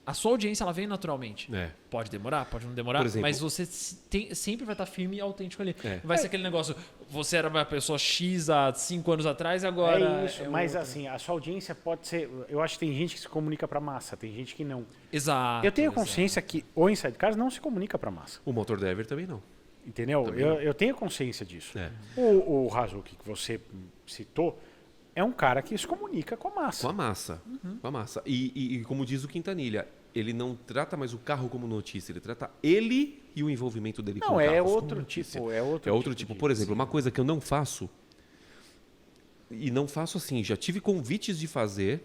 a sua audiência ela vem naturalmente. Pode demorar, pode não demorar, Por exemplo, mas você sempre vai estar firme e autêntico ali. Vai ser aquele negócio, você era uma pessoa X há 5 anos atrás, agora... É isso, mas assim, a sua audiência pode ser... Eu acho que tem gente que se comunica pra massa, tem gente que não. Exato. Eu tenho consciência que o Inside Cars não se comunica pra massa. O Motor Driver também não. Entendeu? Eu tenho consciência disso. O Hazuki que você citou é um cara que se comunica com a massa. Com a massa. Com a massa. E como diz o Quintanilha, ele não trata mais o carro como notícia, ele trata ele e o envolvimento dele com Não, o carro. é ficou outro muitíssimo. tipo, é outro É outro tipo tipo. de- Por exemplo, uma coisa que eu não faço, e não faço assim, já tive convites de fazer,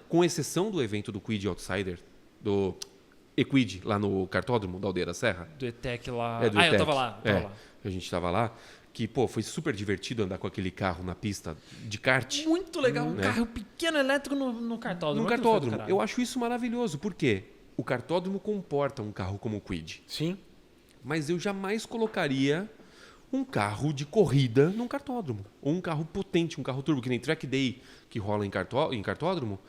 com exceção do evento do Quid Outsider, do Equid, lá no cartódromo da Aldeia da Serra. Do ETEC lá. É, do eu ETEC. tava lá. A gente tava lá, que, pô, foi super divertido andar com aquele carro na pista de kart. Muito legal. Um Né? carro pequeno elétrico no cartódromo. No Aquilo foi do cartódromo. caralho. Eu acho isso maravilhoso. Por quê? O cartódromo comporta um carro como o Quid. Sim. Mas eu jamais colocaria um carro de corrida num cartódromo. Ou um carro potente, um carro turbo, que nem Track Day, que rola em cartódromo.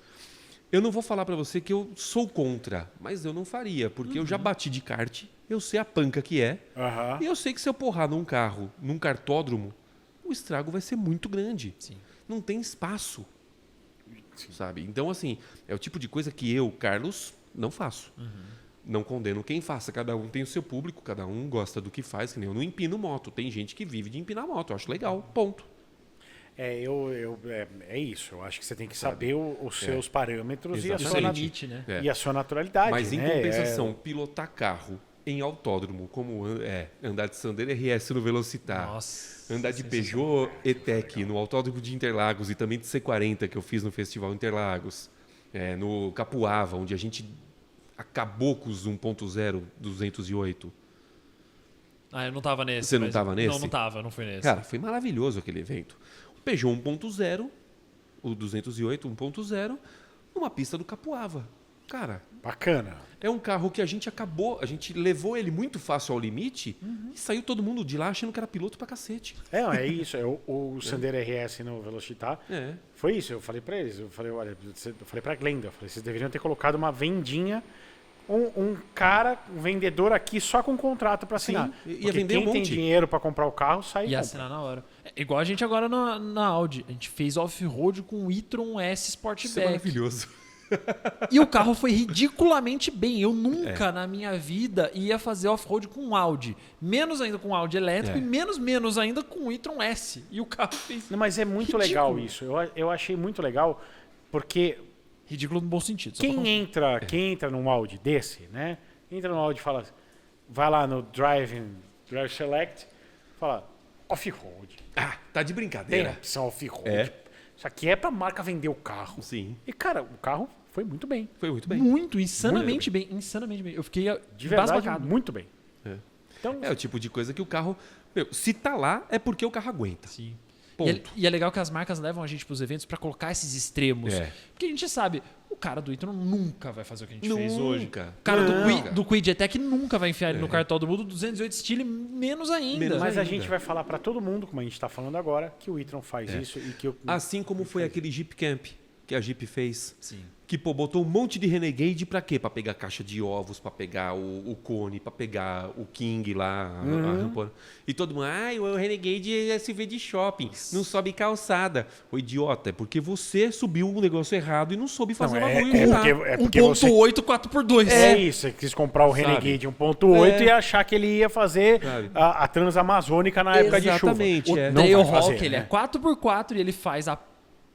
Eu não vou falar pra você que eu sou contra, mas eu não faria, porque eu já bati de kart, eu sei a panca que é, Aham. e eu sei que se eu porrar num carro, num cartódromo, o estrago vai ser muito grande. Sim. Não tem espaço. Sabe? Então, assim, é o tipo de coisa que eu, Carlos, não faço. Não condeno quem faça. Cada um tem o seu público, cada um gosta do que faz. Que nem eu não empino moto. Tem gente que vive de empinar moto. Eu acho legal. Ponto. É isso. Eu acho que você tem que saber os seus parâmetros e a, O seu sua limite, né? É. e a sua naturalidade. Mas, em né? compensação, pilotar carro em autódromo, como andar de Sandero RS no Velocitar, Nossa. andar de sensacional. Peugeot E-Tech no autódromo de Interlagos e também de C40 que eu fiz no Festival Interlagos, no Capuava, onde a gente acabou com os 1.0 208. Ah, eu não tava nesse. Você não mas- tava nesse? Não, não tava, não foi nesse. Cara, foi maravilhoso aquele evento. O Peugeot 1.0, o 208 1.0, numa pista do Capuava. Cara, Bacana. é um carro que a gente levou ele muito fácil ao limite Uhum. e saiu todo mundo de lá achando que era piloto pra cacete. É isso. O Sandero RS no Velocitar É. foi isso. Eu falei pra eles. Eu falei, olha, eu falei pra Glenda. Eu falei, vocês deveriam ter colocado uma vendinha. Um vendedor aqui só com contrato pra assinar. Sim, ia Porque vender quem um tem monte. dinheiro pra comprar o carro, sai e E compra. assinar na hora. É igual a gente agora na Audi. A gente fez off-road com o e-tron S Isso é Sportback. maravilhoso. E o carro foi ridiculamente bem. Eu nunca na minha vida ia fazer off-road com um Audi. Menos ainda com um Audi elétrico É. e menos ainda com o e-tron S. E o carro fez... Não, mas é muito Ridículo. legal isso. Eu achei muito legal, porque Ridículo no bom sentido. só pra constar. quem entra num Audi desse, né? Entra no Audi e fala, vai lá no Drive Select, fala off-road. Ah, tá de Tem brincadeira. opção off-road. É. Isso aqui é pra marca vender o carro. Sim, E, cara, o carro foi muito bem. foi muito bem. Muito, insanamente bem. Insanamente bem. Eu fiquei De verdade, embasbacado. muito bem. É. Então, É o tipo de coisa que o carro... se tá lá, é porque o carro aguenta. Sim. Ponto. E é legal que as marcas levam a gente pros eventos pra colocar esses extremos. É. Porque a gente sabe, o cara do e-tron nunca vai fazer o que a gente fez hoje. Nunca. O cara Nunca. do Quid E-Tech nunca vai enfiar ele no cartódromo do 208 Style, menos ainda. Menos mas a ainda. gente vai falar pra todo mundo, como a gente tá falando agora, que o e-tron faz isso e que o... Assim como foi aquele Jeep Camp que a Jeep fez. Sim. Que, pô, botou um monte de Renegade pra quê? Pra pegar caixa de ovos, pra pegar o cone, pra pegar o King lá, a rampa. E todo mundo, o Renegade é SUV de shopping, não sobe calçada. Ô, idiota, é porque você subiu o negócio errado e não soube fazer o bagulho lá. porque você... 1.8 4x2. É isso, você quis comprar o Sabe? Renegade 1.8 É. e achar que ele ia fazer Sabe? a Transamazônica na época de Exatamente, chuva. é. Não vai Trailhawk, fazer, ele né? é 4x4 e ele faz a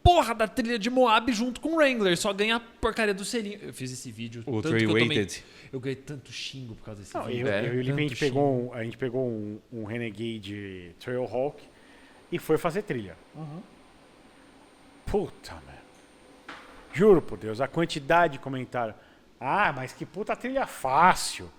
porra da trilha de Moab junto com o Wrangler. Só ganha a porcaria do selinho. Eu fiz esse vídeo. O tanto que eu Trail-Weighted. Eu ganhei tanto xingo por causa desse Não, vídeo. eu e o Lipe, a gente Tanto pegou um Renegade Trailhawk e foi fazer trilha. Puta, mano. Juro por Deus, a quantidade de comentário. Ah, mas que puta trilha fácil.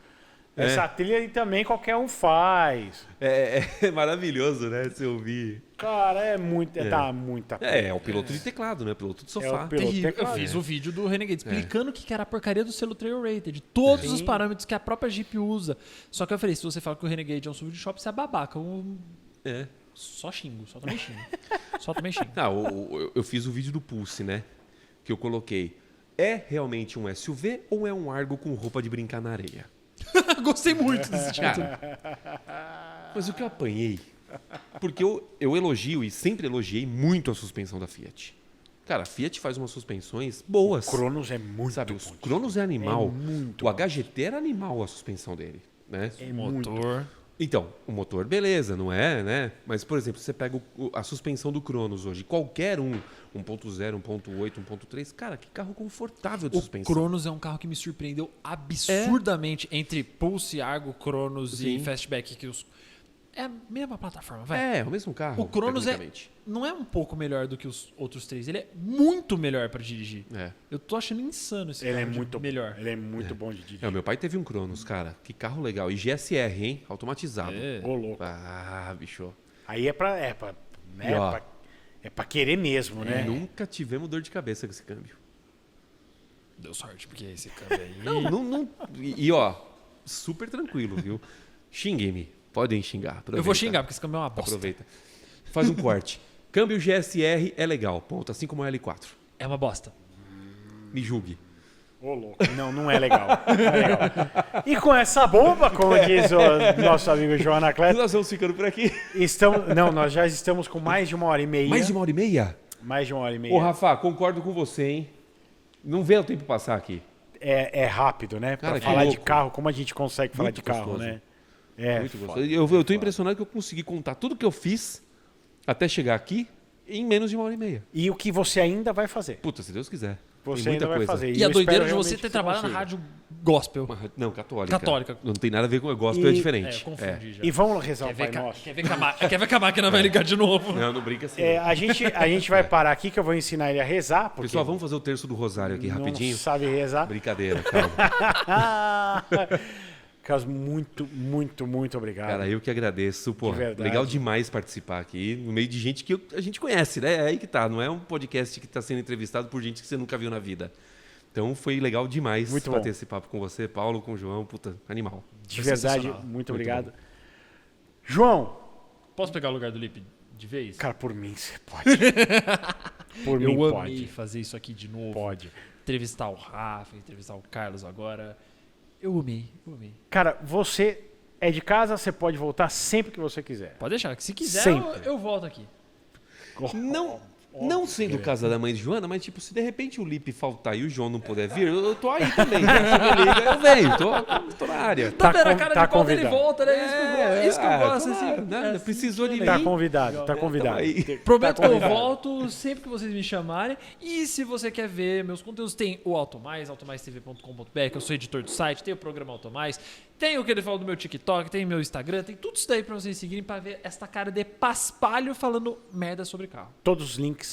Essa trilha aí também qualquer um faz. É maravilhoso, né? Se ouvir. Cara, é muito. Dá muita coisa. É o piloto de teclado, né? Piloto de sofá. o piloto. Terrível. Eu teclado, fiz né? o vídeo do Renegade explicando o que era a porcaria do selo Trail Rated, todos os parâmetros que a própria Jeep usa. Só que eu falei, se você fala que o Renegade é um SUV de shopping, você é babaca. É. Só xingo, só também xingo. Só também xingo. Ah, eu fiz o vídeo do Pulse, né? Que eu coloquei. É realmente um SUV ou é um Argo com roupa de brincar na areia? Gostei muito desse título. Mas o que eu apanhei? Porque eu elogio e sempre elogiei muito a suspensão da Fiat. Cara, a Fiat faz umas suspensões boas. O Cronos é muito Sabe, bom. o Cronos é animal. É muito o HGT era animal a suspensão dele, né? É muito. Motor. Então, o motor, beleza, não é, né? Mas, por exemplo, você pega a suspensão do Cronos hoje, qualquer 1.0, 1.8, 1.3, cara, que carro confortável de O suspensão. Cronos é um carro que me surpreendeu absurdamente entre Pulse, Argo, Cronos e Sim. Fastback. É a mesma plataforma, vai. É o mesmo carro. O Cronos tecnicamente. não é um pouco melhor do que os outros 3, ele é muito melhor pra dirigir. É. Eu tô achando insano esse Ele é carro de muito melhor. Ele é muito bom de dirigir. É, o meu pai teve um Cronos, cara. Que carro legal. E GSR, hein? Automatizado. É. Ô, louco. Ah, bicho. Aí é pra E, ó, é pra querer mesmo, né? Nunca tivemos dor de cabeça com esse câmbio. Deu sorte, porque esse câmbio aí... Não. E, ó, super tranquilo, viu? Xinguem-me. Podem xingar. Aproveita. Eu vou xingar, porque esse câmbio é uma bosta. Aproveita. Faz um corte. Câmbio GSR é legal, ponto. Assim como o L4. É uma bosta. Me julgue. Ô, louco. Não é legal. Não é legal. E com essa bomba, como diz o nosso amigo João Anacleto, Nós vamos ficando por aqui. nós já estamos com mais de 1h30. Mais de 1h30? Mais de 1h30. Ô, Rafa, concordo com você, hein? Não vê o tempo passar aqui. É rápido, né? Cara, Pra que falar de louco. carro, como a gente consegue falar Muito de carro, gostoso. né? É, Muito foda. gostoso. Eu tô impressionado que eu consegui contar tudo que eu fiz até chegar aqui em menos de 1h30. E o que você ainda vai fazer? Puta, se Deus quiser. Você Tem muita ainda vai coisa. fazer. E a eu doideira espero de você realmente ter que trabalhado na consiga. rádio gospel. Não, católica. Católica. Não tem nada a ver com o gospel, é E- diferente. confundi já. E vamos rezar Quer o Pai ver, que Nosso? quer ver que a máquina vai ligar de novo? Não, não brinca assim. A gente vai parar aqui que eu vou ensinar ele a rezar. Porque Pessoal, vamos fazer o terço do rosário aqui não rapidinho? sabe rezar. Brincadeira, calma. Carlos, muito obrigado. Cara, eu que agradeço. Pô, De verdade. legal demais participar aqui, no meio de gente que a gente conhece, né? É aí que tá. Não é um podcast que tá sendo entrevistado por gente que você nunca viu na vida. Então foi legal demais Muito bom. bater esse papo com você, Paulo, com o João. Puta, animal. De Foi verdade, sensacional. muito obrigado. João, Posso pegar o lugar do Lipe de vez? cara, por mim você pode. Por mim Eu amei pode. fazer isso aqui de novo. Pode. Entrevistar o Rafa, entrevistar o Carlos agora. Eu amei. Cara, você é de casa, você pode voltar sempre que você quiser. Pode deixar, que se quiser Sempre. eu volto aqui. Não sendo casa da mãe de Joana, mas tipo, se de repente o Lipe faltar e o João não puder vir, eu tô aí também. Né? Você me liga, eu venho, tô na área. Tá vendo a con- cara tá de pau dele convidado. volta, né? Isso que eu gosto, tô assim. lá, né? Precisou de mim. Tá convidado, tá convidado. aí. Prometo que eu convidado. volto sempre que vocês me chamarem. E se você quer ver meus conteúdos, tem o Automais, automaistv.com.br, que eu sou editor do site, tem o programa Automais, tem o que ele falou do meu TikTok, tem meu Instagram, tem tudo isso daí pra vocês seguirem pra ver esta cara de paspalho falando merda sobre carro. Todos os links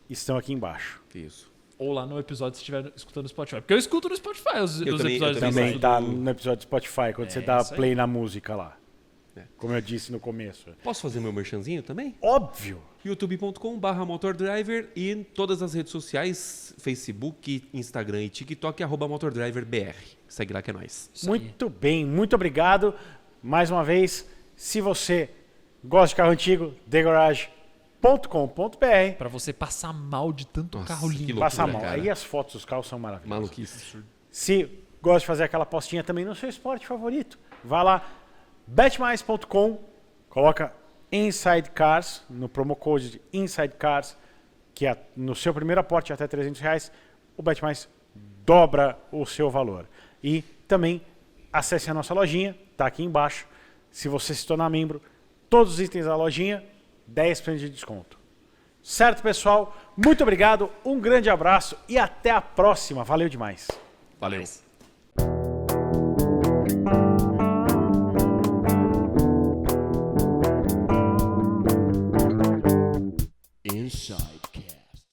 estão aqui embaixo. Isso. Ou lá no episódio se estiver escutando no Spotify. Porque eu escuto no Spotify os Eu também- episódios eu Também do- tá no episódio do Spotify, quando você dá isso aí. play na música lá. É. Como eu disse no começo. Posso fazer meu merchanzinho também? Óbvio. youtube.com/motordriver e em todas as redes sociais, Facebook, Instagram e TikTok, @motordriverbr. Segue lá que é nóis. Isso aí. Muito bem, muito obrigado. Mais uma vez, se você gosta de carro antigo, thegarage.com.br. Pra você passar mal de tanto Nossa, carro que lindo. loucura, Passa mal. cara. Aí as fotos dos carros são maravilhosas. Maluquice. Se gosta de fazer aquela apostinha também no seu esporte favorito, vá lá, betmais.com, coloca Inside Cars, no promo code de Inside Cars, que é no seu primeiro aporte até R$300, o Betmais dobra o seu valor. E também acesse a nossa lojinha, está aqui embaixo. Se você se tornar membro, todos os itens da lojinha, 10% de desconto. Certo, pessoal? Muito obrigado, um grande abraço e até a próxima. Valeu demais. Valeu.